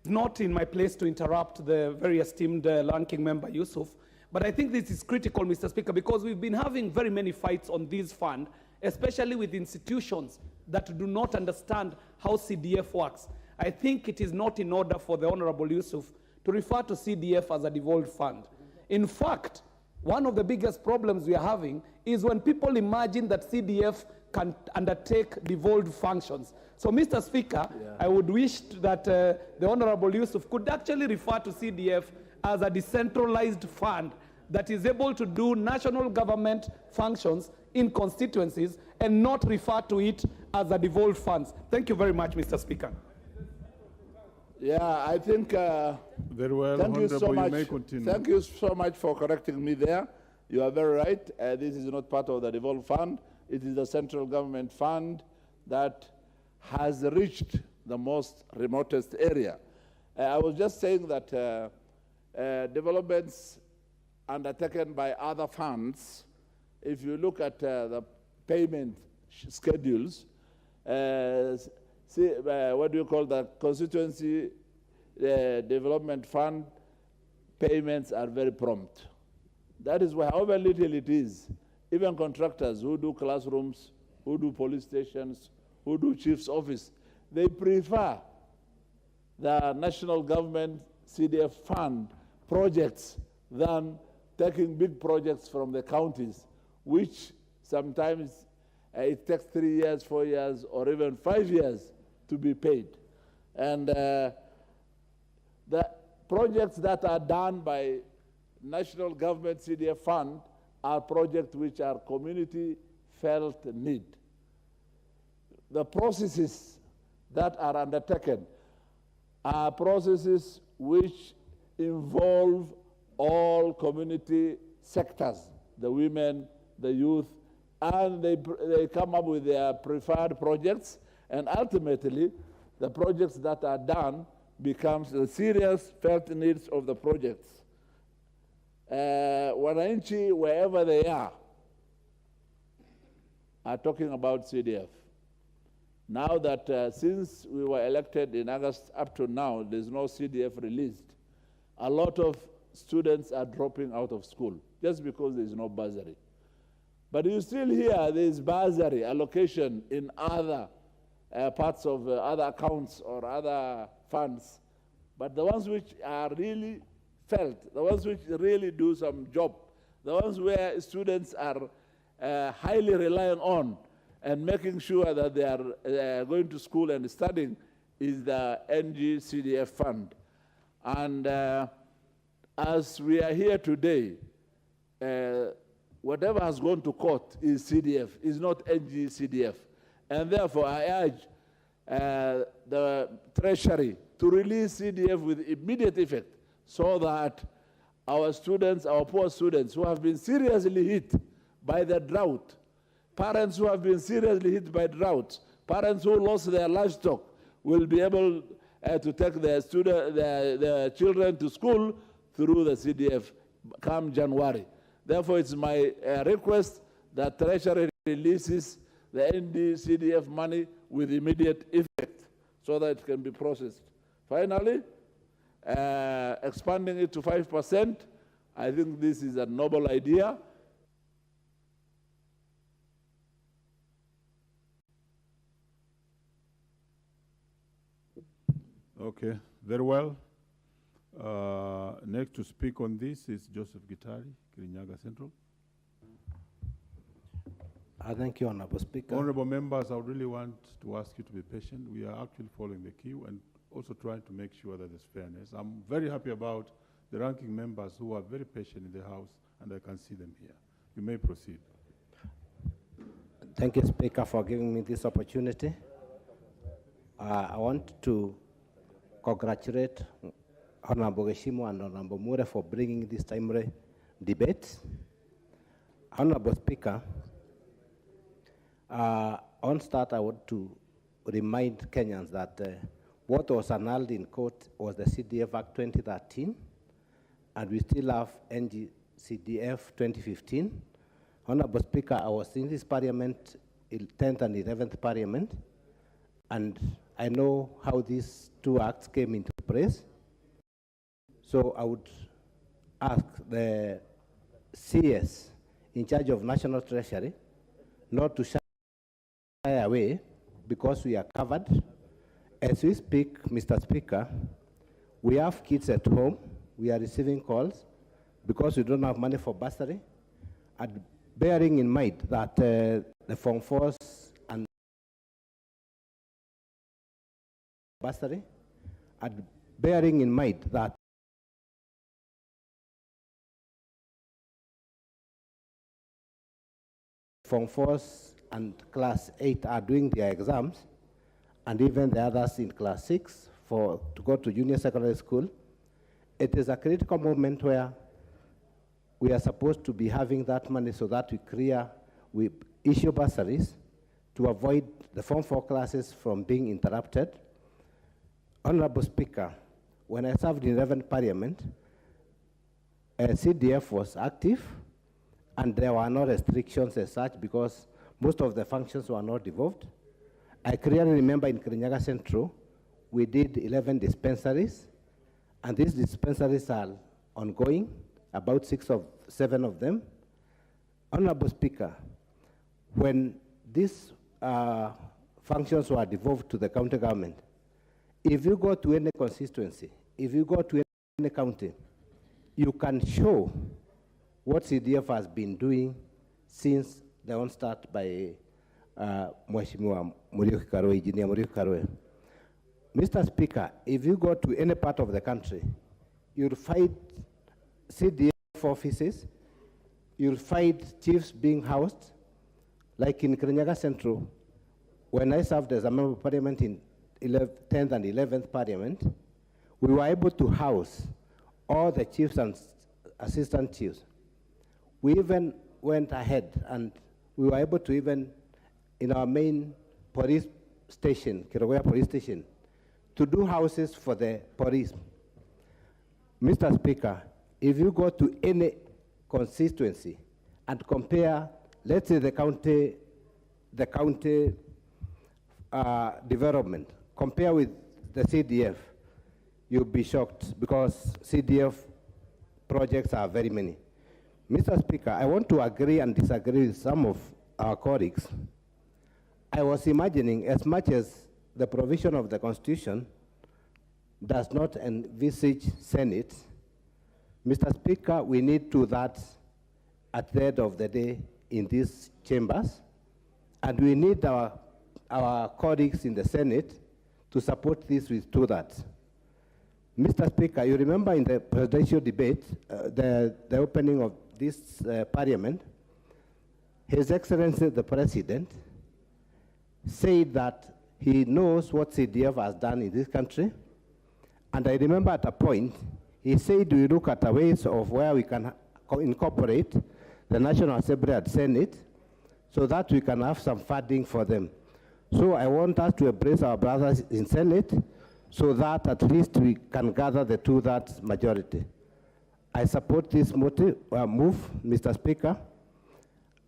It's not in my place to interrupt the very esteemed ranking member Yusuf, but I think this is critical, Mr. Speaker, because we've been having very many fights on this fund, especially with institutions that do not understand how CDF works. I think it is not in order for the Honorable Yusuf to refer to CDF as a devolved fund. In fact, one of the biggest problems we are having is when people imagine that CDF can undertake devolved functions. So, Mr. Speaker, I would wish that the Honorable Yusuf could actually refer to CDF as a decentralized fund that is able to do national government functions in constituencies and not refer to it as a devolved funds. Thank you very much, Mr. Speaker. Yeah, I think. Very well, thank you so much. You may continue. Thank you so much for correcting me there. You are very right. This is not part of the devolved fund. It is the central government fund that has reached the most remotest area. I was just saying that developments undertaken by other funds, if you look at the payment schedules, what do you call that? Constituency development fund payments are very prompt. That is why, however little it is, even contractors who do classrooms, who do police stations, who do chief's office, they prefer the national government CDF fund projects than taking big projects from the counties, which sometimes it takes 3 years, 4 years, or even 5 years to be paid. And the projects that are done by national government CDF fund are projects which are community felt need. The processes that are undertaken are processes which involve all community sectors, the women, the youth, and they come up with their preferred projects, and ultimately the projects that are done becomes the serious felt needs of the projects. Wananchi, wherever they are, are talking about CDF. Now that since we were elected in August up to now, there's no CDF released, a lot of students are dropping out of school just because there's no bursary. But you still hear there's bursary allocation in other parts of other accounts or other funds. But the ones which are really felt, the ones which really do some job, the ones where students are highly reliant on and making sure that they are going to school and studying is the NG-CDF fund. And as we are here today, whatever has gone to court is CDF, is not NG-CDF. And therefore, I urge the Treasury to release CDF with immediate effect so that our students, our poor students who have been seriously hit by the drought, parents who have been seriously hit by drought, parents who lost their livestock will be able to take their children to school through the CDF come January. Therefore, it's my request that Treasury releases the ND-CDF money with immediate effect so that it can be processed. Finally, expanding it to 5%, I think this is a noble idea. Okay, very well. Next to speak on this is Joseph Gitari, Kirinyaga Central. Thank you, Honorable Speaker. Honorable members, I would really want to ask you to be patient. We are actually following the queue and also trying to make sure that there's fairness. I'm very happy about the ranking members who are very patient in the House, and I can see them here. You may proceed. Thank you, Speaker, for giving me this opportunity. I want to congratulate Honorable Geshimu and Honorable Mure for bringing this timely debate. Honorable Speaker, on start, I want to remind Kenyans that what was annulled in court was the CDF Act 2013, and we still have NG-CDF 2015. Honorable Speaker, I was in this parliament, 10th and 11th parliament, and I know how these two acts came into place. So I would ask the CS in charge of National Treasury not to shy away because we are covered. As we speak, Mr. Speaker, we have kids at home. We are receiving calls because we don't have money for bursary. And bearing in mind that the Form 4s and bursary, and bearing in mind that Form 4s and Class 8 are doing their exams, and even the others in Class 6 to go to junior secondary school, it is a critical moment where we are supposed to be having that money so that we issue bursaries to avoid the Form 4 classes from being interrupted. Honorable Speaker, when I served in 11th Parliament, CDF was active, and there were no restrictions as such because most of the functions were not devolved. I clearly remember in Kirinyaga Central, we did 11 dispensaries, and these dispensaries are ongoing, about 7 of them. Honorable Speaker, when these functions were devolved to the county government, if you go to any constituency, if you go to any county, you can show what CDF has been doing since the onstart by Mheshimiwa Muriuki Karwe, Engineer Muriuki Karwe. Mr. Speaker, if you go to any part of the country, you'll find CDF offices, you'll find chiefs being housed, like in Kirinyaga Central. When I served as a member of parliament in 10th and 11th parliament, we were able to house all the chiefs and assistant chiefs. We even went ahead and we were able to even, in our main police station, Kirogoya police station, to do houses for the police. Mr. Speaker, if you go to any constituency and compare, let's say the county the county development, compare with the CDF, you'll be shocked because CDF projects are very many. Mr. Speaker, I want to agree and disagree with some of our colleagues. I was imagining, as much as the provision of the Constitution does not envisage Senate, Mr. Speaker, we need to that at the end of the day in these chambers, and we need our colleagues in the Senate to support this with that. Mr. Speaker, you remember in the presidential debate, the opening of this parliament, His Excellency the President said that he knows what CDF has done in this country. And I remember at a point, he said we look at the ways of where we can incorporate the National Assembly and Senate so that we can have some funding for them. So I want us to embrace our brothers in Senate so that at least we can gather the two-thirds majority. I support this move, Mr. Speaker,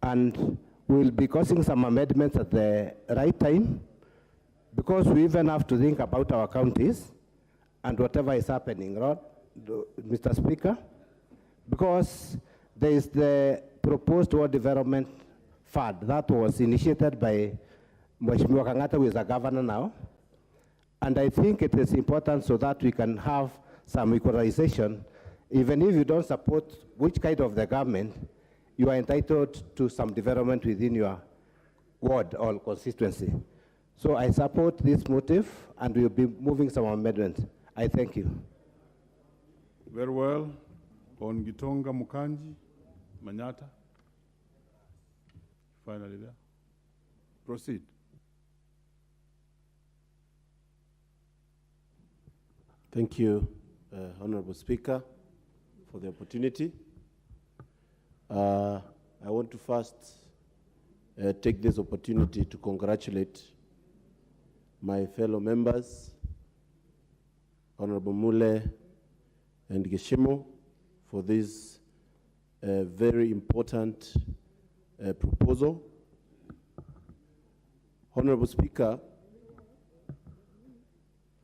and we'll be causing some amendments at the right time because we even have to think about our counties and whatever is happening, right, Mr. Speaker? Because there is the proposed World Development Fund that was initiated by Mheshimiwa Kang'ata, who is a governor now. And I think it is important so that we can have some equalization. Even if you don't support which kind of the government, you are entitled to some development within your ward or constituency. So I support this motive, and we'll be moving some amendments. I thank you. Very well. On Gitonga Mukanji, Manyata. Finally there. Proceed. Thank you, Honorable Speaker, for the opportunity. I want to first take this opportunity to congratulate my fellow members, Honorable Mule and Geshimo, for this very important proposal. Honorable Speaker,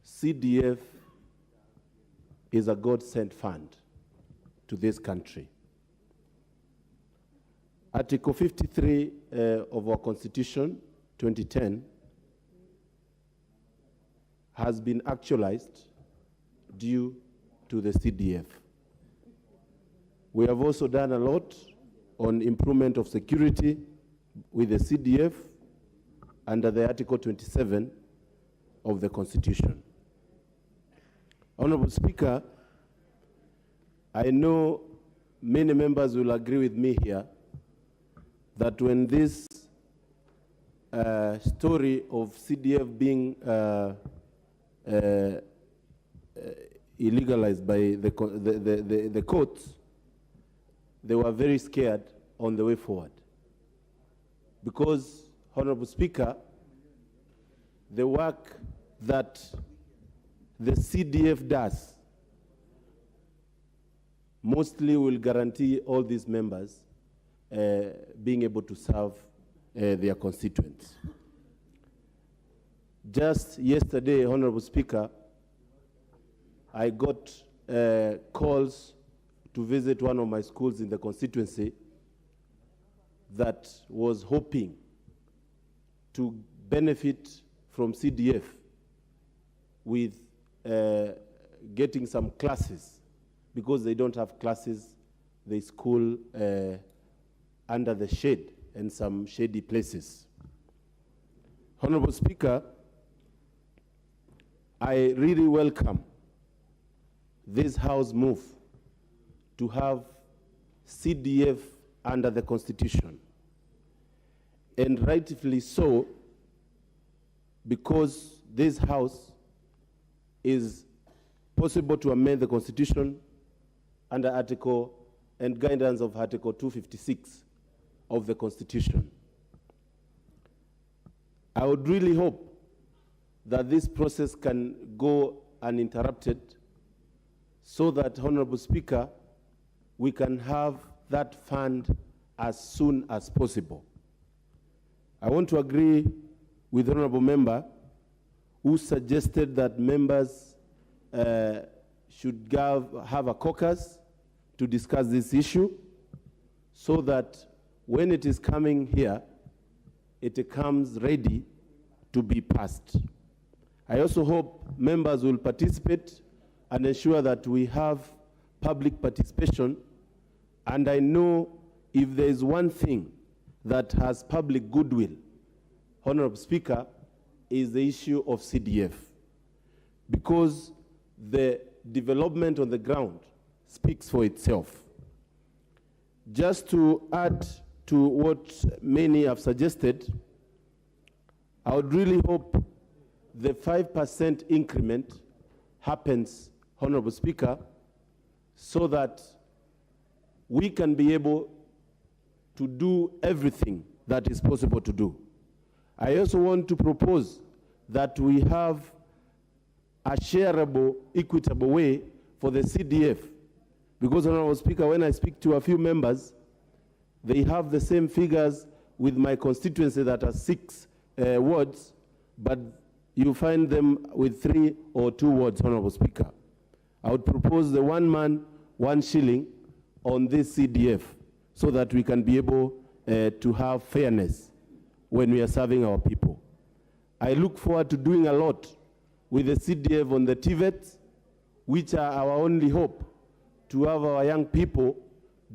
CDF is a God-sent fund to this country. Article 53 of our Constitution, 2010, has been actualized due to the CDF. We have also done a lot on improvement of security with the CDF under the Article 27 of the Constitution. Honorable Speaker, I know many members will agree with me here that when this story of CDF being illegalized by the courts, they were very scared on the way forward. Because, Honorable Speaker, the work that the CDF does mostly will guarantee all these members being able to serve their constituents. Just yesterday, Honorable Speaker, I got calls to visit one of my schools in the constituency that was hoping to benefit from CDF with getting some classes. Because they don't have classes, they school under the shade and some shady places. Honorable Speaker, I really welcome this House move to have CDF under the Constitution. And rightfully so, because this House is possible to amend the Constitution under Article and guidance of Article 256 of the Constitution. I would really hope that this process can go uninterrupted so that, Honorable Speaker, we can have that fund as soon as possible. I want to agree with the Honorable Member who suggested that members should have a caucus to discuss this issue so that when it is coming here, it comes ready to be passed. I also hope members will participate and ensure that we have public participation. And I know if there is one thing that has public goodwill, Honorable Speaker, is the issue of CDF. Because the development on the ground speaks for itself. Just to add to what many have suggested, I would really hope the 5% increment happens, Honorable Speaker, so that we can be able to do everything that is possible to do. I also want to propose that we have a shareable, equitable way for the CDF. Because, Honorable Speaker, when I speak to a few members, they have the same figures with my constituency that are 6 wards, but you find them with 3 or 2 wards, Honorable Speaker. I would propose the 1 man, 1 shilling on this CDF so that we can be able to have fairness when we are serving our people. I look forward to doing a lot with the CDF on the TVETs, which are our only hope to have our young people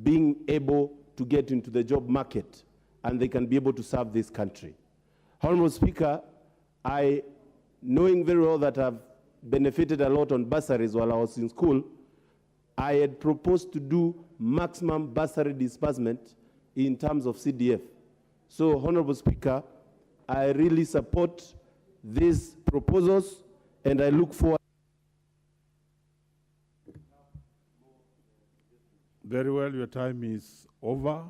being able to get into the job market and they can be able to serve this country. Honorable Speaker, knowing very well that I've benefited a lot on bursaries while I was in school, I had proposed to do maximum bursary disbursement in terms of CDF. So, Honorable Speaker, I really support these proposals and I look forward. Very well, your time is over.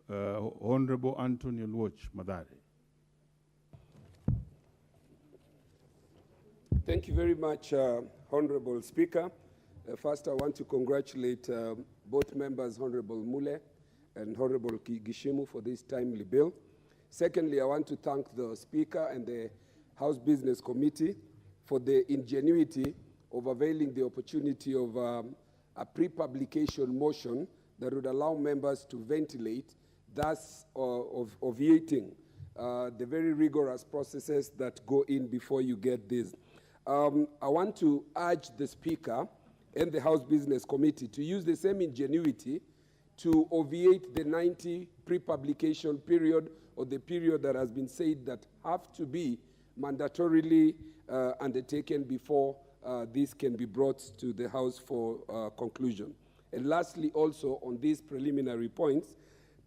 Honorable Anthony Oluoch Madare. Thank you very much, Honorable Speaker. First, I want to congratulate both members, Honorable Mule and Honorable Gishimu, for this timely bill. Secondly, I want to thank the Speaker and the House Business Committee for the ingenuity of availing the opportunity of a pre-publication motion that would allow members to ventilate, thus obviating the very rigorous processes that go in before you get this. I want to urge the Speaker and the House Business Committee to use the same ingenuity to obviate the 90 pre-publication period, or the period that has been said that have to be mandatorily undertaken before this can be brought to the House for conclusion. And lastly, also on these preliminary points,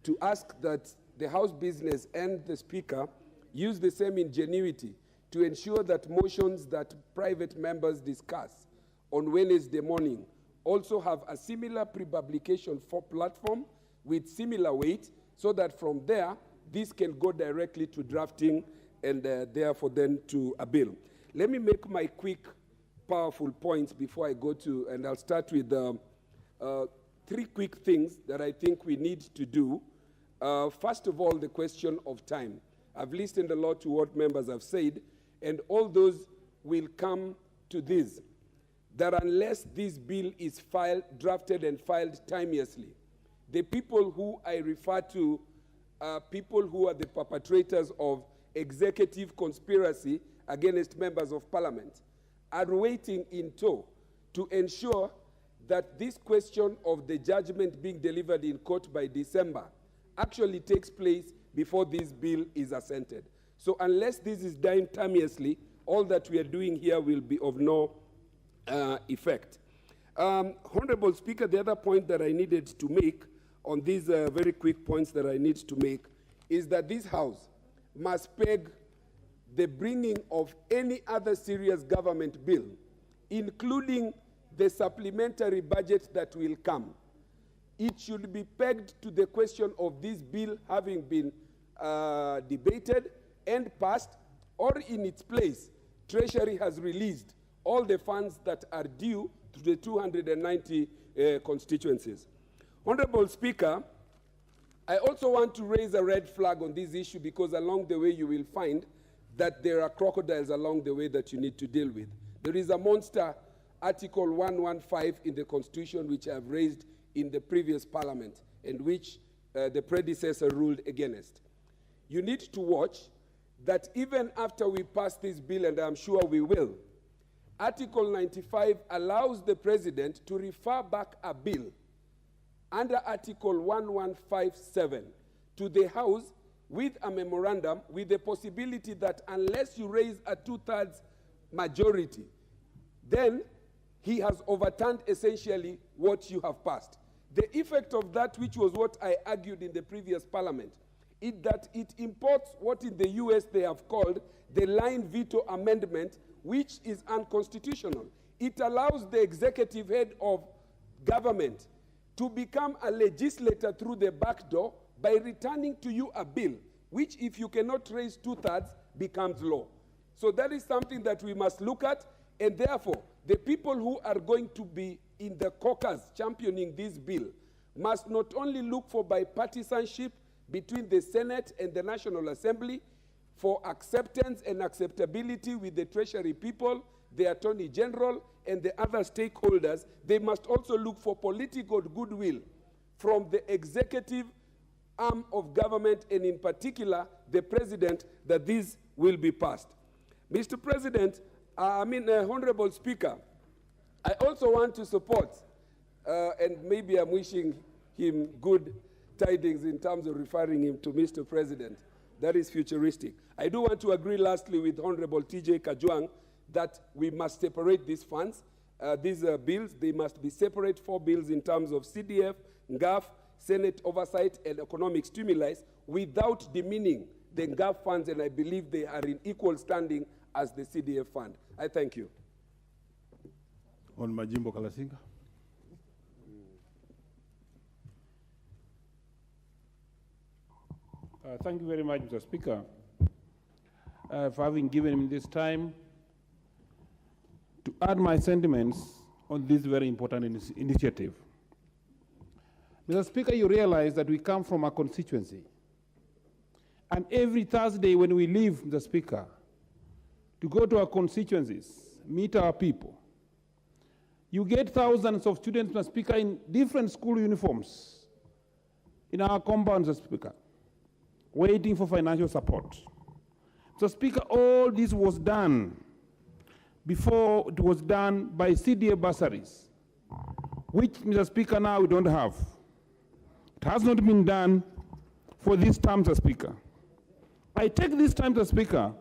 to ask that the House Business and the Speaker use the same ingenuity to ensure that motions that private members discuss on Wednesday morning also have a similar pre-publication for platform with similar weight, so that from there, this can go directly to drafting and therefore then to a bill. Let me make my quick, powerful points before I go to, and I'll start with 3 quick things that I think we need to do. First of all, the question of time. I've listened a lot to what members have said, and all those will come to this, that unless this bill is drafted and filed timeously, the people who I refer to are people who are the perpetrators of executive conspiracy against members of parliament, are waiting in tow to ensure that this question of the judgment being delivered in court by December actually takes place before this bill is assented. So unless this is done timeously, all that we are doing here will be of no effect. Honorable Speaker, the other point that I needed to make on these very quick points that I need to make is that this House must peg the bringing of any other serious government bill, including the supplementary budget that will come. It should be pegged to the question of this bill having been debated and passed, or in its place, Treasury has released all the funds that are due to the 290 constituencies. Honorable Speaker, I also want to raise a red flag on this issue because along the way you will find that there are crocodiles along the way that you need to deal with. There is a monster, Article 115 in the Constitution, which I have raised in the previous Parliament and which the predecessor ruled against. You need to watch that even after we pass this bill, and I'm sure we will, Article 95 allows the President to refer back a bill under Article 1157 to the House with a memorandum with the possibility that unless you raise a 2/3 majority, then he has overturned essentially what you have passed. The effect of that, which was what I argued in the previous Parliament, is that it imports what in the US they have called the line veto amendment, which is unconstitutional. It allows the executive head of government to become a legislator through the back door by returning to you a bill, which if you cannot raise 2/3 becomes law. So that is something that we must look at, and therefore the people who are going to be in the caucus championing this bill must not only look for bipartisanship between the Senate and the National Assembly for acceptance and acceptability with the Treasury people, the Attorney General, and the other stakeholders, they must also look for political goodwill from the executive arm of government, and in particular, the President, that this will be passed. Mr. President, Honorable Speaker, I also want to support, and maybe I'm wishing him good tidings in terms of referring him to Mr. President. That is futuristic. I do want to agree lastly with Honorable TJ Kajwang that we must separate these funds. These bills, they must be separate 4 bills in terms of CDF, NGAF, Senate oversight, and economic stimuli without demeaning the NGAF funds, and I believe they are in equal standing as the CDF fund. I thank you. On Majimbo Kalasinga. Thank you very much, Mr. Speaker, for having given me this time to add my sentiments on this very important initiative. Mr. Speaker, you realize that we come from a constituency. And every Thursday when we leave, Mr. Speaker, to go to our constituencies, meet our people, you get thousands of students, Mr. Speaker, in different school uniforms in our compounds, Mr. Speaker, waiting for financial support. Mr. Speaker, all this was done before it was done by CDA bursaries, which, Mr. Speaker, now we don't have. It has not been done for this term, Mr. Speaker. I take this time, Mr. Speaker,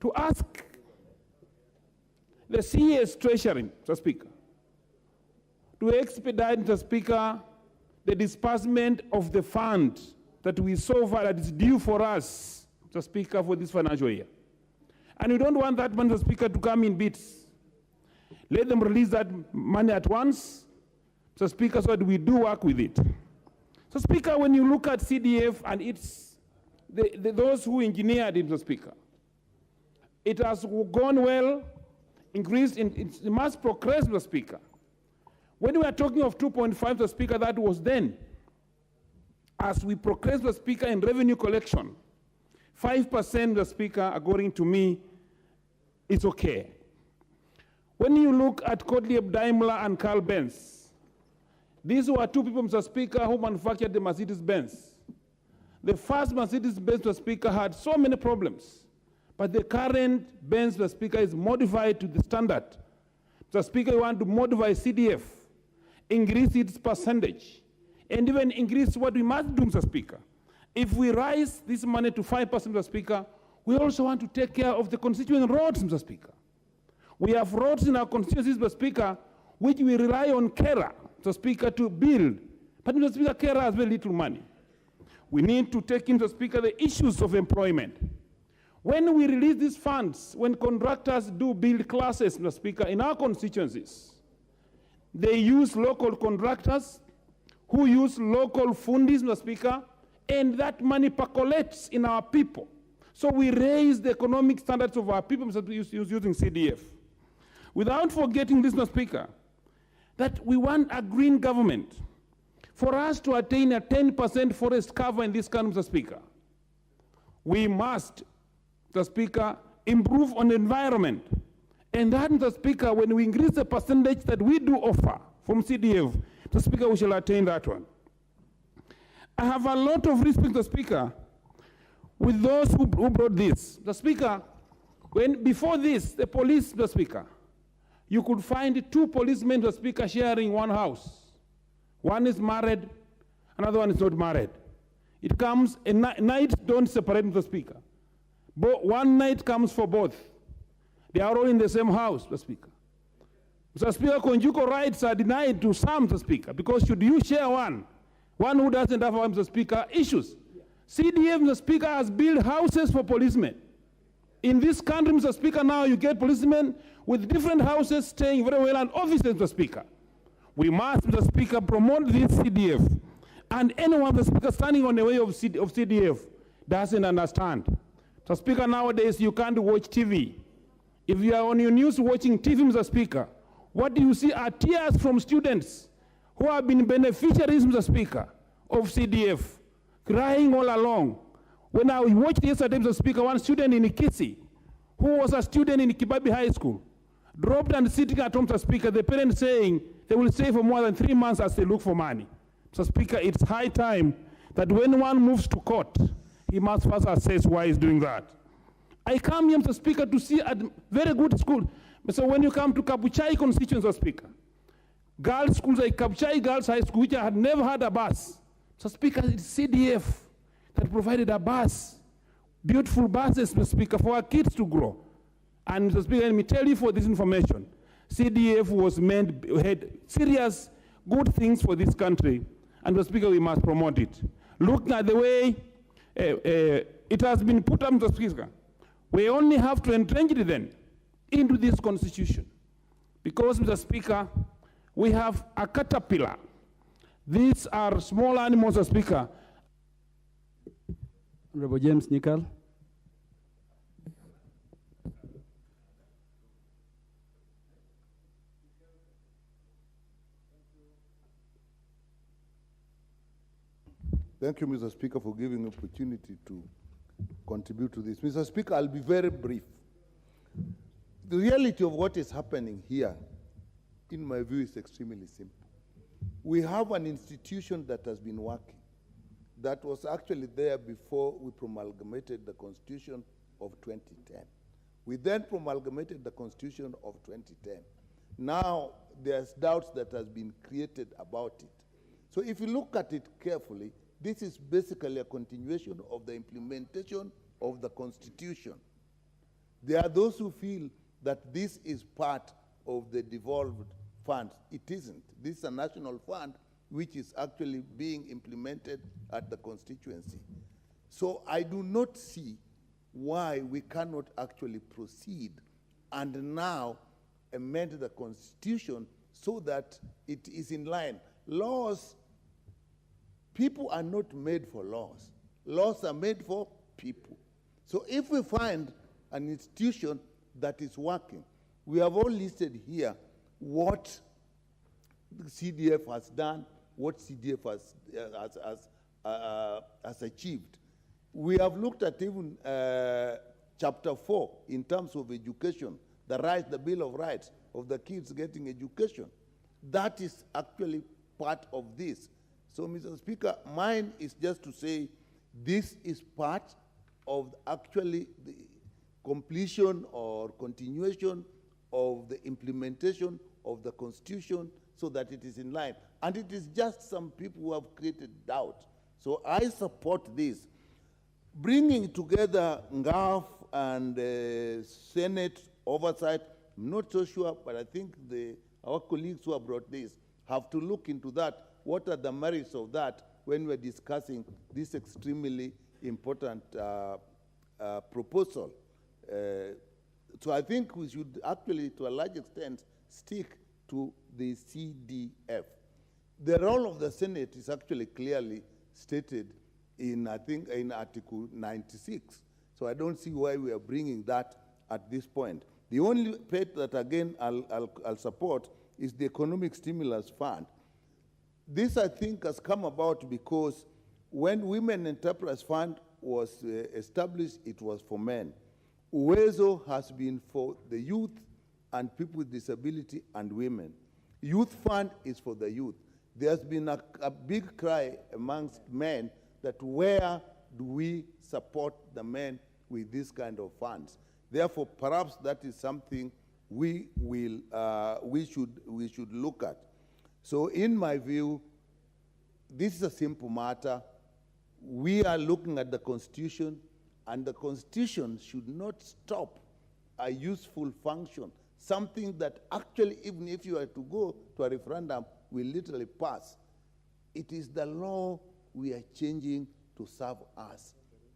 to ask the CS Treasury, Mr. Speaker, to expedite, Mr. Speaker, the disbursement of the fund that we so far that is due for us, Mr. Speaker, for this financial year. And we don't want that money, Mr. Speaker, to come in bits. Let them release that money at once, Mr. Speaker, so that we do work with it. So, Speaker, when you look at CDF and it's those who engineered it, Mr. Speaker, it has gone well, increased, it must progress, Mr. Speaker. When we are talking of 2.5, Mr. Speaker, that was then. As we progress, Mr. Speaker, in revenue collection, 5%, Mr. Speaker, according to me, is okay. When you look at Gottlieb Daimler and Carl Benz, these were 2 people, Mr. Speaker, who manufactured the Mercedes-Benz. The first Mercedes-Benz, Mr. Speaker, had so many problems, but the current Benz, Mr. Speaker, is modified to the standard. Mr. Speaker, you want to modify CDF, increase its percentage, and even increase what we must do, Mr. Speaker. If we raise this money to 5%, Mr. Speaker, we also want to take care of the constituent roads, Mr. Speaker. We have roads in our constituencies, Mr. Speaker, which we rely on KERA, Mr. Speaker, to build. But, Mr. Speaker, KERA has very little money. We need to take into, Mr. Speaker, the issues of employment. When we release these funds, when contractors do build classes, Mr. Speaker, in our constituencies, they use local contractors who use local fundis, Mr. Speaker, and that money percolates in our people. So we raise the economic standards of our people, Mr. Speaker, using CDF. Without forgetting this, Mr. Speaker, that we want a green government. For us to attain a 10% forest cover in this country, Mr. Speaker, we must, Mr. Speaker, improve on the environment. And that, Mr. Speaker, when we increase the percentage that we do offer from CDF, Mr. Speaker, we shall attain that one. I have a lot of respect, Mr. Speaker, with those who brought this. Mr. Speaker, before this, the police, Mr. Speaker, you could find 2 policemen, Mr. Speaker, sharing one house. One is married, another one is not married. It comes, night don't separate, Mr. Speaker. One night comes for both. They are all in the same house, Mr. Speaker. Mr. Speaker, conjugal rights are denied to some, Mr. Speaker, because should you share one who doesn't have, Mr. Speaker, issues. CDF, Mr. Speaker, has built houses for policemen. In this country, Mr. Speaker, now you get policemen with different houses staying very well and offices, Mr. Speaker. We must, Mr. Speaker, promote this CDF. And anyone, Mr. Speaker, standing on the way of CDF doesn't understand. Mr. Speaker, nowadays you can't watch TV. If you are on your news watching TV, Mr. Speaker, what do you see are tears from students who have been beneficiaries, Mr. Speaker, of CDF, crying all along. When I watched yesterday, Mr. Speaker, one student in Kisi, who was a student in Kibabi High School, dropped and sitting at home, Mr. Speaker, the parents saying they will stay for more than 3 months as they look for money. Mr. Speaker, it's high time that when one moves to court, he must first assess why he's doing that. I come here, Mr. Speaker, to see a very good school. So when you come to Kabuchai constituency, Mr. Speaker, girls' schools like Kabuchai Girls High School, which had never had a bus. Mr. Speaker, it's CDF that provided a bus, beautiful buses, Mr. Speaker, for our kids to grow. And Mr. Speaker, let me tell you for this information, CDF had serious good things for this country, and Mr. Speaker, we must promote it. Looking at the way it has been put up, Mr. Speaker, we only have to entrench it then into this constitution. Because, Mr. Speaker, we have a caterpillar. These are small animals, Mr. Speaker. Honorable James Nicol. Thank you, Mr. Speaker, for giving me the opportunity to contribute to this. Mr. Speaker, I'll be very brief. The reality of what is happening here, in my view, is extremely simple. We have an institution that has been working, that was actually there before we promulgated the Constitution of 2010. We then promulgated the Constitution of 2010. Now, there's doubts that has been created about it. So if you look at it carefully, this is basically a continuation of the implementation of the Constitution. There are those who feel that this is part of the devolved funds. It isn't. This is a national fund which is actually being implemented at the constituency. So I do not see why we cannot actually proceed and now amend the Constitution so that it is in line. Laws, people are not made for laws. Laws are made for people. So if we find an institution that is working, we have all listed here what the CDF has done, what CDF has achieved. We have looked at even chapter 4 in terms of education, the rights, the Bill of Rights of the kids getting education. That is actually part of this. So, Mr. Speaker, mine is just to say this is part of actually the completion or continuation of the implementation of the Constitution so that it is in line. And it is just some people who have created doubt. So I support this. Bringing together NGAF and Senate oversight, I'm not so sure, but I think our colleagues who have brought this have to look into that. What are the merits of that when we're discussing this extremely important proposal? So I think we should actually, to a large extent, stick to the CDF. The role of the Senate is actually clearly stated in, I think, in Article 96. So I don't see why we are bringing that at this point. The only part that, again, I'll support is the Economic Stimulus Fund. This, I think, has come about because when Women Enterprise Fund was established, it was for men. Uwezo has been for the youth and people with disability and women. Youth Fund is for the youth. There's been a big cry amongst men that where do we support the men with this kind of funds? Therefore, perhaps that is something we should look at. So in my view, this is a simple matter. We are looking at the Constitution, and the Constitution should not stop a useful function, something that actually, even if you are to go to a referendum, will literally pass. It is the law we are changing to serve us.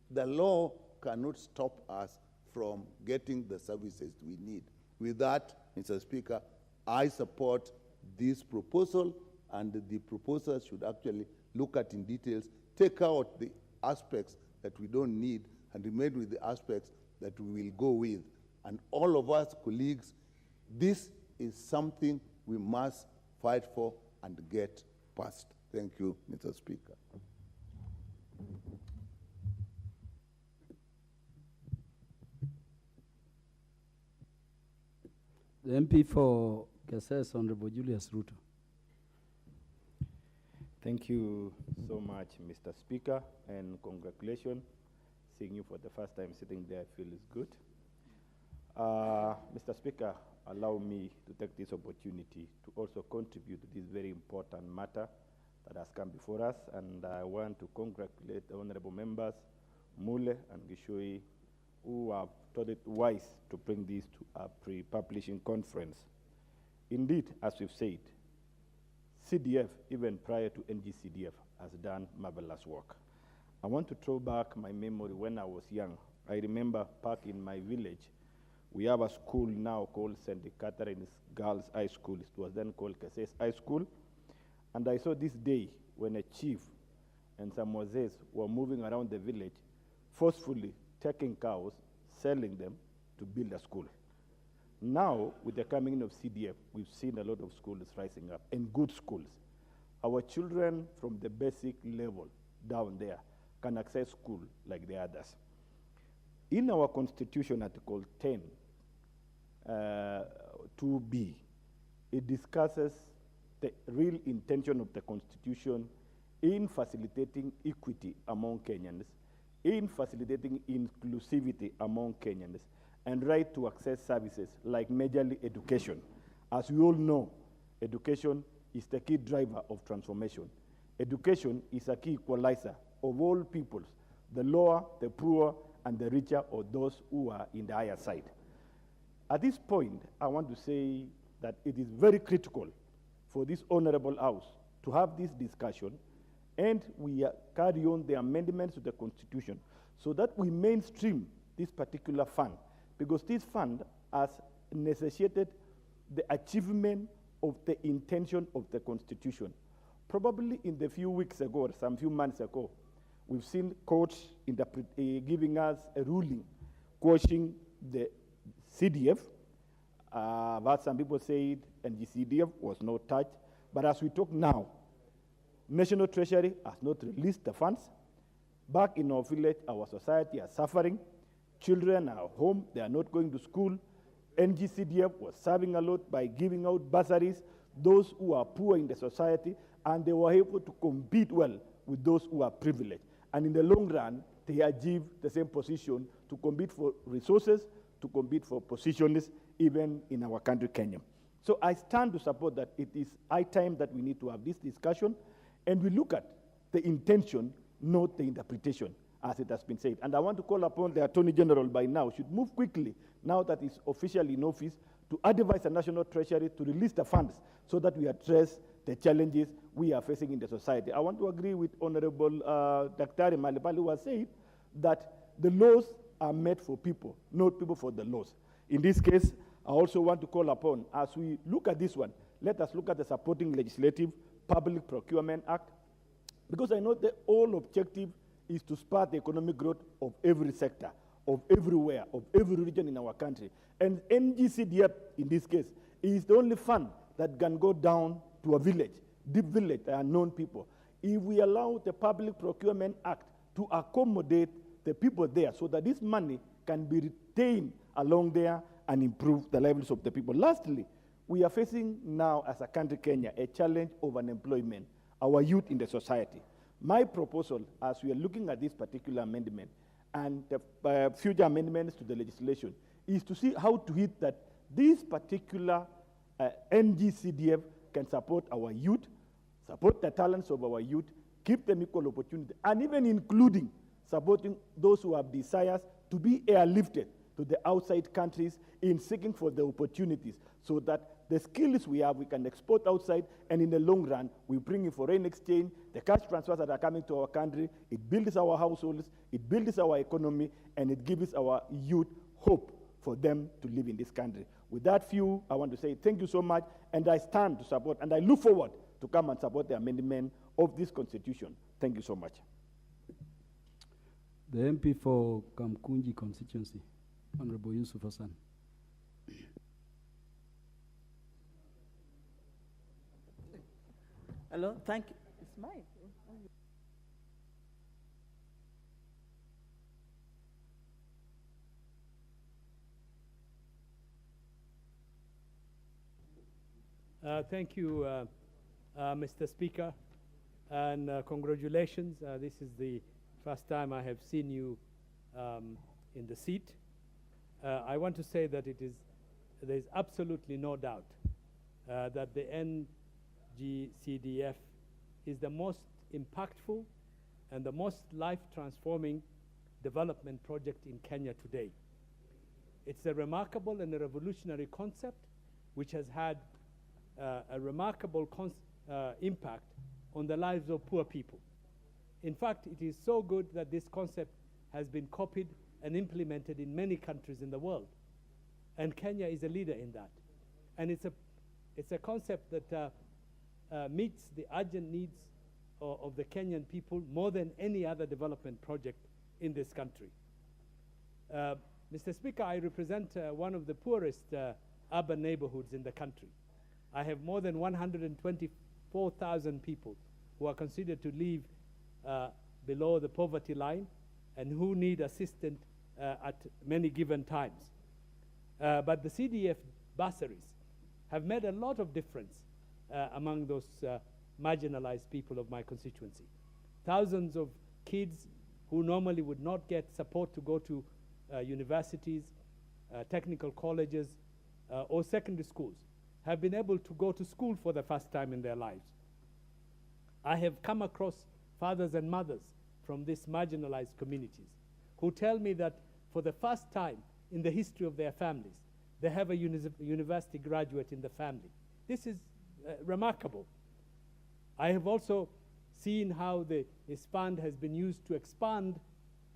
The law cannot stop us from getting the services we need. With that, Mr. Speaker, I support this proposal, and the proposal should actually look at in details, take out the aspects that we don't need, and remain with the aspects that we will go with. And all of us, colleagues, this is something we must fight for and get passed. Thank you, Mr. Speaker. The MP for Kasese, Honorable Julius Ruto. Thank you so much, Mr. Speaker, and congratulations. Seeing you for the first time sitting there, I feel is good. Mr. Speaker, allow me to take this opportunity to also contribute to this very important matter that has come before us, and I want to congratulate the honorable members, Mule and Gishui, who have thought it wise to bring this to a pre-publishing conference. Indeed, as we've said, CDF, even prior to NGCDF, has done marvelous work. I want to throw back my memory when I was young. I remember back in my village, we have a school now called St. Catherine's Girls High School. It was then called Kasese High School. And I saw this day when a chief and some Moses were moving around the village, forcefully taking cows, selling them to build a school. Now, with the coming of CDF, we've seen a lot of schools rising up, and good schools. Our children from the basic level down there can access school like the others. In our Constitution, Article 10, 2B, it discusses the real intention of the Constitution in facilitating equity among Kenyans, in facilitating inclusivity among Kenyans, and right to access services like majorly education. As we all know, education is the key driver of transformation. Education is a key equalizer of all peoples, the lower, the poor, and the richer, or those who are in the higher side. At this point, I want to say that it is very critical for this honorable house to have this discussion, and we carry on the amendments to the Constitution so that we mainstream this particular fund, because this fund has necessitated the achievement of the intention of the Constitution. Probably in the few weeks ago, or some few months ago, we've seen courts giving us a ruling quashing the CDF. But some people said NGCDF was not touched. But as we talk now, National Treasury has not released the funds. Back in our village, our society are suffering. Children are home, they are not going to school. NGCDF was serving a lot by giving out bursaries, those who are poor in the society, and they were able to compete well with those who are privileged. And in the long run, they achieve the same position to compete for resources, to compete for positions, even in our country, Kenya. So I stand to support that it is high time that we need to have this discussion, and we look at the intention, not the interpretation, as it has been said. And I want to call upon the Attorney General by now, should move quickly, now that he's officially in office, to advise the National Treasury to release the funds so that we address the challenges we are facing in the society. I want to agree with Honorable Dr. Malipali, who has said that the laws are made for people, not people for the laws. In this case, I also want to call upon, as we look at this one, let us look at the supporting legislative Public Procurement Act, because I know the whole objective is to spur the economic growth of every sector, of everywhere, of every region in our country. And NGCDF, in this case, is the only fund that can go down to a village, deep village, they are known people. If we allow the Public Procurement Act to accommodate the people there so that this money can be retained along there and improve the lives of the people. Lastly, we are facing now as a country, Kenya, a challenge of unemployment, our youth in the society. My proposal, as we are looking at this particular amendment and the future amendments to the legislation, is to see how to hit that this particular NGCDF can support our youth, support the talents of our youth, give them equal opportunity, and even including supporting those who have desires to be airlifted to the outside countries in seeking for the opportunities so that the skills we have, we can export outside, and in the long run, we bring in foreign exchange, the cash transfers that are coming to our country, it builds our households, it builds our economy, and it gives our youth hope for them to live in this country. With that view, I want to say thank you so much, and I stand to support, and I look forward to come and support the amendment of this constitution. Thank you so much. The MP for Kamkunji constituency, Honorable Yusuf Hassan. Hello, thank you. It's mine. Thank you, Mr. Speaker, and congratulations. This is the first time I have seen you in the seat. I want to say that there is absolutely no doubt that the NGCDF is the most impactful and the most life-transforming development project in Kenya today. It's a remarkable and a revolutionary concept which has had a remarkable impact on the lives of poor people. In fact, it is so good that this concept has been copied and implemented in many countries in the world. And Kenya is a leader in that. And it's a concept that meets the urgent needs of the Kenyan people more than any other development project in this country. Mr. Speaker, I represent one of the poorest urban neighborhoods in the country. I have more than 124,000 people who are considered to live below the poverty line and who need assistance at many given times. But the CDF bursaries have made a lot of difference among those marginalized people of my constituency. Thousands of kids who normally would not get support to go to universities, technical colleges, or secondary schools have been able to go to school for the first time in their lives. I have come across fathers and mothers from these marginalized communities who tell me that for the first time in the history of their families, they have a university graduate in the family. This is remarkable. I have also seen how this fund has been used to expand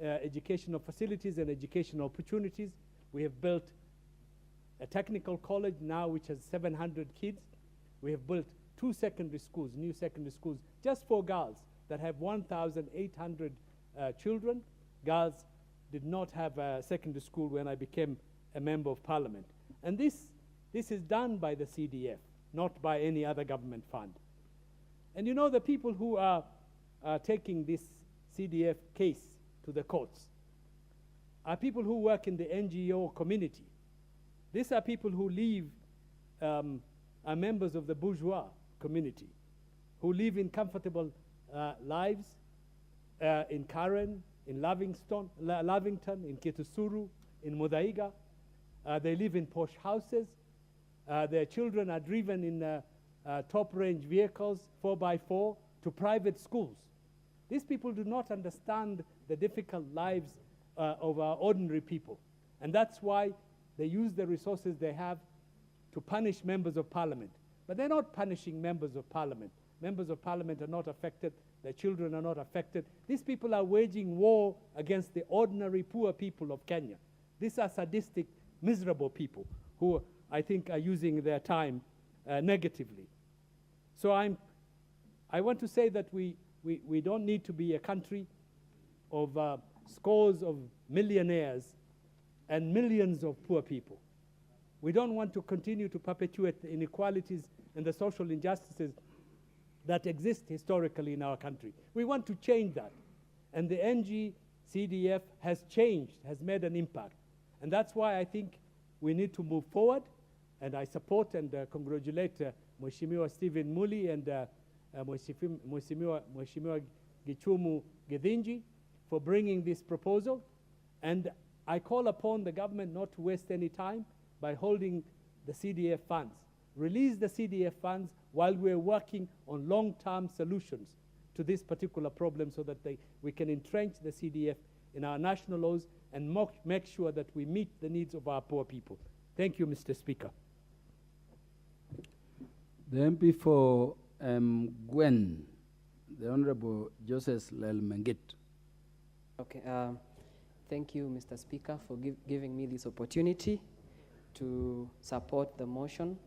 educational facilities and educational opportunities. We have built a technical college now which has 700 kids. We have built 2 secondary schools, new secondary schools, just for girls that have 1,800 children. Girls did not have a secondary school when I became a member of parliament. And this is done by the CDF, not by any other government fund. And you know, the people who are taking this CDF case to the courts are people who work in the NGO community. These are people who are members of the bourgeois community, who live in comfortable lives in Karen, in Lavington, in Kitusuru, in Muthaiga. They live in posh houses. Their children are driven in top-range vehicles, 4x4, to private schools. These people do not understand the difficult lives of our ordinary people. And that's why they use the resources they have to punish members of parliament. But they're not punishing members of parliament. Members of parliament are not affected. Their children are not affected. These people are waging war against the ordinary poor people of Kenya. These are sadistic, miserable people who I think are using their time negatively. So I want to say that we don't need to be a country of scores of millionaires and millions of poor people. We don't want to continue to perpetuate the inequalities and the social injustices that exist historically in our country. We want to change that. And the NG-CDF has changed, has made an impact. And that's why I think we need to move forward. And I support and congratulate Mheshimiwa Stephen Muli and Mheshimiwa Gichumu Githinji for bringing this proposal. And I call upon the government not to waste any time by holding the CDF funds. Release the CDF funds while we're working on long-term solutions to this particular problem so that we can entrench the CDF in our national laws and make sure that we meet the needs of our poor people. Thank you, Mr. Speaker. The MP for Gwen, the Honorable Joseph Lelmengit. Okay, thank you, Mr. Speaker, for giving me this opportunity to support the motion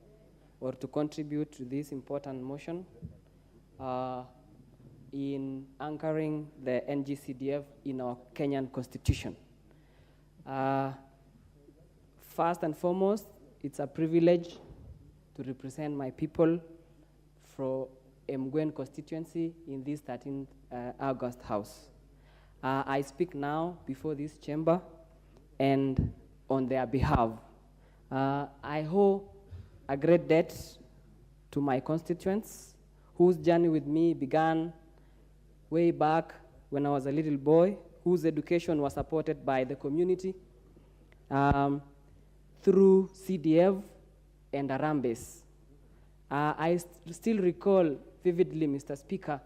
or to contribute to this important motion in anchoring the NG-CDF in our Kenyan Constitution. First and foremost, it's a privilege to represent my people from Mgwen constituency in this 13th August House. I speak now before this chamber and on their behalf. I owe a great debt to my constituents whose journey with me began way back when I was a little boy, whose education was supported by the community through CDF and Arambes. I still recall vividly, Mr. Speaker,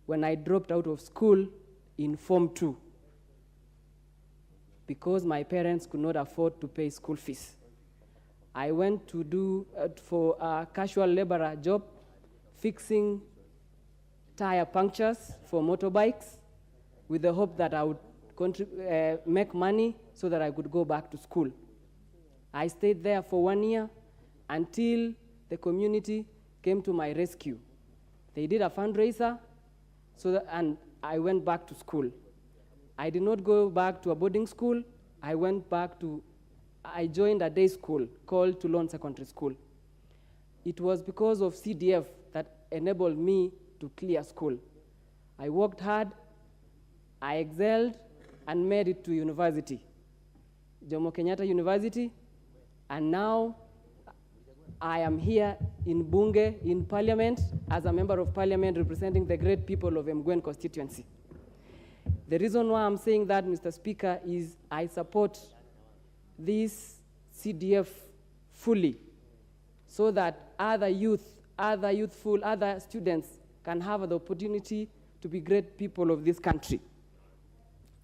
when I dropped out of school in Form 2 because my parents could not afford to pay school fees. I went to do for a casual laborer job, fixing tire punctures for motorbikes with the hope that I would make money so that I could go back to school. I stayed there for 1 year until the community came to my rescue. They did a fundraiser, and I went back to school. I did not go back to a boarding school. I joined a day school called Toulon Secondary School. It was because of CDF that enabled me to clear school. I worked hard, I excelled, and made it to university, Jomo Kenyatta University, and now I am here in Bunge, in Parliament, as a member of Parliament representing the great people of Mgwen constituency. The reason why I'm saying that, Mr. Speaker, is I support this CDF fully so that other students can have the opportunity to be great people of this country.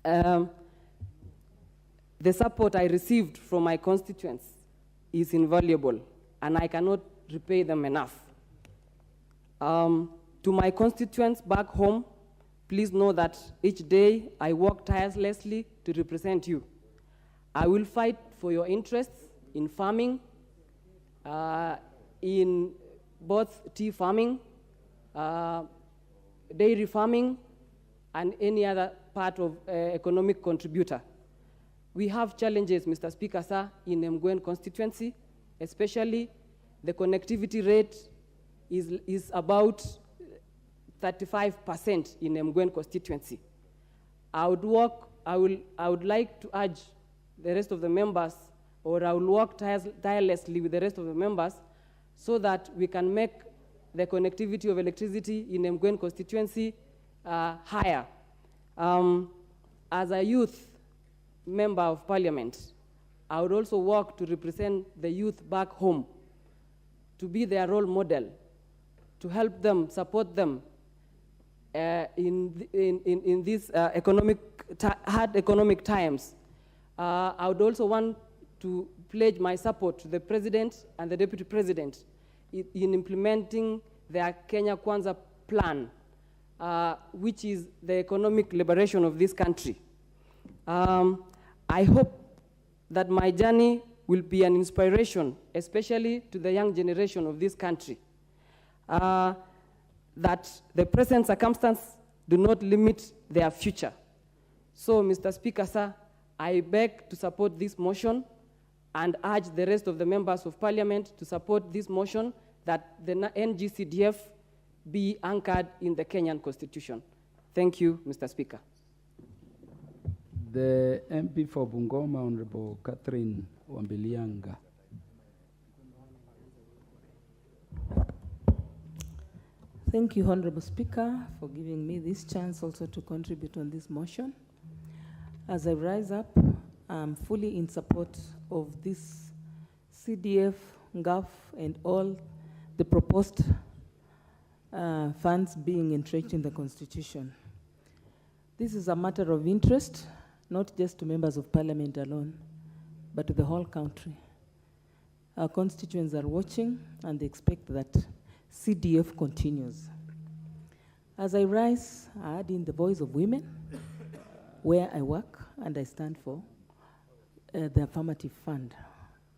The support I received from my constituents is invaluable, and I cannot repay them enough. To my constituents back home, please know that each day I work tirelessly to represent you. I will fight for your interests in farming, in both tea farming, dairy farming, and any other part of economic contributor. We have challenges, Mr. Speaker, sir, in Mgwen constituency, especially the connectivity rate is about 35% in Mgwen constituency. I would like to urge the rest of the members, or I will work tirelessly with the rest of the members so that we can make the connectivity of electricity in Mgwen constituency higher. As a youth member of Parliament, I would also work to represent the youth back home, to be their role model, to help them, support them in these hard economic times. I would also want to pledge my support to the President and the Deputy President in implementing their Kenya Kwanza plan, which is the economic liberation of this country. I hope that my journey will be an inspiration, especially to the young generation of this country, that the present circumstances do not limit their future. So, Mr. Speaker, sir, I beg to support this motion and urge the rest of the members of Parliament to support this motion that the NG-CDF be anchored in the Kenyan Constitution. Thank you, Mr. Speaker. The MP for Bungoma, Honorable Catherine Wambilianga. Thank you, Honorable Speaker, for giving me this chance also to contribute on this motion. As I rise up, I'm fully in support of this CDF, GAF, and all the proposed funds being entrenched in the Constitution. This is a matter of interest, not just to members of Parliament alone, but to the whole country. Our constituents are watching, and they expect that CDF continues. As I rise, I add in the voice of women, where I work, and I stand for the Affirmative Fund.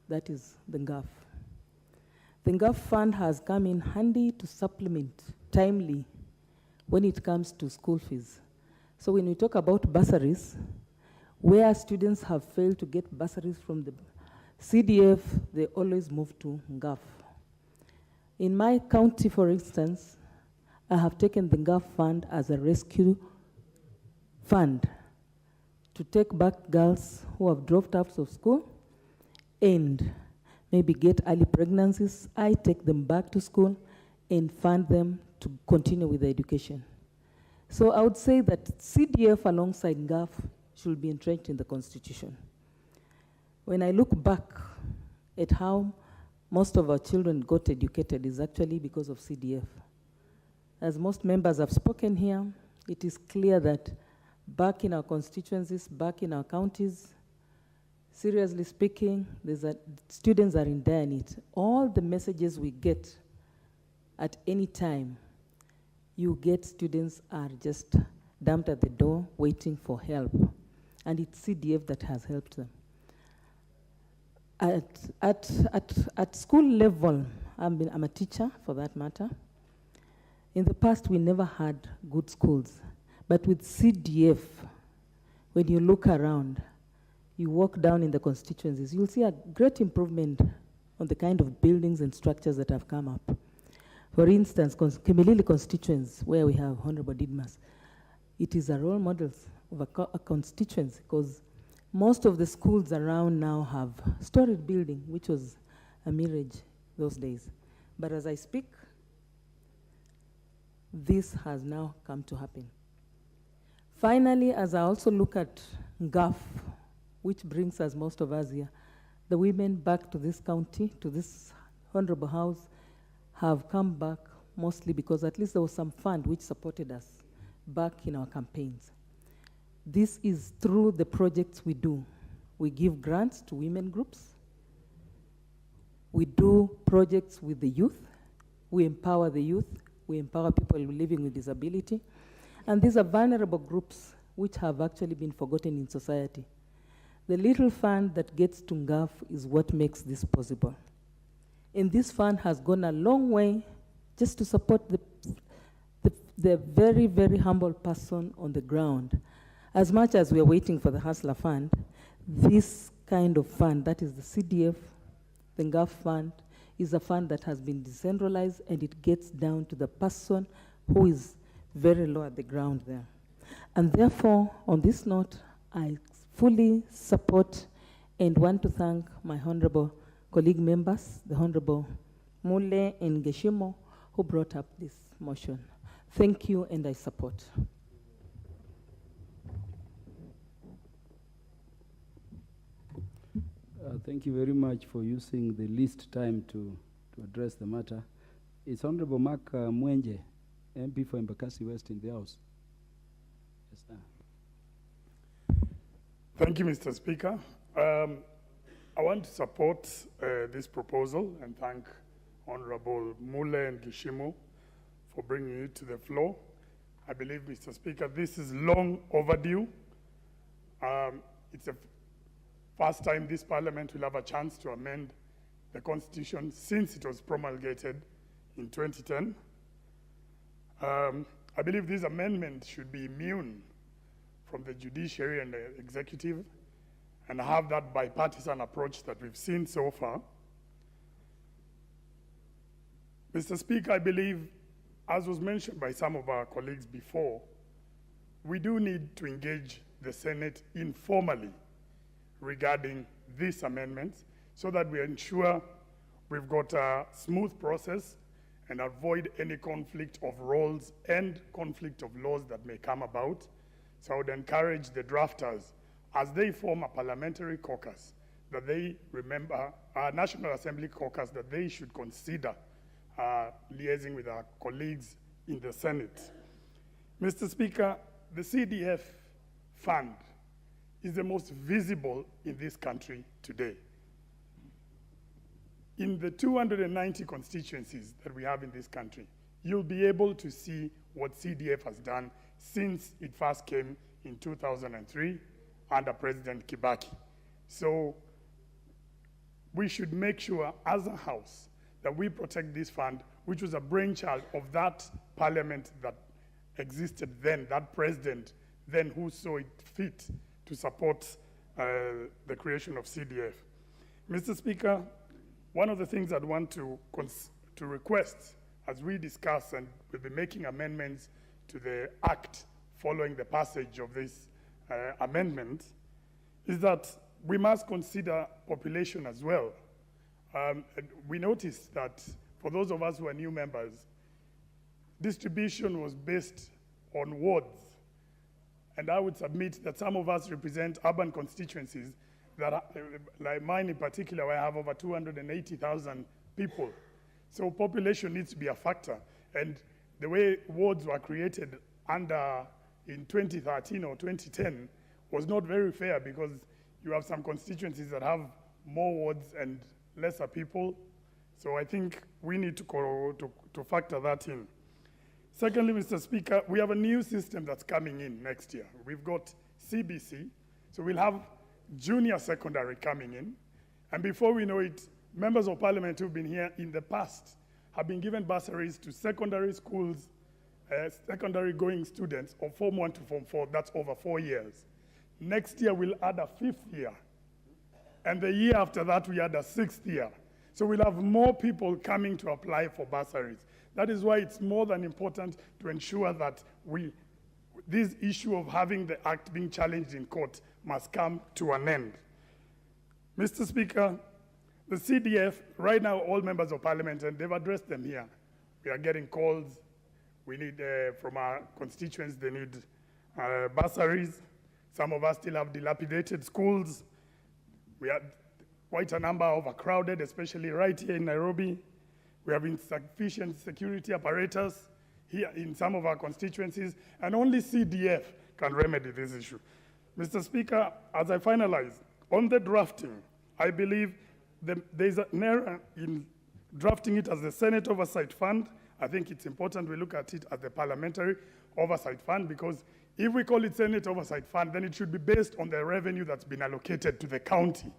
That is the GAF. The GAF fund has come in handy to supplement timely when it comes to school fees. So when we talk about bursaries, where students have failed to get bursaries from the CDF, they always move to GAF. In my county, for instance, I have taken the GAF fund as a rescue fund to take back girls who have dropped out of school and maybe get early pregnancies. I take them back to school and fund them to continue with their education. So I would say that CDF alongside GAF should be entrenched in the Constitution. When I look back at how most of our children got educated is actually because of CDF. As most members have spoken here, it is clear that back in our constituencies, back in our counties, seriously speaking, students are in dire need. All the messages we get at any time, you get students are just dumped at the door waiting for help. And it's CDF that has helped them. At school level, I'm a teacher for that matter. In the past, we never had good schools. But with CDF, when you look around, you walk down in the constituencies, you'll see a great improvement on the kind of buildings and structures that have come up. For instance, Kimilili constituents, where we have Honorable Didmas, it is a role model of a constituency because most of the schools around now have storied building, which was a mirage those days. But as I speak, this has now come to happen. Finally, as I also look at GAF, which brings us, most of us here, the women back to this county, to this honorable house, have come back mostly because at least there was some fund which supported us back in our campaigns. This is through the projects we do. We give grants to women groups. We do projects with the youth. We empower the youth. We empower people living with disability. And these are vulnerable groups which have actually been forgotten in society. The little fund that gets to GAF is what makes this possible. And this fund has gone a long way just to support the very, very humble person on the ground. As much as we are waiting for the Hustler Fund, this kind of fund, that is the CDF, the GAF fund, is a fund that has been decentralized and it gets down to the person who is very low at the ground there. And therefore, on this note, I fully support and want to thank my honorable colleague members, the Honorable Mule and Geshimo, who brought up this motion. Thank you, and I support. Thank you very much for using the least time to address the matter. It's Honorable Mark Mwenje, MP for Embakasi West in the House. Yes, sir. Thank you, Mr. Speaker. I want to support this proposal and thank Honorable Mule and Gishimo for bringing it to the floor. I believe, Mr. Speaker, this is long overdue. It's the first time this Parliament will have a chance to amend the Constitution since it was promulgated in 2010. I believe this amendment should be immune from the judiciary and the executive and have that bipartisan approach that we've seen so far. Mr. Speaker, I believe as was mentioned by some of our colleagues before, we do need to engage the Senate informally regarding these amendments so that we ensure we've got a smooth process and avoid any conflict of roles and conflict of laws that may come about. So I would encourage the drafters, as they form a parliamentary caucus, that they remember, our National Assembly caucus, that they should consider liaising with our colleagues in the Senate. Mr. Speaker, the CDF fund is the most visible in this country today. In the 290 constituencies that we have in this country, you'll be able to see what CDF has done since it first came in 2003 under President Kibaki. So we should make sure as a House that we protect this fund, which was a brainchild of that parliament that existed then, that president then who saw it fit to support the creation of CDF. Mr. Speaker, one of the things I'd want to request as we discuss, and we'll be making amendments to the Act following the passage of this amendment, is that we must consider population as well. We noticed that for those of us who are new members, distribution was based on wards. And I would submit that some of us represent urban constituencies that are, like mine in particular, where I have over 280,000 people. So population needs to be a factor. And the way wards were created in 2013 or 2010 was not very fair, because you have some constituencies that have more wards and lesser people. So I think we need to factor that in. Secondly, Mr. Speaker, we have a new system that's coming in next year. We've got CBC, so we'll have junior secondary coming in. And before we know it, members of parliament who've been here in the past have been given bursaries to secondary schools, secondary going students of Form 1 to Form 4, that's over 4 years. Next year, we'll add a 5th year. And the year after that, we add a 6th year. So we'll have more people coming to apply for bursaries. That is why it's more than important to ensure that this issue of having the act being challenged in court must come to an end. Mr. Speaker, the CDF, right now all members of parliament, and they've addressed them here, we are getting calls. We need, from our constituents, they need bursaries. Some of us still have dilapidated schools. We have quite a number overcrowded, especially right here in Nairobi. We have insufficient security apparatus here in some of our constituencies, and only CDF can remedy this issue. Mr. Speaker, as I finalize, on the drafting, I believe there's an error in drafting it as the Senate Oversight Fund. I think it's important we look at it as the Parliamentary Oversight Fund, because if we call it Senate Oversight Fund, then it should be based on the revenue that's been allocated to the county.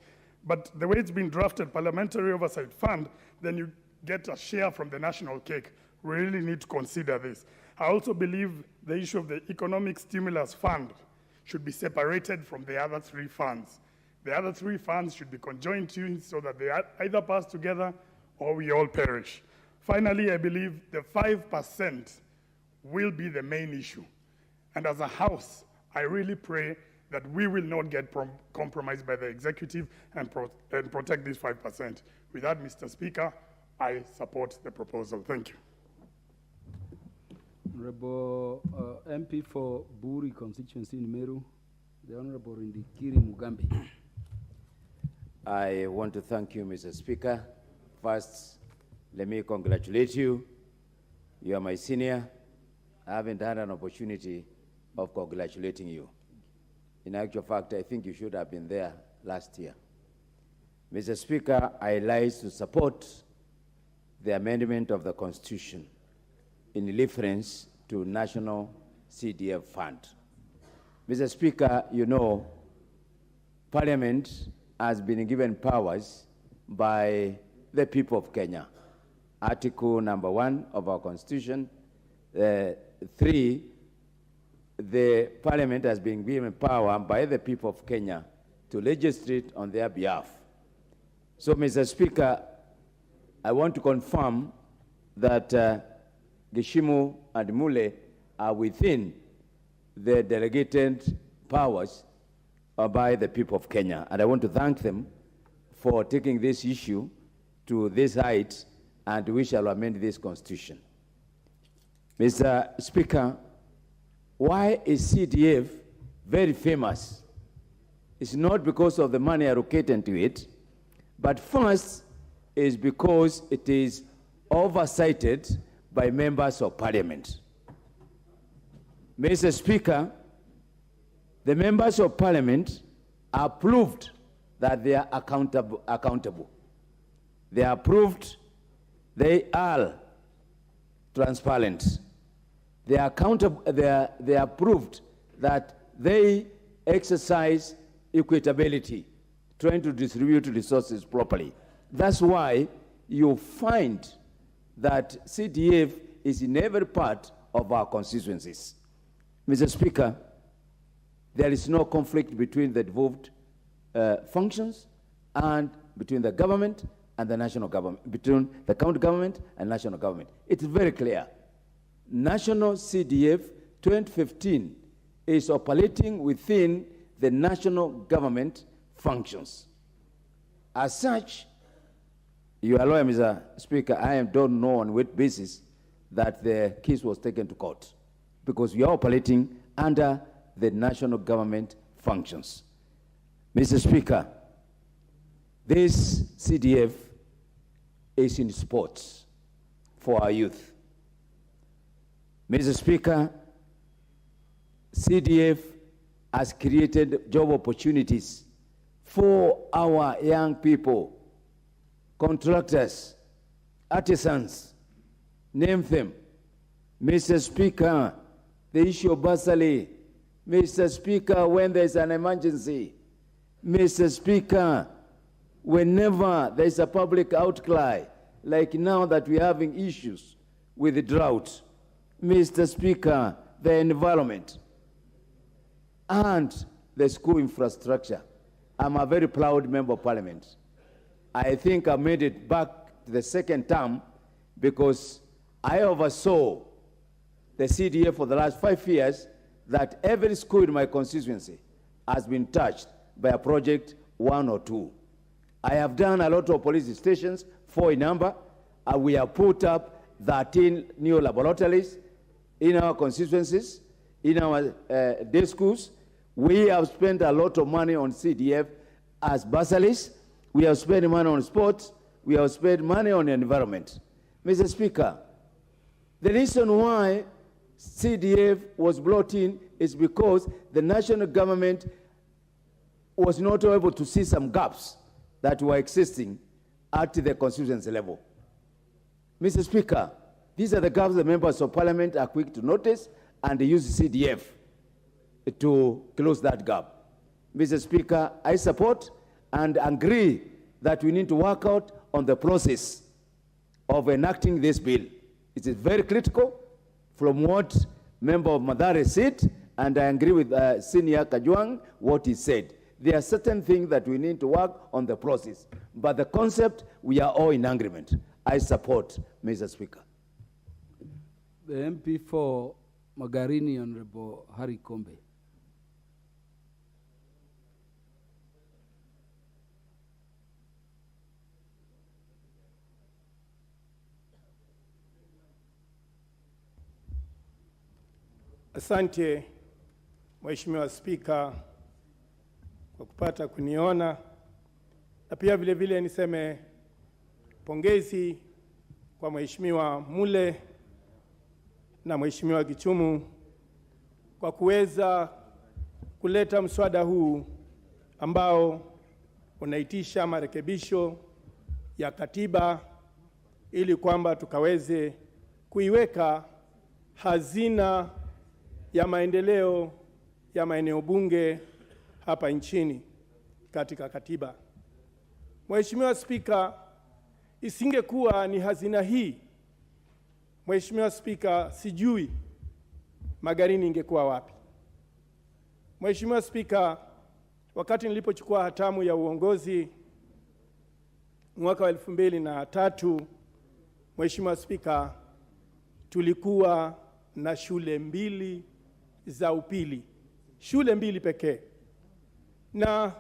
But the way it's been drafted, Parliamentary Oversight Fund, then you get a share from the national cake. We really need to consider this. I also believe the issue of the Economic Stimulus Fund should be separated from the other 3 funds. The other 3 funds should be conjoined units so that they either pass together or we all perish. Finally, I believe the 5% will be the main issue. And as a House, I really pray that we will not get compromised by the executive and protect this 5%. With that, Mr. Speaker, I support the proposal. Thank you. Honorable MP for Buri constituency in Meru, the Honorable Indikiri Mugambi. I want to thank you, Mr. Speaker. First, let me congratulate you. You are my senior. I haven't had an opportunity of congratulating you. In actual fact, I think you should have been there last year. Mr. Speaker, I rise to support the amendment of the Constitution in reference to National CDF Fund. Mr. Speaker, you know, Parliament has been given powers by the people of Kenya. Article number 1 of our Constitution, 3, the Parliament has been given power by the people of Kenya to legislate on their behalf. So, Mr. Speaker, I want to confirm that Gishimu and Mule are within the delegated powers by the people of Kenya. And I want to thank them for taking this issue to this height, and we shall amend this constitution. Mr. Speaker, why is CDF very famous? It's not because of the money allocated to it, but first is because it is oversighted by members of parliament. Mr. Speaker, the members of parliament are proved that they are accountable. They are proved they are transparent. They are accountable. They are proved that they exercise equitability, trying to distribute resources properly. That's why you find that CDF is in every part of our constituencies. Mr. Speaker, there is no conflict between the devolved functions and between the government and the national government, between the county government and national government. It's very clear. National CDF 2015 is operating within the national government functions. As such, you allow, Mr. Speaker, I don't know on what basis that the case was taken to court, because we are operating under the national government functions. Mr. Speaker, this CDF is in sports for our youth. Mr. Speaker, CDF has created job opportunities for our young people, contractors, artisans, name them. Mr. Speaker, the issue of bursary. Mr. Speaker, when there's an emergency. Mr. Speaker, whenever there's a public outcry, like now that we're having issues with the drought. Mr. Speaker, the environment and the school infrastructure. I'm a very proud member of parliament. I think I made it back to the second term because I oversaw the CDF for the last 5 years that every school in my constituency has been touched by a project, 1 or 2. I have done a lot of police stations, 4 in number. We have put up 13 new laboratories in our constituencies, in our day schools. We have spent a lot of money on CDF as bursaries. We have spent money on sports. We have spent money on the environment. Mr. Speaker, the reason why CDF was brought in is because the national government was not able to see some gaps that were existing at the constituency level. Mr. Speaker, these are the gaps the members of parliament are quick to notice and they use CDF to close that gap. Mr. Speaker, I support and agree that we need to work out on the process of enacting this bill. It is very critical from what member of Mathare said, and I agree with Senior Kajwang, what he said. There are certain things that we need to work on the process, but the concept, we are all in agreement. I support, Mr. Speaker. The MP for Magarini, Honorable Harry Kombe. Asante Mheshimiwa Spika kwa kupata kuniona, na pia vile vile niseme pongezi kwa Mheshimiwa Mule na Mheshimiwa Gichumu kwa kuweza kuleta mswada huu ambao unaitisha marekebisho ya katiba ili kwamba tukaweze kuiweka hazina ya maendeleo ya maeneo bunge hapa nchini katika katiba. Mheshimiwa Spika, isingekuwa ni hazina hii, Mheshimiwa Spika, sijui Magarini ingekuwa wapi. Mheshimiwa Spika, wakati nilipochukua hatamu ya uongozi mwaka wa 2003, Mheshimiwa Spika, tulikuwa na shule 2 za upili, shule 2 pekee, na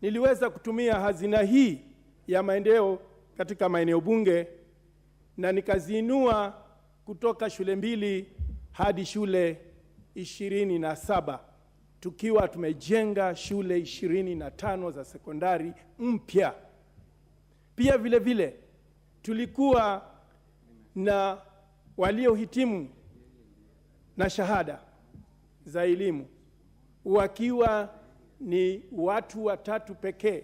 niliweza kutumia hazina hii ya maendeleo katika maeneo bunge na nikaziinua kutoka shule 2 hadi shule 27, tukiwa tumejenga shule 25 za sekondari mpya. Pia vile vile tulikuwa na waliohitimu na shahada za elimu wakiwa ni watu 3 pekee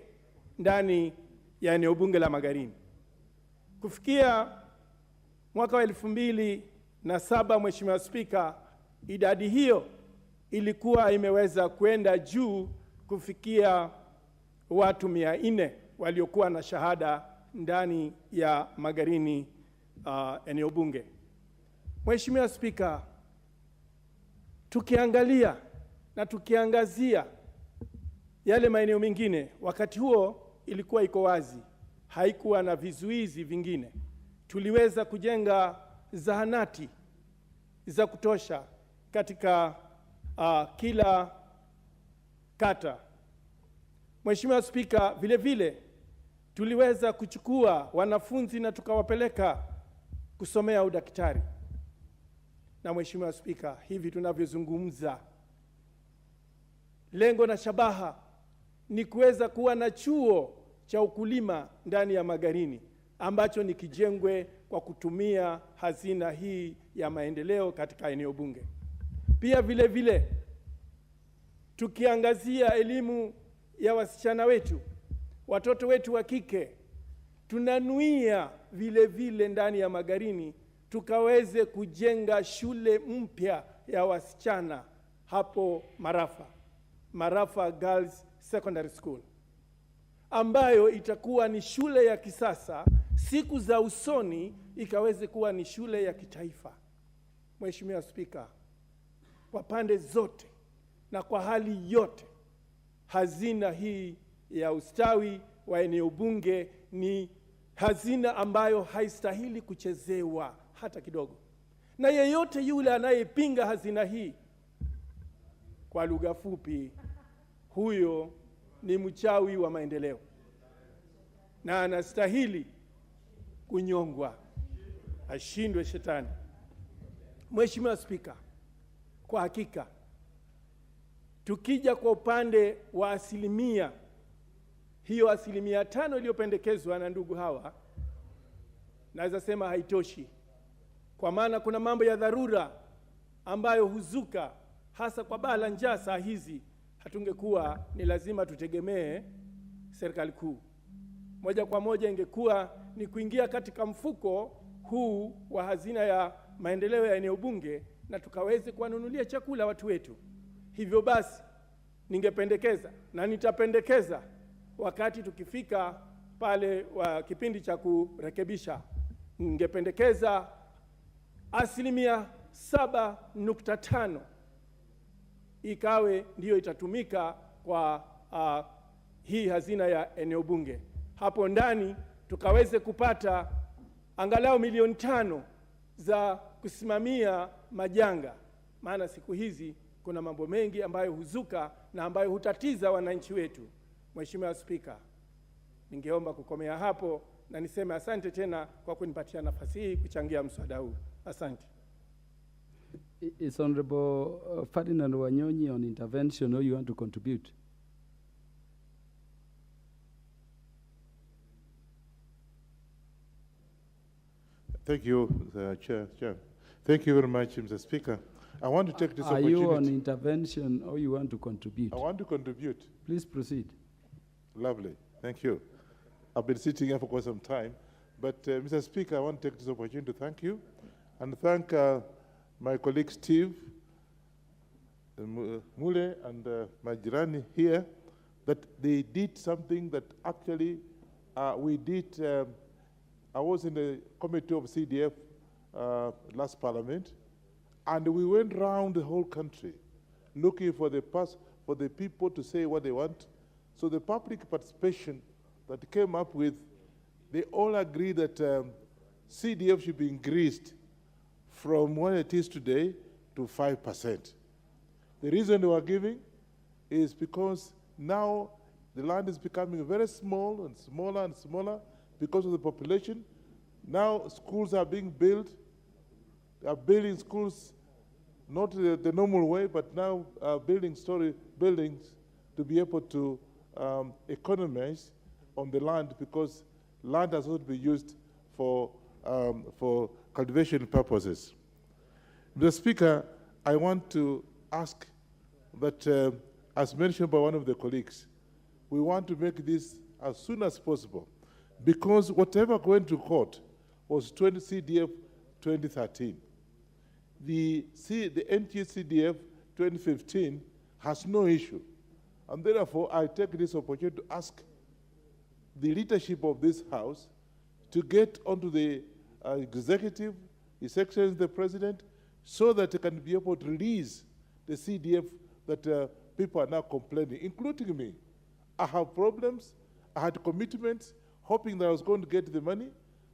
ndani ya eneo bunge la Magarini. Kufikia mwaka wa 2007, Mheshimiwa Spika, idadi hiyo ilikuwa imeweza kwenda juu kufikia watu 400 waliokuwa na shahada ndani ya Magarini eneo bunge. Mheshimiwa Spika, tukiangalia na tukiangazia yale maeneo mengine, wakati huo ilikuwa iko wazi, haikuwa na vizuizi vingine. Tuliweza kujenga zahanati za kutosha katika kila kata. Mheshimiwa Spika, vile vile tuliweza kuchukua wanafunzi na tukawapeleka kusomea udaktari. Na Mheshimiwa Spika, hivi tunavyozungumza, lengo na shabaha ni kuweza kuwa na chuo cha ukulima ndani ya Magarini ambacho ni kijengwe kwa kutumia hazina hii ya maendeleo katika eneo bunge. Pia vile vile tukiangazia elimu ya wasichana wetu, watoto wetu wa kike, tunanuia vile vile ndani ya Magarini tukaweze kujenga shule mpya ya wasichana hapo Marafa Girls Secondary School, ambayo itakuwa ni shule ya kisasa, siku za usoni ikaweze kuwa ni shule ya kitaifa. Mheshimiwa Spika, kwa pande zote na kwa hali yote, hazina hii ya ustawi wa eneo bunge ni hazina ambayo haistahili kuchezewa hata kidogo. Na yeyote yule anayepinga hazina hii, kwa lugha fupi, huyo ni mchawi wa maendeleo na anastahili kunyongwa, ashindwe shetani. Mheshimiwa Spika, kwa hakika tukija kwa upande wa asilimia, hiyo 5% iliyopendekezwa na ndugu hawa, naweza sema haitoshi, kwa maana kuna mambo ya dharura ambayo huzuka hasa kwa baa la njaa. Saa hizi hatungekuwa ni lazima tutegemee serikali kuu, moja kwa moja ingekuwa ni kuingia katika mfuko huu wa hazina ya maendeleo ya eneo bunge na tukaweze kuwanunulia chakula watu wetu. Hivyo basi ningependekeza na nitapendekeza wakati tukifika pale wa kipindi cha kurekebisha, ningependekeza 7.5 ikawe ndiyo itatumika kwa hii hazina ya eneo bunge. Hapo ndani tukaweze kupata angalau milioni 5 za kusimamia majanga, maana siku hizi kuna mambo mengi ambayo huzuka na ambayo hutatiza wananchi wetu. Mheshimiwa Spika, ningeomba kukomea hapo na niseme asante tena kwa kunipatia nafasi hii kuchangia mswada huu. Asante. Is Honorable Ferdinand Wanyonyi on intervention, or you want to contribute? Thank you, Chair. Thank you very much, Mr. Speaker. I want to take this opportunity. Are you on intervention or you want to contribute? I want to contribute. Please proceed. Lovely. Thank you. I've been sitting here for quite some time. But, Mr. Speaker, I want to take this opportunity to thank you and thank my colleague Steve Mule and my jirani here, that they did something that actually we did. I was in the committee of CDF last parliament, and we went around the whole country looking for the people to say what they want. So the public participation that came up with, they all agree that CDF should be increased from what it is today to 5%. The reason they were giving is because now the land is becoming very small and smaller and smaller because of the population. Now schools are being built. They are building schools not the normal way, but now building story buildings to be able to economize on the land, because land has not been used for cultivation purposes. Mr. Speaker, I want to ask that, as mentioned by one of the colleagues, we want to make this as soon as possible, because whatever went to court was CDF 2013. The NT CDF 2015 has no issue. And therefore, I take this opportunity to ask the leadership of this House to get onto the executive, His Excellency the President, so that they can be able to release the CDF that people are now complaining, including me. I have problems. I had commitments, hoping that I was going to get the money,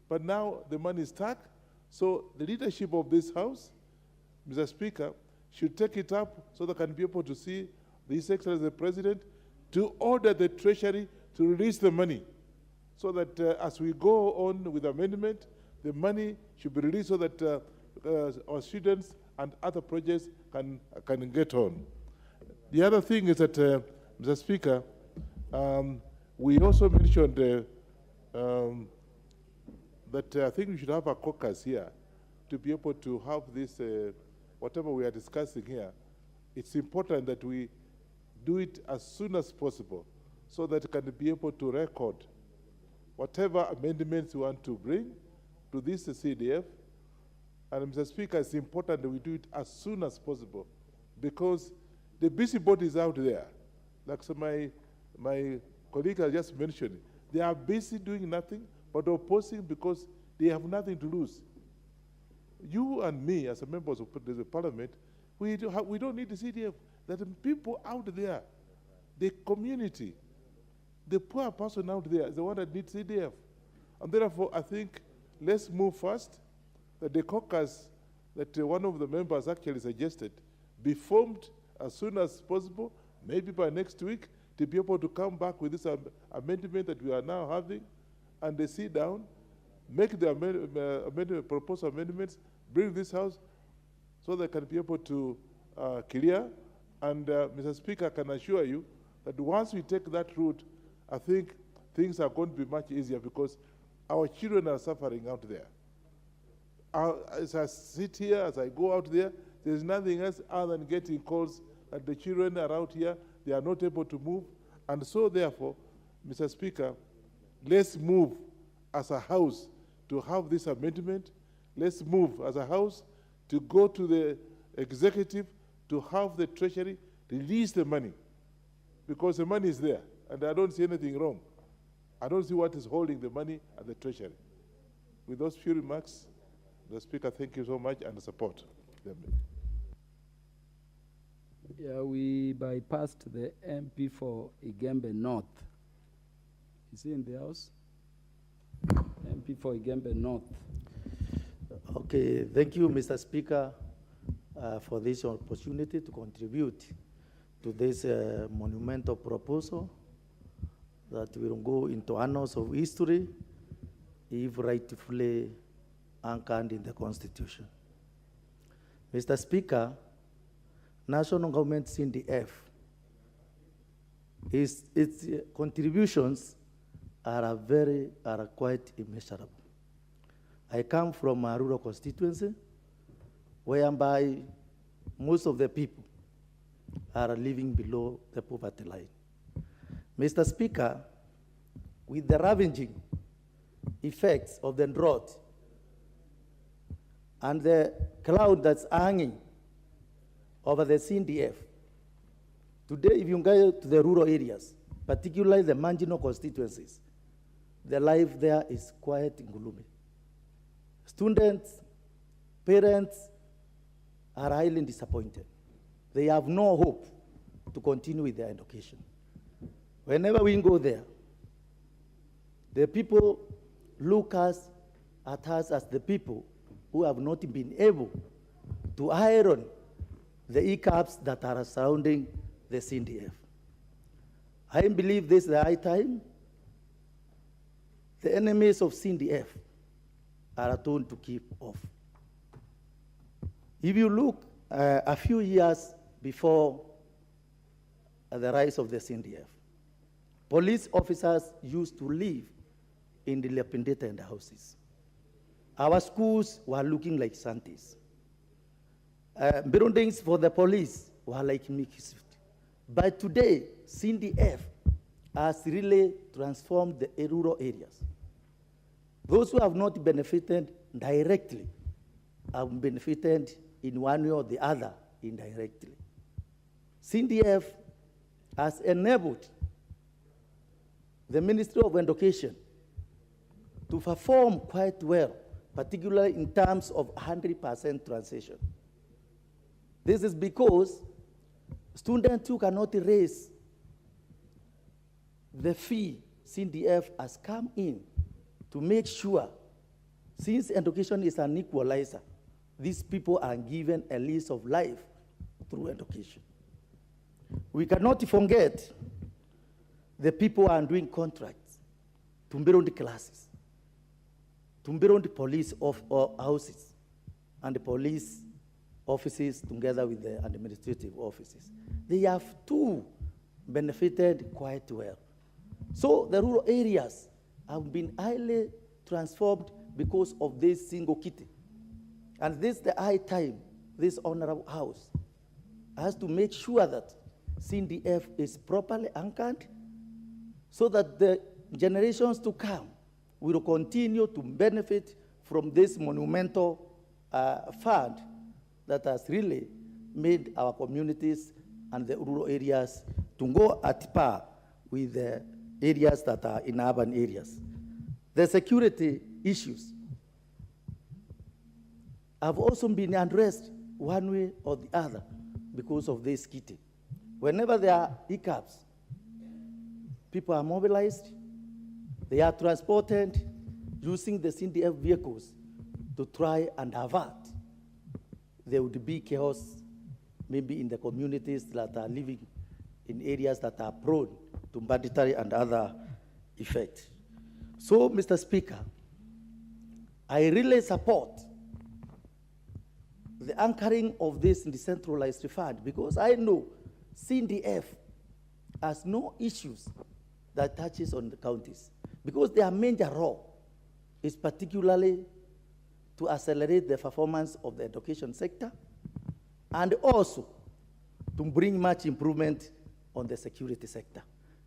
but now the money is stuck. So the leadership of this House, Mr. Speaker, should take it up so they can be able to see His Excellency the President to order the Treasury to release the money, so that as we go on with amendment, the money should be released so that our students and other projects can get on. The other thing is that, Mr. Speaker, we also mentioned that I think we should have a caucus here to be able to have this, whatever we are discussing here. It's important that we do it as soon as possible so that it can be able to record whatever amendments we want to bring to this CDF. And Mr. Speaker, it's important that we do it as soon as possible, because the busybodies out there, like my colleague has just mentioned, they are busy doing nothing but opposing because they have nothing to lose. You and me, as members of the parliament, we don't need the CDF. That the people out there, the community, the poor person out there is the one that needs CDF. And therefore, I think let's move fast, that the caucus that one of the members actually suggested be formed as soon as possible, maybe by next week, to be able to come back with this amendment that we are now having, and they sit down, make the proposed amendments, bring this House so they can be able to clear. And Mr. Speaker, I can assure you that once we take that route, I think things are going to be much easier, because our children are suffering out there. As I sit here, as I go out there, there's nothing else other than getting calls that the children are out here, they are not able to move. And so therefore, Mr. Speaker, let's move as a House to have this amendment. Let's move as a House to go to the executive to have the Treasury release the money, because the money is there, and I don't see anything wrong. I don't see what is holding the money at the Treasury. With those few remarks, the Speaker, thank you so much, and support them. Yeah, we bypassed the MP for Igembe North. Is he in the House? MP for Igembe North. Okay, thank you, Mr. Speaker, for this opportunity to contribute to this monumental proposal that will go into annals of history if rightfully anchored in the Constitution. Mr. Speaker, national government CDF, its contributions are quite immeasurable. I come from a rural constituency whereby most of the people are living below the poverty line. Mr. Speaker, with the ravaging effects of the drought and the cloud that's hanging over the CDF, today if you go to the rural areas, particularly the marginal constituencies, the life there is quite gloomy. Students, parents are highly disappointed. They have no hope to continue with their education. Whenever we go there, the people look at us as the people who have not been able to iron the e-caps that are surrounding the CDF. I believe this is the high time. The enemies of CDF are told to keep off. If you look a few years before the rise of the CDF, police officers used to live in dilapidated houses. Our schools were looking like shanties. Buildings for the police were like mixed. But today, CDF has really transformed the rural areas. Those who have not benefited directly have benefited in one way or the other indirectly. CDF has enabled the Ministry of Education to perform quite well, particularly in terms of 100% transition. This is because students who cannot raise the fee, CDF has come in to make sure, since education is an equalizer, these people are given a lease of life through education. We cannot forget the people are doing contracts to build classes, to build police houses, and the police offices together with the administrative offices. They have too benefited quite well. So the rural areas have been highly transformed because of this single kitty. And this is the high time this honorable house has to make sure that CDF is properly anchored so that the generations to come will continue to benefit from this monumental fund that has really made our communities and the rural areas to go at par with the areas that are in urban areas. The security issues have also been addressed one way or the other because of this kitty. Whenever there are hiccups, people are mobilized, they are transported using the CDF vehicles to try and avert there would be chaos maybe in the communities that are living in areas that are prone to banditry and other effects. So, Mr. Speaker, I really support the anchoring of this decentralized fund because I know CDF has no issues that touches on the counties because their major role is particularly to accelerate the performance of the education sector and also to bring much improvement on the security sector.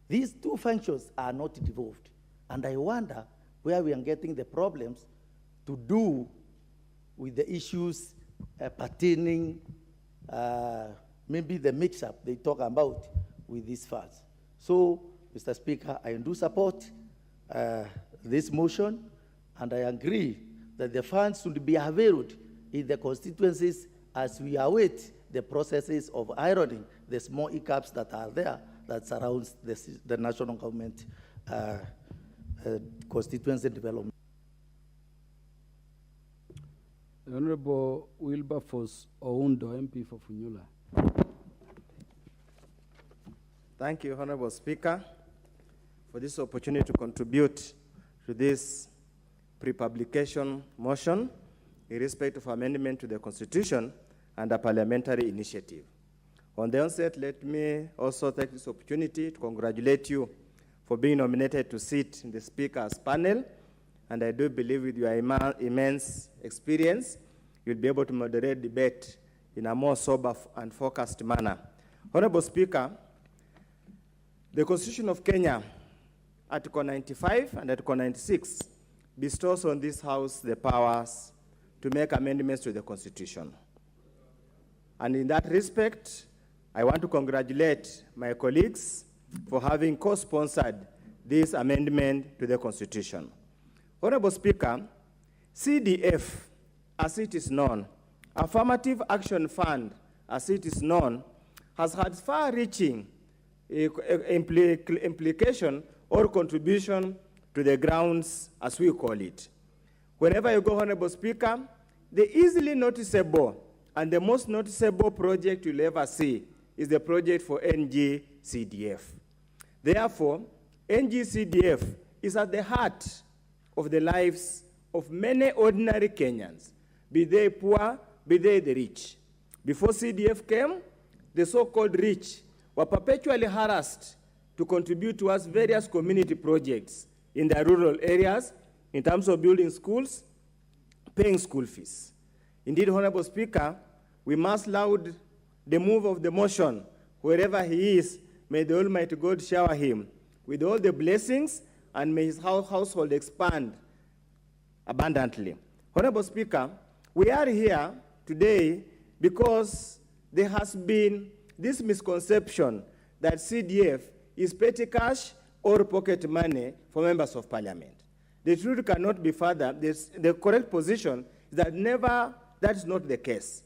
These two functions are not devolved, and I wonder where we are getting the problems to do with the issues pertaining maybe the mix-up they talk about with these funds. So, Mr. Speaker, I do support this motion, and I agree that the funds should be availed in the constituencies as we await the processes of ironing the small hiccups that are there that surrounds the national government constituency development. The Honorable Wilberforce Oundo, MP for Funyula. Thank you, Honorable Speaker, for this opportunity to contribute to this pre-publication motion in respect of amendment to the Constitution and a parliamentary initiative. On the onset, let me also take this opportunity to congratulate you for being nominated to sit in the Speaker's panel, and I do believe with your immense experience, you'll be able to moderate debate in a more sober and focused manner. Honorable Speaker, the Constitution of Kenya, Article 95 and Article 96, bestows on this House the powers to make amendments to the Constitution. And in that respect, I want to congratulate my colleagues for having co-sponsored this amendment to the Constitution. Honorable Speaker, CDF, as it is known, Affirmative Action Fund, as it is known, has had far-reaching implication or contribution to the grounds, as we call it. Whenever you go, Honorable Speaker, the easily noticeable and the most noticeable project you'll ever see is the project for NGCDF. Therefore, NGCDF is at the heart of the lives of many ordinary Kenyans, be they poor, be they the rich. Before CDF came, the so-called rich were perpetually harassed to contribute towards various community projects in the rural areas in terms of building schools, paying school fees. Indeed, Honorable Speaker, we must laud the move of the motion. Wherever he is, may the Almighty God shower him with all the blessings and may his household expand abundantly. Honorable Speaker, we are here today because there has been this misconception that CDF is petty cash or pocket money for members of parliament. The truth cannot be further. The correct position is that that is not the case.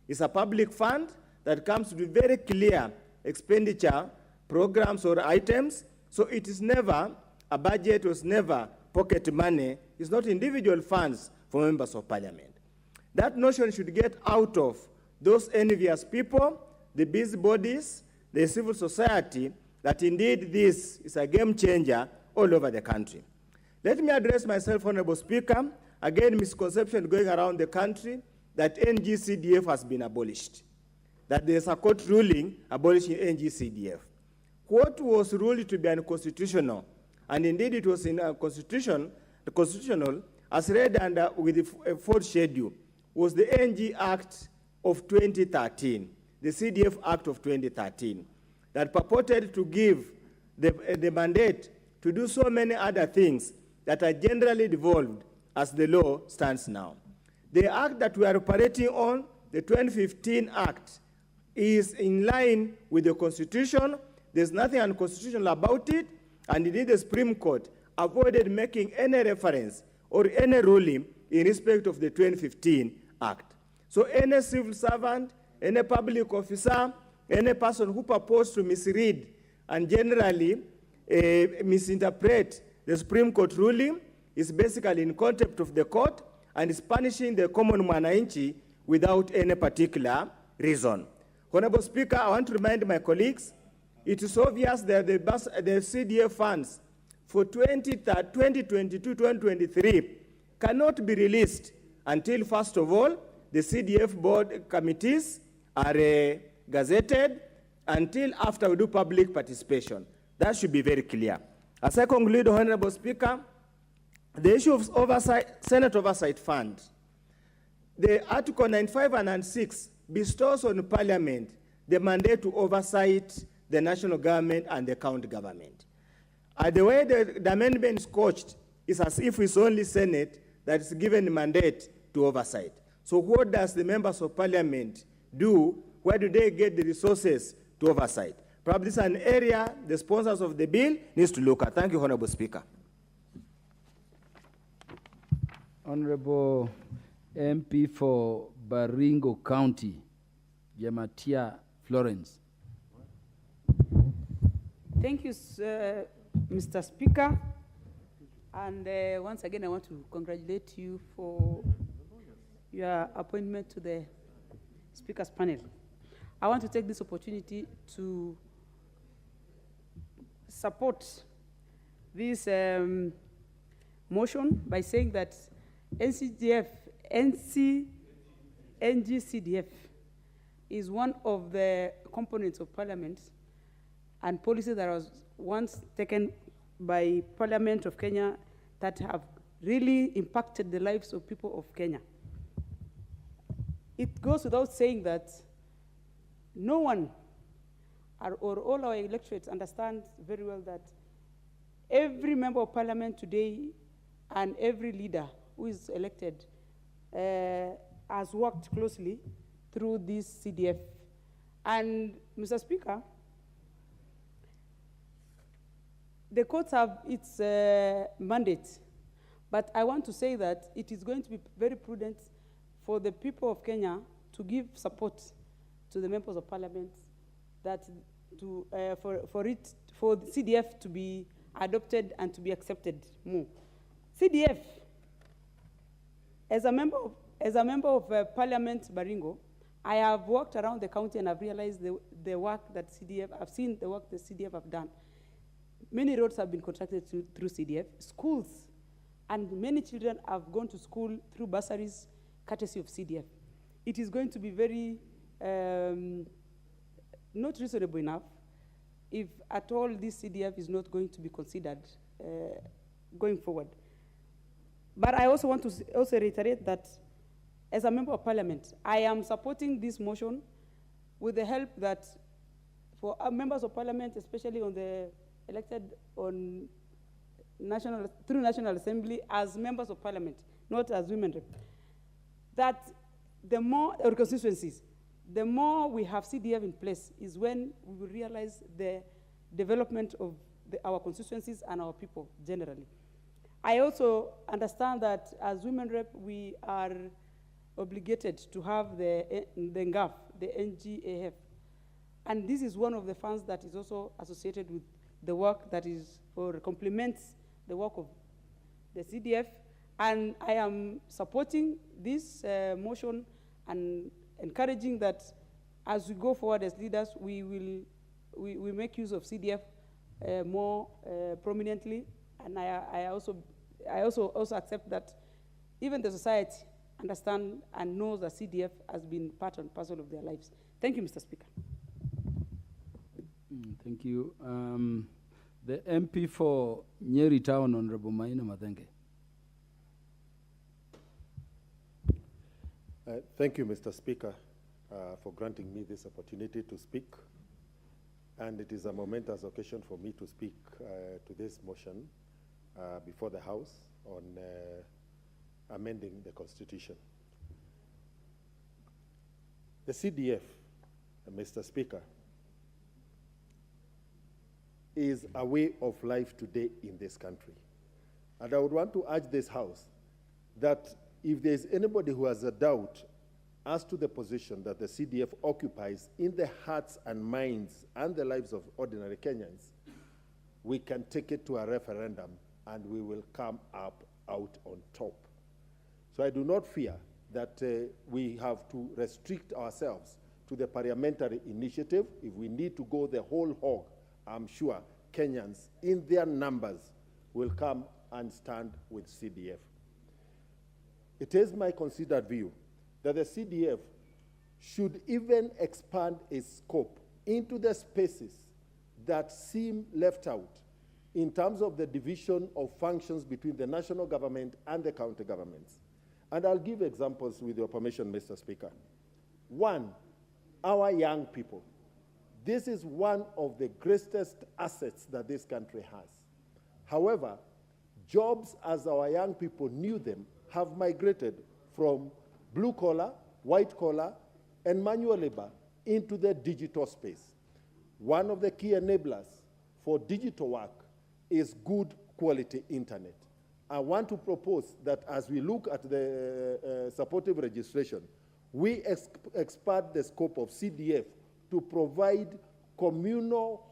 It's a public fund that comes with very clear expenditure programs or items, so it is never a budget, was never pocket money. It's not individual funds for members of parliament. That notion should get out of those envious people, the busybodies, the civil society, that indeed this is a game changer all over the country. Let me address myself, Honorable Speaker. Again, misconception going around the country that NGCDF has been abolished, that there's a court ruling abolishing NGCDF. What was ruled to be unconstitutional, and indeed it was in a constitutional, as read under with the fourth schedule, was the NG Act of 2013, the CDF Act of 2013, that purported to give the mandate to do so many other things that are generally devolved as the law stands now. The act that we are operating on, the 2015 Act, is in line with the Constitution. There's nothing unconstitutional about it, and indeed the Supreme Court avoided making any reference or any ruling in respect of the 2015 Act. So any civil servant, any public officer, any person who purports to misread and generally misinterpret the Supreme Court ruling is basically in contempt of the court and is punishing the common mwananchi without any particular reason. Honorable Speaker, I want to remind my colleagues, it is obvious that the CDF funds for 2022-2023 cannot be released until, first of all, the CDF board committees are gazetted, until after we do public participation. That should be very clear. As I conclude, Honorable Speaker, the issue of Senate Oversight Fund, the Article 95 and 96 bestows on Parliament the mandate to oversight the national government and the county government. The way the amendment is coached is as if it's only Senate that is given the mandate to oversight. So what does the members of Parliament do? Where do they get the resources to oversight? Probably this is an area the sponsors of the bill needs to look at. Thank you, Honorable Speaker. Honorable MP for Baringo County, Yamatia Florence. Thank you, Mr. Speaker. And once again, I want to congratulate you for your appointment to the Speaker's panel. I want to take this opportunity to support this motion by saying that NGCDF is one of the components of Parliament and policy that was once taken by Parliament of Kenya that have really impacted the lives of people of Kenya. It goes without saying that no one or all our electorates understand very well that every member of Parliament today and every leader who is elected has worked closely through this CDF. And Mr. Speaker, the courts have its mandate, but I want to say that it is going to be very prudent for the people of Kenya to give support to the members of Parliament that for CDF to be adopted and to be accepted more. CDF, as a member of As a member of Parliament Baringo, I have walked around the county and I've realized the work that CDF, I've seen the work the CDF have done. Many roads have been contracted through CDF, schools, and many children have gone to school through bursaries, courtesy of CDF. It is going to be very, not reasonable enough if at all this CDF is not going to be considered going forward. But I also want to also reiterate that as a member of parliament, I am supporting this motion with the help that for members of parliament, especially on the elected on through National Assembly as members of parliament, not as women rep, that the more our constituencies, the more we have CDF in place is when we will realize the development of our constituencies and our people generally. I also understand that as women rep, we are obligated to have the NGAF, the NGAF. And this is one of the funds that is also associated with the work that is or complements the work of the CDF. And I am supporting this motion and encouraging that as we go forward as leaders, we make use of CDF more prominently. And I also accept that even the society understand and knows that CDF has been part and parcel of their lives. Thank you, Mr. Speaker. Thank you. The MP for Nyeri Town, Honorable Maina Mathenge. Thank you, Mr. Speaker, for granting me this opportunity to speak. And it is a momentous occasion for me to speak to this motion before the House on amending the Constitution. The CDF, Mr. Speaker, is a way of life today in this country. And I would want to urge this House that if there is anybody who has a doubt as to the position that the CDF occupies in the hearts and minds and the lives of ordinary Kenyans, we can take it to a referendum and we will come out on top. So I do not fear that we have to restrict ourselves to the parliamentary initiative. If we need to go the whole hog, I'm sure Kenyans in their numbers will come and stand with CDF. It is my considered view that the CDF should even expand its scope into the spaces that seem left out in terms of the division of functions between the national government and the county governments. And I'll give examples with your permission, Mr. Speaker. One, our young people. This is one of the greatest assets that this country has. However, jobs as our young people knew them have migrated from blue collar, white collar, and manual labor into the digital space. One of the key enablers for digital work is good quality internet. I want to propose that as we look at the supportive registration, we expand the scope of CDF to provide communal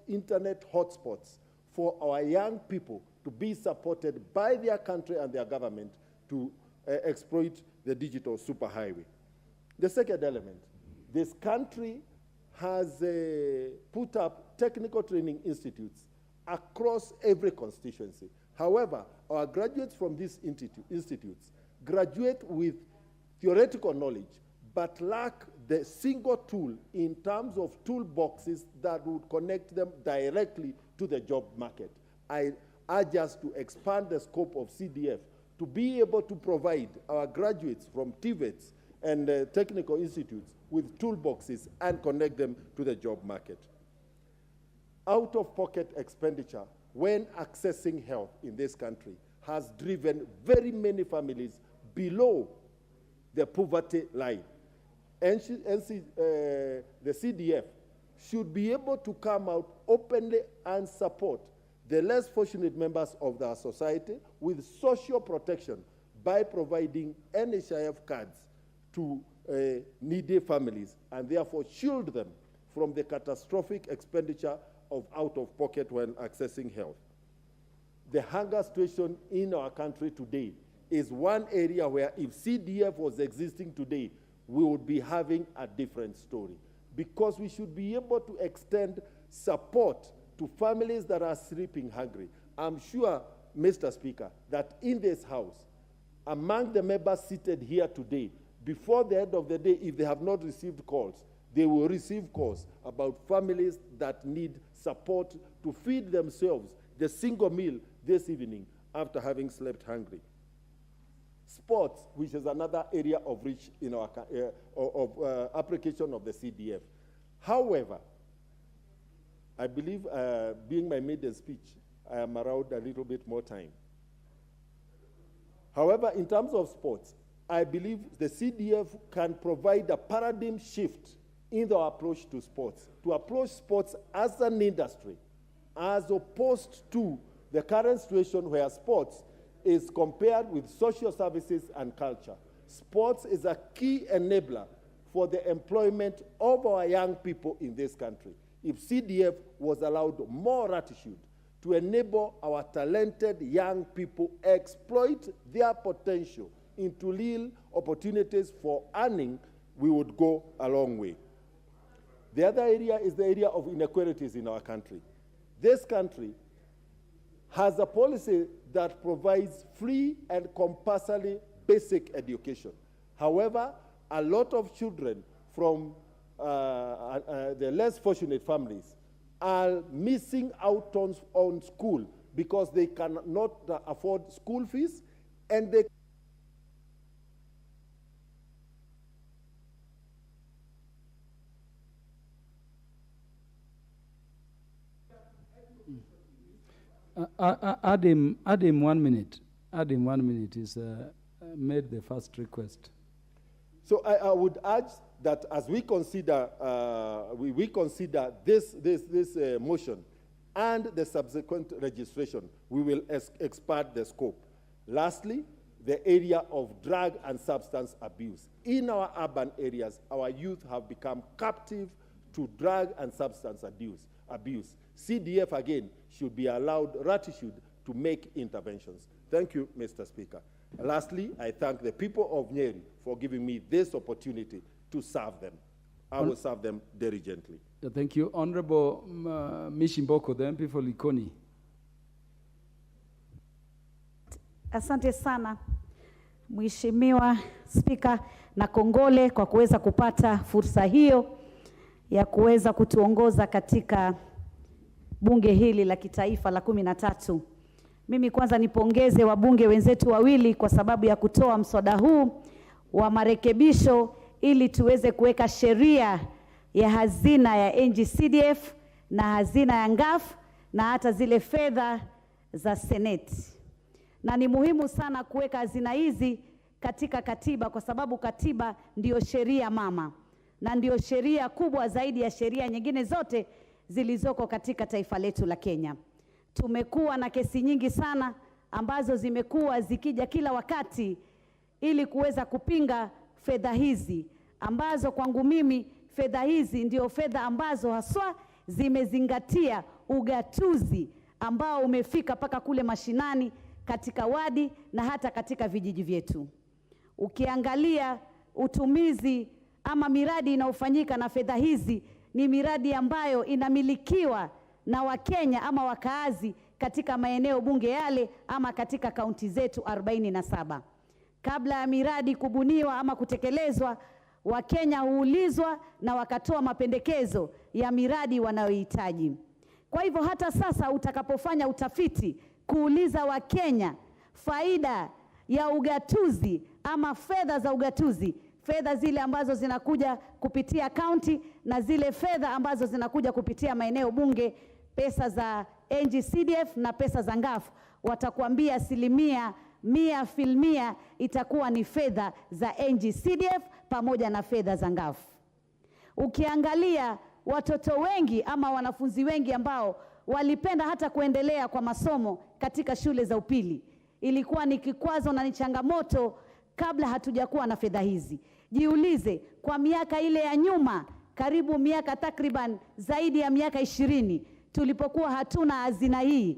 internet hotspots for our young people to be supported by their country and their government to exploit the digital superhighway. The second element, this country has put up technical training institutes across every constituency. However, our graduates from these institutes graduate with theoretical knowledge, but lack the single tool in terms of toolboxes that would connect them directly to the job market. I urge us to expand the scope of CDF to be able to provide our graduates from TVETs and technical institutes with toolboxes and connect them to the job market. Out-of-pocket expenditure when accessing health in this country has driven very many families below the poverty line. The CDF should be able to come out openly and support the less fortunate members of our society with social protection by providing NHIF cards to needy families and therefore shield them from the catastrophic expenditure of out-of-pocket when accessing health. The hunger situation in our country today is one area where if CDF was existing today, we would be having a different story. Because we should be able to extend support to families that are sleeping hungry. I'm sure, Mr. Speaker, that in this House, among the members seated here today, before the end of the day, if they have not received calls, they will receive calls about families that need support to feed themselves the single meal this evening after having slept hungry. Sports, which is another area of reach in our application of the CDF. However, I believe, being my maiden speech, I am around a little bit more time. However, in terms of sports, I believe the CDF can provide a paradigm shift in their approach to sports, to approach sports as an industry, as opposed to the current situation where sports is compared with social services and culture. Sports is a key enabler for the employment of our young people in this country. If CDF was allowed more latitude to enable our talented young people exploit their potential into real opportunities for earning, we would go a long way. The other area is the area of inequalities in our country. This country has a policy that provides free and compulsory basic education. However, a lot of children from the less fortunate families are missing out on school because they cannot afford school fees, and they Add him 1 minute. Add him 1 minute. He's made the first request. So I would urge that as we consider, we consider this motion and the subsequent registration, we will expand the scope. Lastly, the area of drug and substance abuse. In our urban areas, our youth have become captive to drug and substance abuse. CDF, again, should be allowed latitude to make interventions. Thank you, Mr. Speaker. Lastly, I thank the people of Nyeri for giving me this opportunity to serve them. I will serve them diligently. Thank you. Honorable Mishimboko, the MP for Likoni. Asante sana, Mheshimiwa Spika, na kongole kwa kuweza kupata fursa hiyo ya kuweza kutuongoza katika bunge hili la kitaifa la 13. Mimi kwanza nipongeze wabunge wenzetu wawili kwa sababu ya kutoa mswada huu wa marekebisho ili tuweze kuweka sheria ya hazina ya NG-CDF na hazina ya NGAF na hata zile fedha za Seneti. Na ni muhimu sana kuweka hazina hizi katika katiba kwa sababu katiba ndiyo sheria mama na ndiyo sheria kubwa zaidi ya sheria nyingine zote zilizoko katika taifa letu la Kenya. Tumekuwa na kesi nyingi sana ambazo zimekuwa zikija kila wakati ili kuweza kupinga fedha hizi, ambazo kwangu mimi fedha hizi ndio fedha ambazo haswa zimezingatia ugatuzi ambao umefika paka kule mashinani katika wadi na hata katika vijiji vyetu. Ukiangalia utumizi ama miradi inaofanyika na fedha hizi ni miradi ambayo inamilikiwa na Wakenya ama wakaazi katika maeneo bunge yale ama katika kaunti zetu 47. Kabla ya miradi kubuniwa ama kutekelezwa, Wakenya huulizwa na wakatoa mapendekezo ya miradi wanayohitaji. Kwa hivyo hata sasa utakapofanya utafiti kuuliza Wakenya faida ya ugatuzi ama fedha za ugatuzi, fedha zile ambazo zinakuja kupitia kaunti na zile fedha ambazo zinakuja kupitia maeneo bunge, pesa za NG-CDF na pesa za NGAF, watakuambia 100% itakuwa ni fedha za NG-CDF pamoja na fedha za NGAF. Ukiangalia watoto wengi ama wanafunzi wengi ambao walipenda hata kuendelea kwa masomo katika shule za upili, ilikuwa ni kikwazo na ni changamoto kabla hatujakuwa na fedha hizi. Jiulize, kwa miaka ile ya nyuma, karibu miaka takriban zaidi ya miaka 20, tulipokuwa hatuna hazina hii,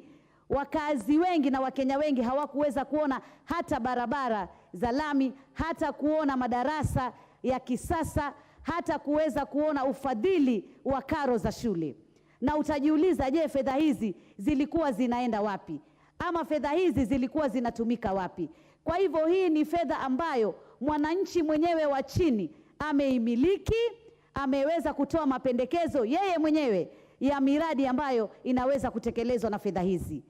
Wakazi wengi na Wakenya wengi hawakuweza kuona hata barabara za lami, hata kuona madarasa ya kisasa, hata kuweza kuona ufadhili wa karo za shule. Na utajiuliza, je, fedha hizi zilikuwa zinaenda wapi? Ama fedha hizi zilikuwa zinatumika wapi? Kwa hivyo hii ni fedha ambayo mwananchi mwenyewe wa chini ameimiliki, ameweza kutoa mapendekezo yeye mwenyewe ya miradi ambayo inaweza kutekelezwa na fedha hizi.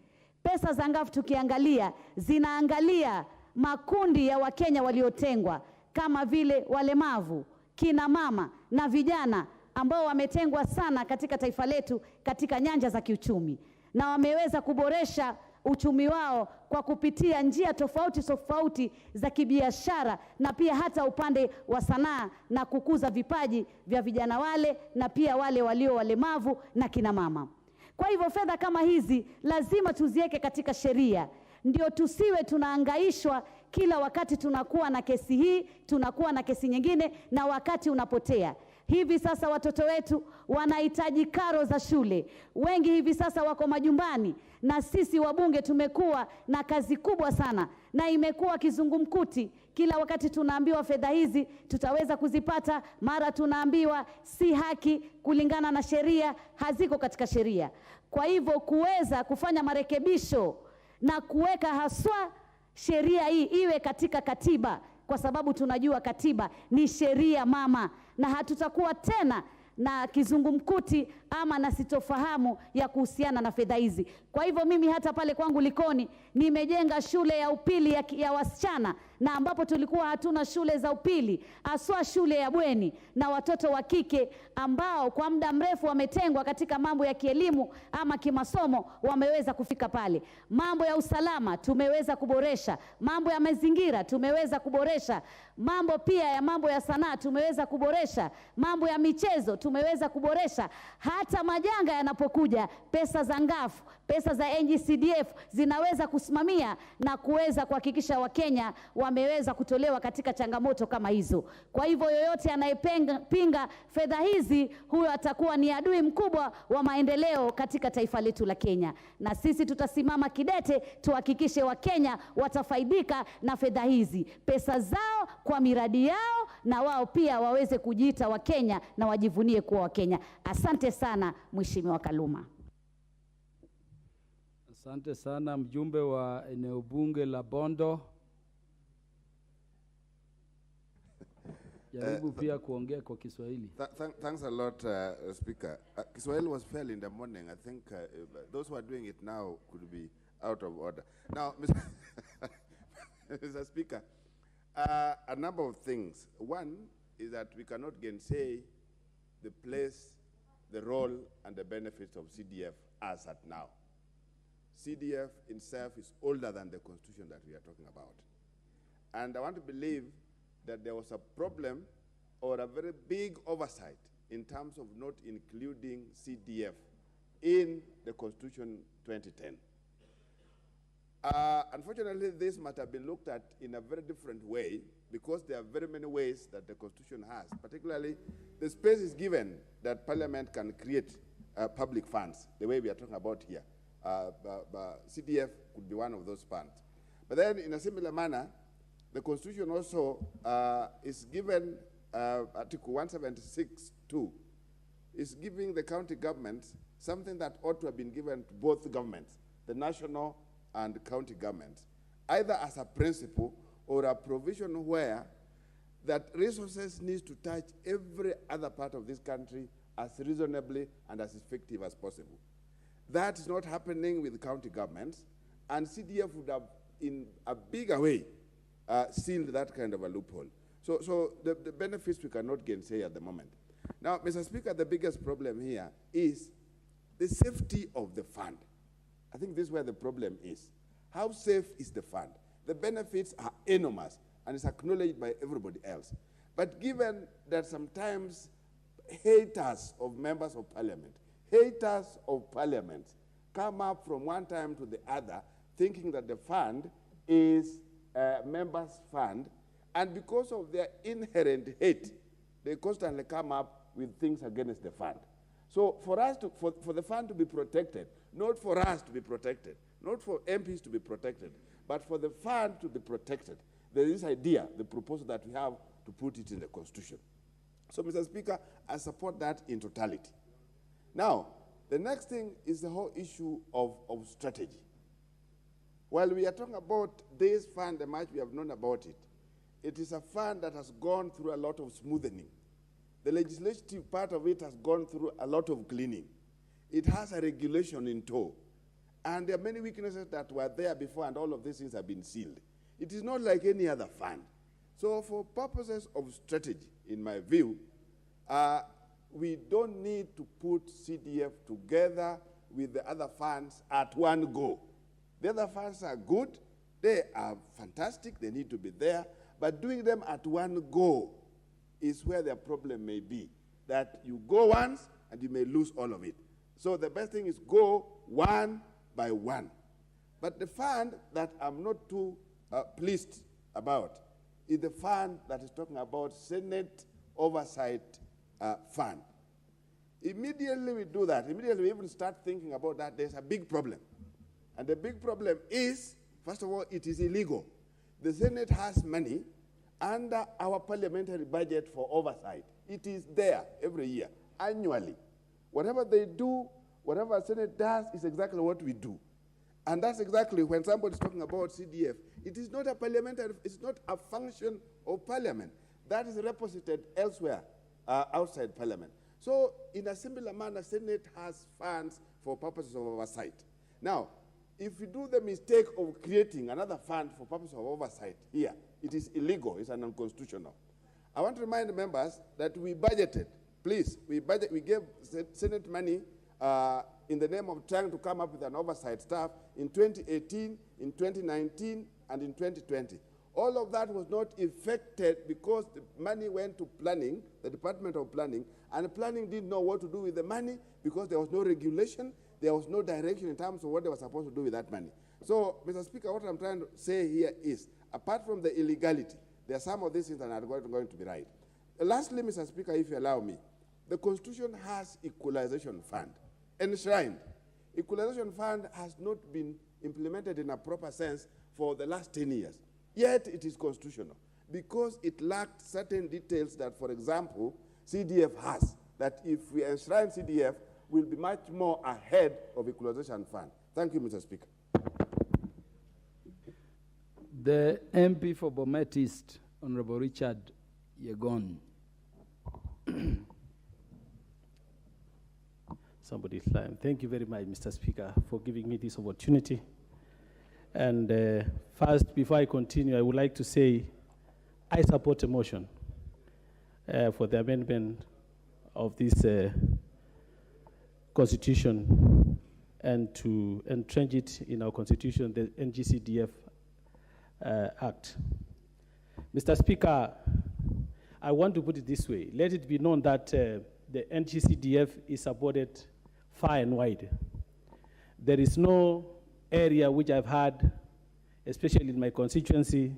Pesa za ngafu tukiangalia, zinaangalia makundi ya Wakenya waliotengwa kama vile walemavu, kina mama na vijana ambao wametengwa sana katika taifa letu katika nyanja za kiuchumi, na wameweza kuboresha uchumi wao kwa kupitia njia tofauti tofauti za kibiashara, na pia hata upande wa sanaa na kukuza vipaji vya vijana wale na pia wale walio walemavu na kina mama. Kwa hivyo fedha kama hizi lazima tuziweke katika sheria, ndio tusiwe tunaangaishwa kila wakati tunakuwa na kesi hii, tunakuwa na kesi nyingine na wakati unapotea. Hivi sasa watoto wetu wanahitaji karo za shule. Wengi hivi sasa wako majumbani, na sisi wabunge tumekuwa na kazi kubwa sana, na imekuwa kizungumkuti. Kila wakati tunaambiwa fedha hizi tutaweza kuzipata, mara tunaambiwa si haki kulingana na sheria, haziko katika sheria. Kwa hivyo kuweza kufanya marekebisho na kuweka haswa sheria hii iwe katika katiba, kwa sababu tunajua katiba ni sheria mama, na hatutakuwa tena na kizungumkuti ama na sitofahamu ya kuhusiana na fedha hizi. Kwa hivyo mimi hata pale kwangu Likoni nimejenga shule ya upili ya wasichana, na ambapo tulikuwa hatuna shule za upili, aswa shule ya bweni, na watoto wa kike ambao kwa muda mrefu wametengwa katika mambo ya kielimu ama kimasomo wameweza kufika pale. Mambo ya usalama tumeweza kuboresha, mambo ya mazingira tumeweza kuboresha, mambo pia ya mambo ya sanaa tumeweza kuboresha, mambo ya michezo tumeweza kuboresha. Hata majanga yanapokuja, pesa za ngafu, pesa za NGCDF zinaweza kusimamia na kuweza kuhakikisha Wakenya wameweza kutolewa katika changamoto kama hizo. Kwa hivyo yoyote anayepinga fedha hizi, huyo atakuwa ni adui mkubwa wa maendeleo katika taifa letu la Kenya. Na sisi tutasimama kidete tuhakikishe Wakenya watafaidika na fedha hizi, pesa zao kwa miradi yao, na wao pia waweze kujiita Wakenya na wajivunie kuwa Wakenya. Asante sana Mheshimiwa Kaluma. Asante sana mjumbe wa eneo bunge la Bondo. Jaribu pia kuongea kwa Kiswahili. Thanks a lot, Speaker. Kiswahili was fairly in the morning. I think those who are doing it now could be out of order. Now, Mr. Speaker, a number of things. One is that we cannot gainsay the place, the role, and the benefits of CDF as at now. CDF itself is older than the constitution that we are talking about. And I want to believe that there was a problem or a very big oversight in terms of not including CDF in the Constitution 2010. Unfortunately, this might have been looked at in a very different way, because there are very many ways that the Constitution has. Particularly, the space is given that Parliament can create public funds, the way we are talking about here. CDF could be one of those funds. But then, in a similar manner, the Constitution also is given, Article 176(2), is giving the county governments something that ought to have been given to both governments, the national and county governments, either as a principle or a provision where that resources need to touch every other part of this country as reasonably and as effective as possible. That is not happening with county governments, and CDF would have, in a bigger way, sealed that kind of a loophole. So the benefits we cannot gainsay at the moment. Now, Mr. Speaker, the biggest problem here is the safety of the fund. I think this is where the problem is. How safe is the fund? The benefits are enormous, and it's acknowledged by everybody else. But given that sometimes haters of members of parliament, come up from one time to the other thinking that the fund is a members' fund, and because of their inherent hate, they constantly come up with things against the fund. So for us to, for the fund to be protected, not for us to be protected, not for MPs to be protected, but for the fund to be protected. There is this idea, the proposal that we have to put it in the Constitution. So, Mr. Speaker, I support that in totality. Now, the next thing is the whole issue of strategy. While we are talking about this fund, the much we have known about it, it is a fund that has gone through a lot of smoothening. The legislative part of it has gone through a lot of cleaning. It has a regulation in tow. And there are many weaknesses that were there before, and all of these things have been sealed. It is not like any other fund. So for purposes of strategy, in my view, we don't need to put CDF together with the other funds at one go. The other funds are good, they are fantastic, they need to be there, but doing them at one go is where the problem may be, that you go once and you may lose all of it. So the best thing is go one by one. But the fund that I'm not too pleased about is the fund that is talking about Senate Oversight Fund. Immediately we do that, immediately we even start thinking about that, there's a big problem. And the big problem is, first of all, it is illegal. The Senate has money under our parliamentary budget for oversight. It is there every year, annually. Whatever they do, whatever the Senate does is exactly what we do. And that's exactly when somebody's talking about CDF, it is not a parliamentary, it's not a function of parliament. That is reposited elsewhere, outside parliament. So in a similar manner, Senate has funds for purposes of oversight. Now, if we do the mistake of creating another fund for purposes of oversight here, it is illegal, it's unconstitutional. I want to remind members that we budgeted, please, we gave Senate money in the name of trying to come up with an oversight staff in 2018, in 2019, and in 2020. All of that was not effected because the money went to planning, the Department of Planning, and planning didn't know what to do with the money because there was no regulation, there was no direction in terms of what they were supposed to do with that money. So, Mr. Speaker, what I'm trying to say here is, apart from the illegality, there are some of these things that are going to be right. Lastly, Mr. Speaker, if you allow me, the Constitution has equalization fund enshrined. Equalization fund has not been implemented in a proper sense for the last 10 years. Yet it is constitutional because it lacked certain details that, for example, CDF has, that if we enshrine CDF, we'll be much more ahead of equalization fund. Thank you, Mr. Speaker. The MP for Bomet East, Honorable Richard Yegon. Somebody's line. Thank you very much, Mr. Speaker, for giving me this opportunity. And first, before I continue, I would like to say I support a motion for the amendment of this constitution and to entrench it in our constitution, the NGCDF Act. Mr. Speaker, I want to put it this way. Let it be known that the NGCDF is supported far and wide. There is no area which I've had, especially in my constituency,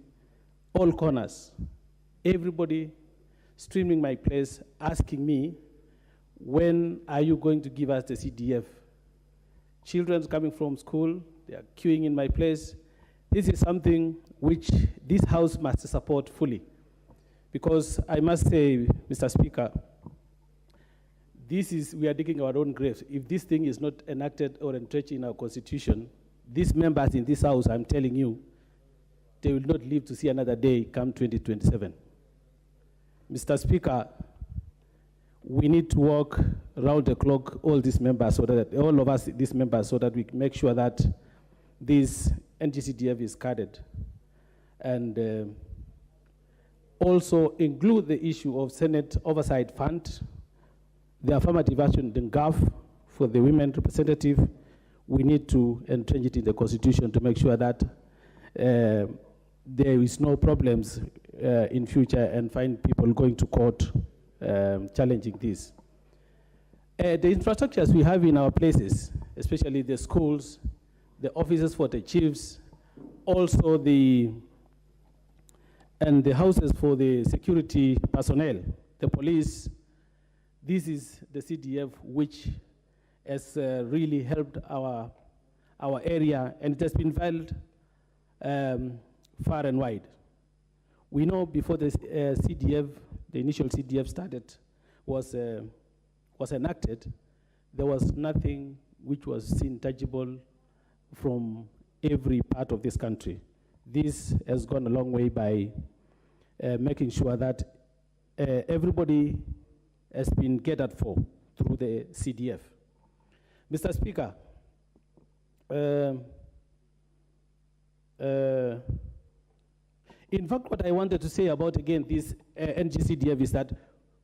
all corners, everybody streaming my place, asking me, when are you going to give us the CDF? Children coming from school, they are queuing in my place. This is something which this House must support fully. Because I must say, Mr. Speaker, we are digging our own graves. If this thing is not enacted or entrenched in our constitution, these members in this House, I'm telling you, they will not live to see another day come 2027. Mr. Speaker, we need to work around the clock, all these members, so that all of us, these members, so that we make sure that this NGCDF is guarded. And also include the issue of Senate Oversight Fund, the affirmative action, the GAF for the women representative. We need to entrench it in the Constitution to make sure that there is no problems in future and find people going to court challenging this. The infrastructures we have in our places, especially the schools, the offices for the chiefs, also the houses for the security personnel, the police, this is the CDF which has really helped our our area, and it has been filed far and wide. We know before the CDF, the initial CDF started, was enacted, there was nothing which was seen tangible from every part of this country. This has gone a long way by making sure that everybody has been catered for through the CDF. Mr. Speaker, in fact, what I wanted to say about, again, this NGCDF is that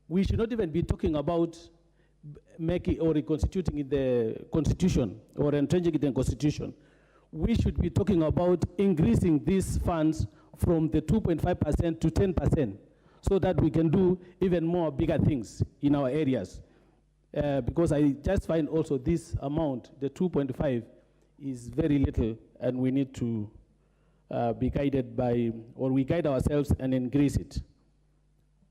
we should not even be talking about making or reconstituting in the Constitution or entrenching it in the Constitution. We should be talking about increasing these funds from the 2.5% to 10%, so that we can do even more bigger things in our areas. Because I just find also this amount, the 2.5, is very little, and we need to be guided by, or we guide ourselves and increase it.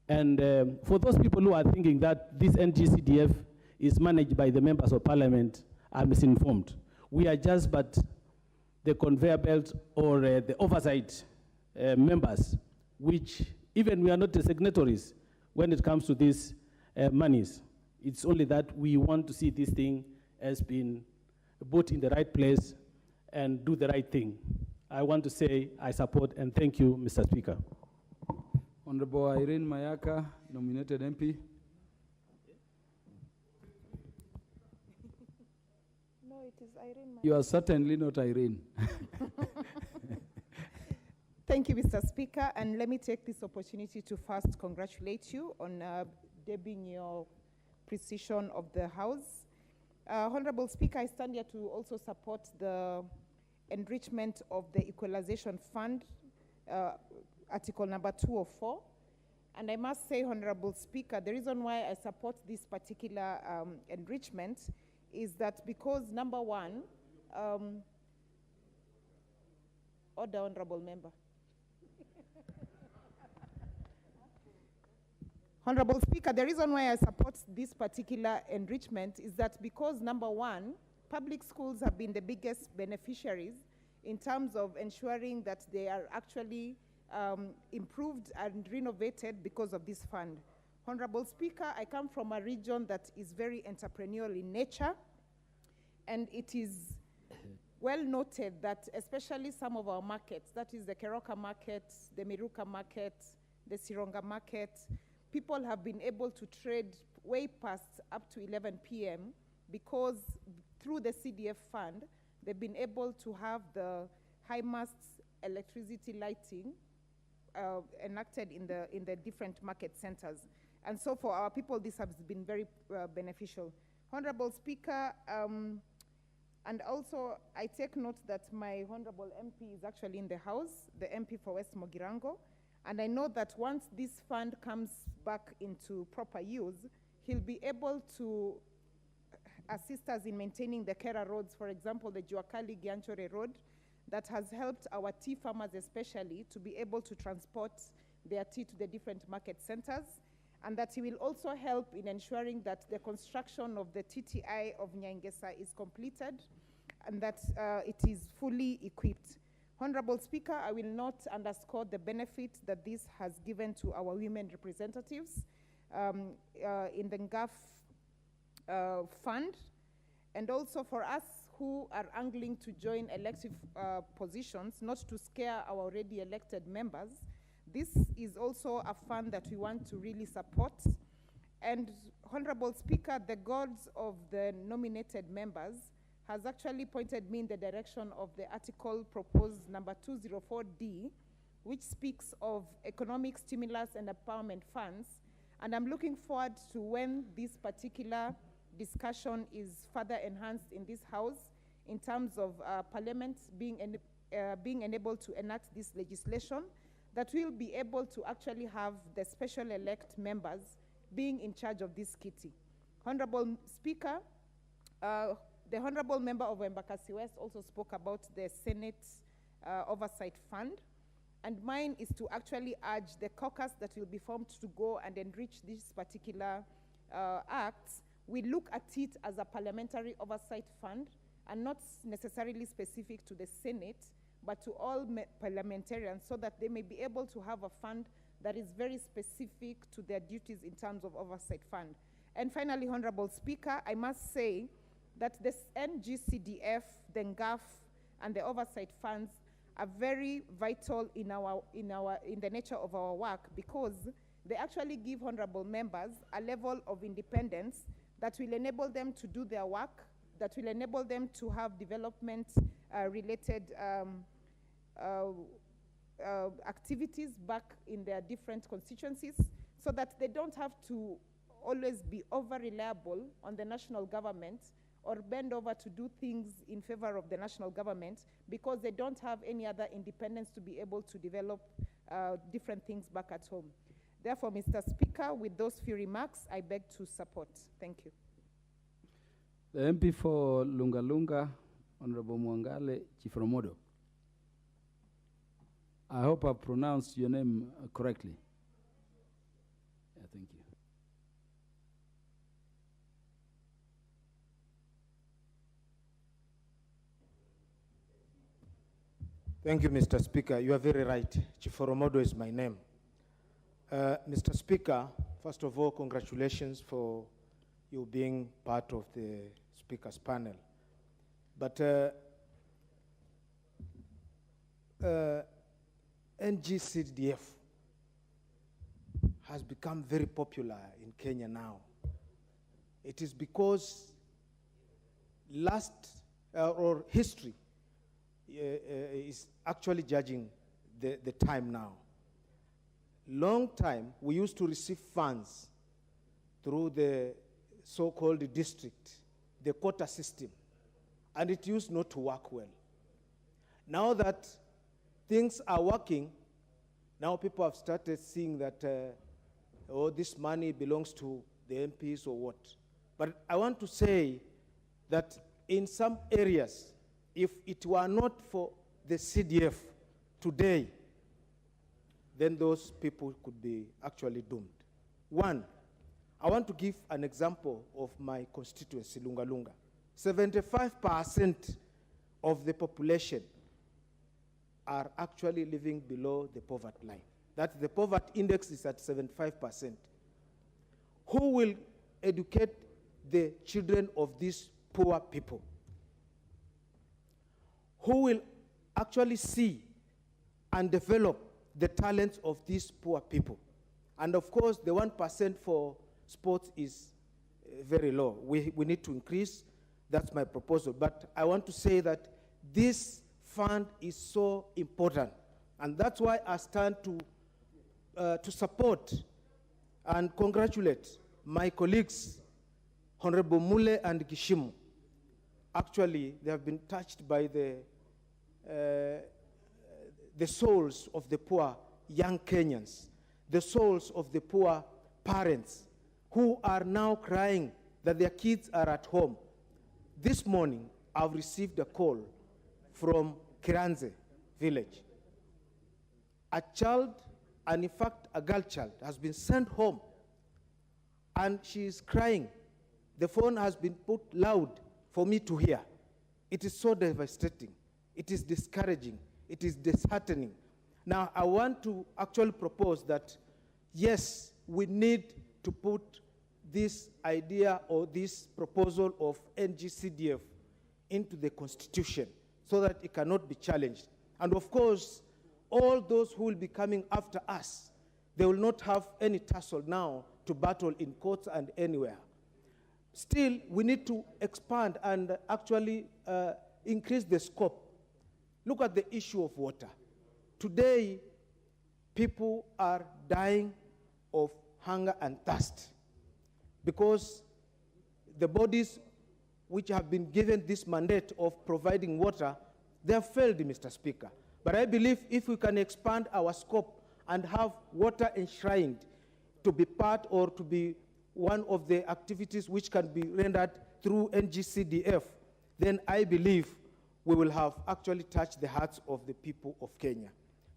And for those people who are thinking that this NGCDF is managed by the members of parliament, are misinformed. We are just but the conveyor belt or the oversight members, which even we are not the signatories when it comes to these monies. It's only that we want to see this thing as being put in the right place and do the right thing. I want to say I support and thank you, Mr. Speaker. Honorable Irene Mayaka, nominated MP. No, it is Irene Mayaka. You are certainly not Irene. Thank you, Mr. Speaker, and let me take this opportunity to first congratulate you on debuting your precision of the House. Honorable Speaker, I stand here to also support the enrichment of the Equalization Fund, Article number 204. And I must say, Honorable Speaker, the reason why I support this particular enrichment is that because, number one, order, Honorable Member. Honorable Speaker, the reason why I support this particular enrichment is that because, number one, public schools have been the biggest beneficiaries in terms of ensuring that they are actually improved and renovated because of this fund. Honorable Speaker, I come from a region that is very entrepreneurial in nature, and it is well noted that especially some of our markets, that is the Keroka market, the Miruka market, the Sironga market, people have been able to trade way past up to 11 p.m. because through the CDF fund, they've been able to have the high masts electricity lighting enacted in the different market centers. And so for our people, this has been very beneficial. Honorable Speaker, and also I take note that my Honorable MP is actually in the House, the MP for West Mogirango, and I know that once this fund comes back into proper use, he'll be able to assist us in maintaining the Kera roads, for example, the Juakali Gianchore road, that has helped our tea farmers especially to be able to transport their tea to the different market centers, and that he will also help in ensuring that the construction of the TTI of Nyangesa is completed and that it is fully equipped. Honorable Speaker, I will not underscore the benefit that this has given to our women representatives in the NGAF fund, and also for us who are angling to join elective positions, not to scare our already elected members. This is also a fund that we want to really support. And Honorable Speaker, the goals of the nominated members has actually pointed me in the direction of the article proposed number 204D, which speaks of economic stimulus and empowerment funds. And I'm looking forward to when this particular discussion is further enhanced in this House in terms of Parliament being enabled to enact this legislation, that we'll be able to actually have the special elect members being in charge of this kitty. Honorable Speaker, the Honorable Member of Embakasi West also spoke about the Senate Oversight Fund, and mine is to actually urge the caucus that will be formed to go and enrich this particular acts. We look at it as a parliamentary oversight fund, and not necessarily specific to the Senate, but to all parliamentarians, so that they may be able to have a fund that is very specific to their duties in terms of oversight fund. And finally, Honorable Speaker, I must say that this NGCDF, the NGAF, and the oversight funds are very vital in the nature of our work, because they actually give honorable members a level of independence that will enable them to do their work, that will enable them to have development related activities back in their different constituencies, so that they don't have to always be over-reliable on the national government or bend over to do things in favor of the national government, because they don't have any other independence to be able to develop different things back at home. Therefore, Mr. Speaker, with those few remarks, I beg to support. Thank you. The MP for Lunga Lunga, Honorable Mwangale Chifromodo. I hope I pronounced your name correctly. Yeah, thank you. Thank you, Mr. Speaker. You are very right. Chiforomodo is my name. Mr. Speaker, first of all, congratulations for you being part of the Speaker's panel. But NGCDF has become very popular in Kenya now. It is because history is actually judging the time now. Long time, we used to receive funds through the so-called district, the quota system, and it used not to work well. Now that things are working, now people have started seeing that, this money belongs to the MPs or what. But I want to say that in some areas, if it were not for the CDF today, then those people could be actually doomed. One, I want to give an example of my constituency, Lunga Lunga. 75% of the population are actually living below the poverty line. That the poverty index is at 75%. Who will educate the children of these poor people? Who will actually see and develop the talents of these poor people? And of course, the 1% for sports is very low. We need to increase. That's my proposal. But I want to say that this fund is so important. And that's why I stand to support and congratulate my colleagues, Honorable Mule and Gishimu. Actually, they have been touched by the souls of the poor young Kenyans, the souls of the poor parents who are now crying that their kids are at home. This morning, I've received a call from Kiranze village. A child, and in fact, a girl child, has been sent home, and she is crying. The phone has been put loud for me to hear. It is so devastating. It is discouraging. It is disheartening. Now, I want to actually propose that, yes, we need to put this idea or this proposal of NGCDF into the Constitution so that it cannot be challenged. And of course, all those who will be coming after us, they will not have any tussle now to battle in courts and anywhere. Still, we need to expand and actually increase the scope. Look at the issue of water. Today, people are dying of hunger and thirst because the bodies which have been given this mandate of providing water, they have failed, Mr. Speaker. But I believe if we can expand our scope and have water enshrined to be part or to be one of the activities which can be rendered through NGCDF, then I believe we will have actually touched the hearts of the people of Kenya.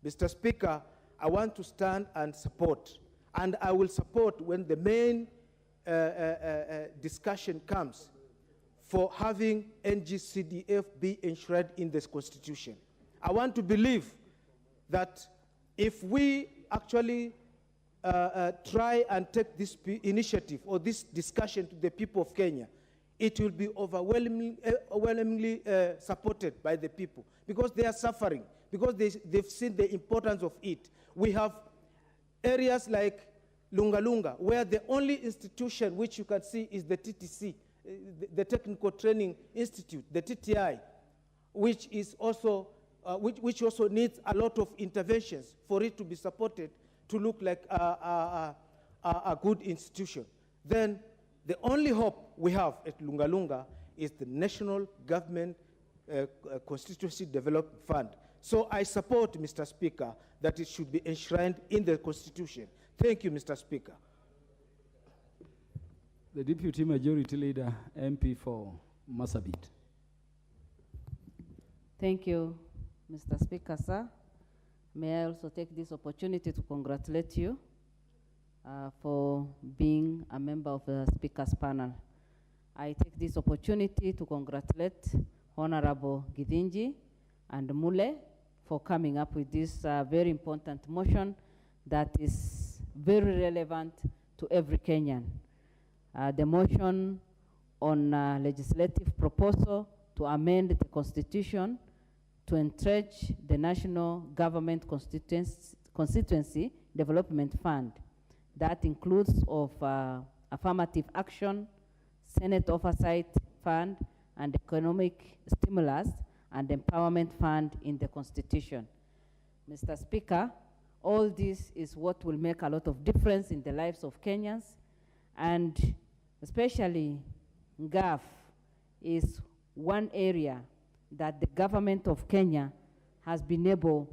Mr. Speaker, I want to stand and support, and I will support when the main discussion comes for having NGCDF be enshrined in this constitution. I want to believe that if we actually try and take this initiative or this discussion to the people of Kenya, it will be overwhelmingly supported by the people because they are suffering, because they've seen the importance of it. We have areas like Lunga Lunga, where the only institution which you can see is the TTC, the Technical Training Institute, the TTI, which is also which also needs a lot of interventions for it to be supported to look like a good institution. Then the only hope we have at Lunga Lunga is the National Government Constituency Development Fund. So I support, Mr. Speaker, that it should be enshrined in the Constitution. Thank you, Mr. Speaker. The Deputy Majority Leader, MP for Marsabit. Thank you, Mr. Speaker, sir. May I also take this opportunity to congratulate you for being a member of the Speaker's panel. I take this opportunity to congratulate Honorable Githinji and Mule for coming up with this very important motion that is very relevant to every Kenyan. The motion on legislative proposal to amend the Constitution to entrench the National Government Constituency Development Fund. That includes of affirmative action, Senate Oversight Fund, and Economic Stimulus and Empowerment Fund in the Constitution. Mr. Speaker, all this is what will make a lot of difference in the lives of Kenyans, and especially GAF is one area that the government of Kenya has been able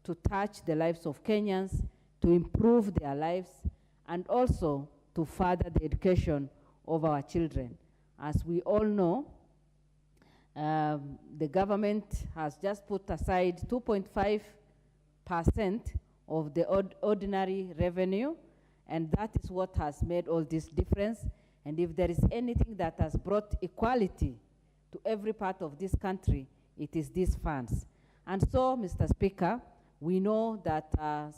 to touch the lives of Kenyans, to improve their lives, and also to further the education of our children. As we all know, the government has just put aside 2.5% of the ordinary revenue, and that is what has made all this difference. And if there is anything that has brought equality to every part of this country, it is these funds. And so, Mr. Speaker, we know that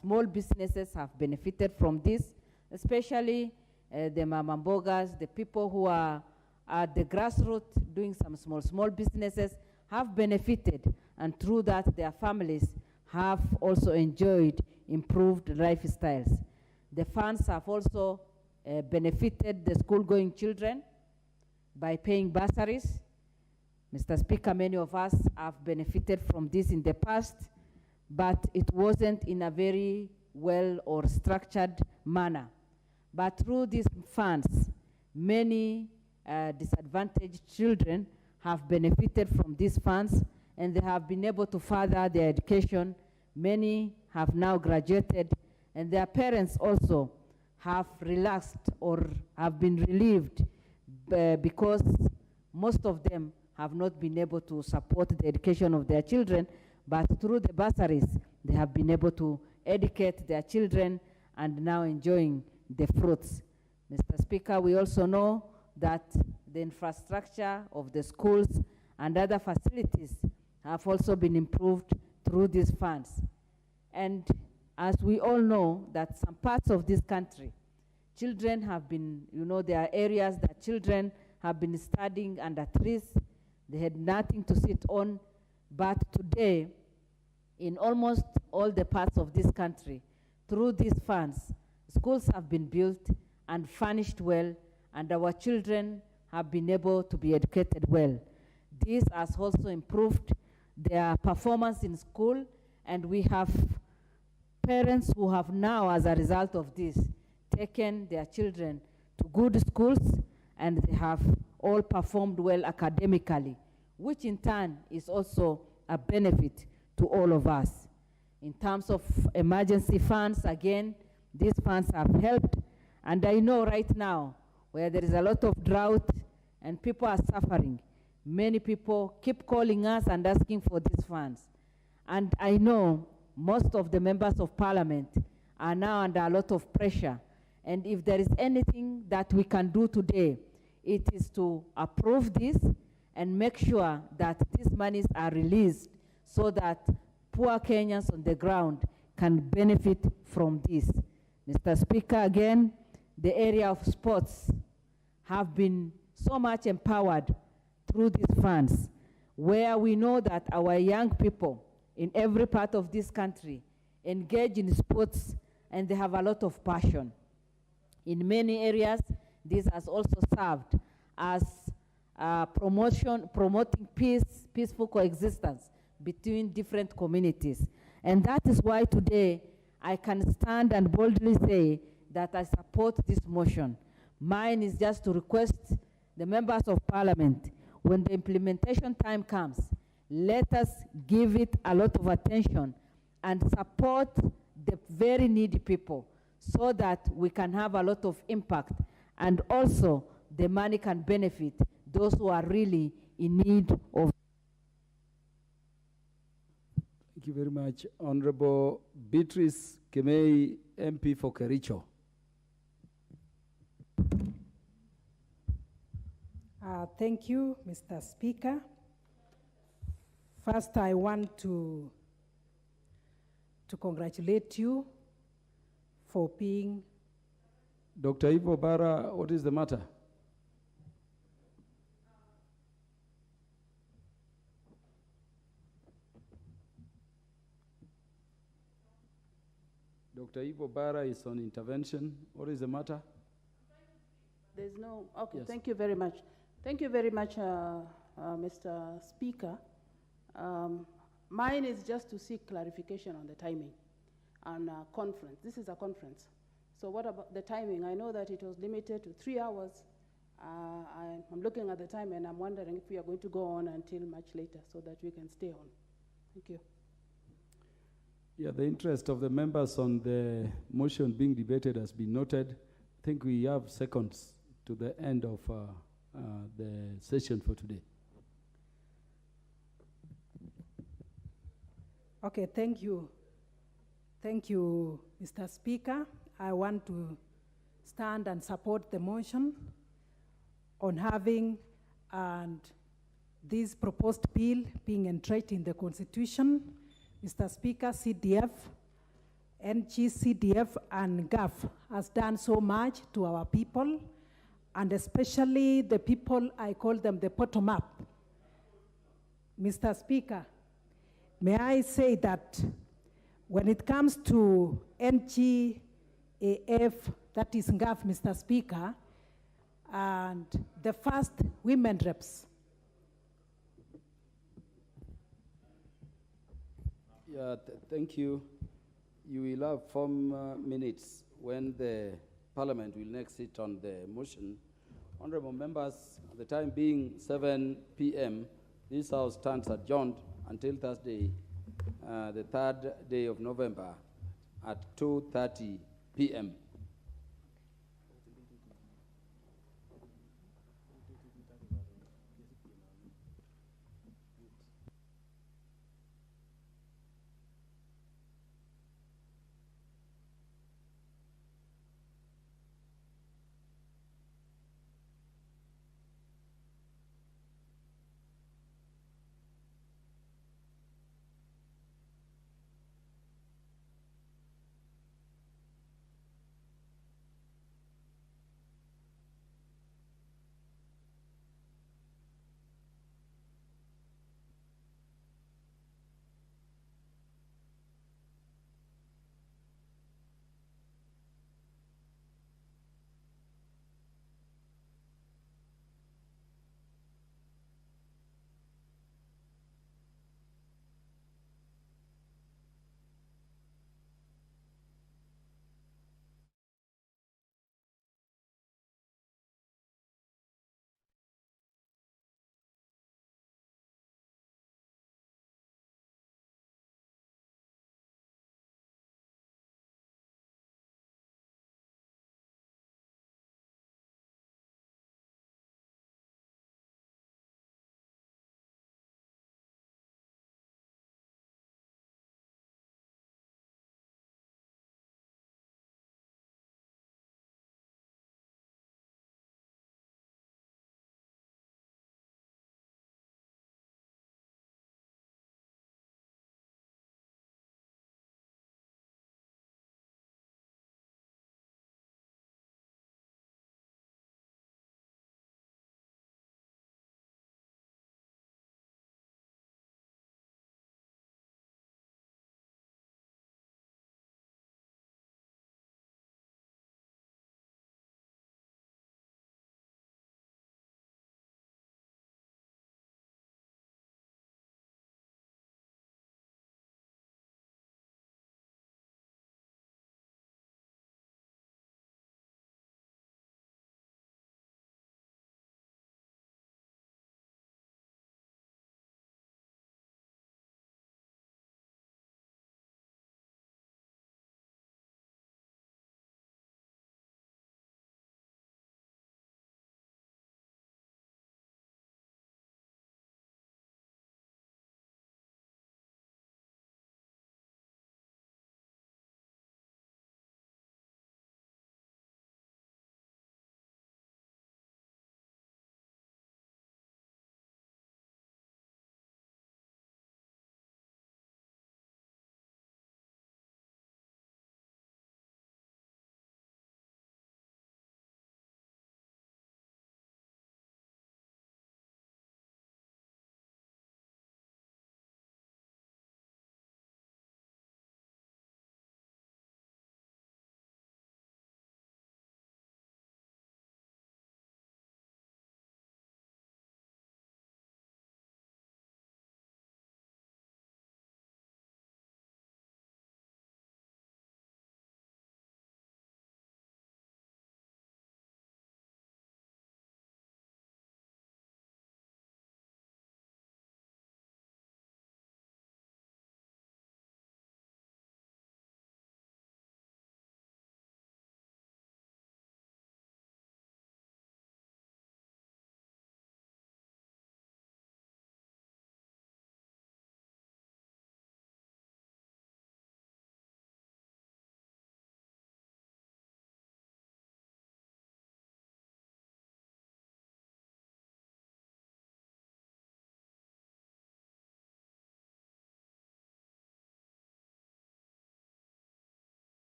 small businesses have benefited from this, especially the mamambogas, the people who are at the grassroots doing some small businesses have benefited, and through that their families have also enjoyed improved lifestyles. The funds have also benefited the school-going children by paying bursaries. Mr. Speaker, many of us have benefited from this in the past, but it wasn't in a very well or structured manner. But through these funds, many disadvantaged children have benefited from these funds, and they have been able to further their education. Many have now graduated, and their parents also have relaxed or have been relieved because most of them have not been able to support the education of their children, but through the bursaries, they have been able to educate their children and now enjoying the fruits. Mr. Speaker, we also know that the infrastructure of the schools and other facilities have also been improved through these funds. And as we all know that some parts of this country, children have been, there are areas that children have been studying under trees. They had nothing to sit on. But today, in almost all the parts of this country, through these funds, schools have been built and furnished well, and our children have been able to be educated well. This has also improved their performance in school, and we have parents who have now, as a result of this, taken their children to good schools, and they have all performed well academically, which in turn is also a benefit to all of us. In terms of emergency funds, again, these funds have helped, and I know right now where there is a lot of drought and people are suffering, many people keep calling us and asking for these funds. And I know most of the members of parliament are now under a lot of pressure, and if there is anything that we can do today, it is to approve this and make sure that these monies are released so that poor Kenyans on the ground can benefit from this. Mr. Speaker, again, the area of sports have been so much empowered through these funds, where we know that our young people in every part of this country engage in sports and they have a lot of passion. In many areas, this has also served as promoting peaceful coexistence between different communities. And that is why today I can stand and boldly say that I support this motion. Mine is just to request the members of parliament, when the implementation time comes, let us give it a lot of attention and support the very needy people so that we can have a lot of impact, and also the money can benefit those who are really in need of. Thank you very much. Honorable Beatrice Kemei, MP for Kericho. Thank you, Mr. Speaker. First, I want to congratulate you for being... Dr. Ivo Bara, what is the matter? Dr. Ivo Bara is on intervention. What is the matter? There's no, okay, Yes. Thank you very much. Thank you very much, Mr. Speaker. Mine is just to seek clarification on the timing and conference. This is a conference. So what about the timing? I know that it was limited to 3 hours. I'm looking at the time and I'm wondering if we are going to go on until much later so that we can stay on. Thank you. Yeah, the interest of the members on the motion being debated has been noted. I think we have seconds to the end of the session for today. Okay, thank you. Thank you, Mr. Speaker. I want to stand and support the motion on having and this proposed bill being enshrined in the Constitution. Mr. Speaker, CDF, NG, CDF, and GAF has done so much to our people, and especially the people, I call them the bottom-up. Mr. Speaker, may I say that when it comes to NGAF, that is GAF, Mr. Speaker, and the first women reps. Yeah, thank you. You will have 4 minutes when the Parliament will next sit on the motion. Honorable members, at the time being 7 p.m., this House stands adjourned until Thursday, the 3rd day of November at 2:30 p.m.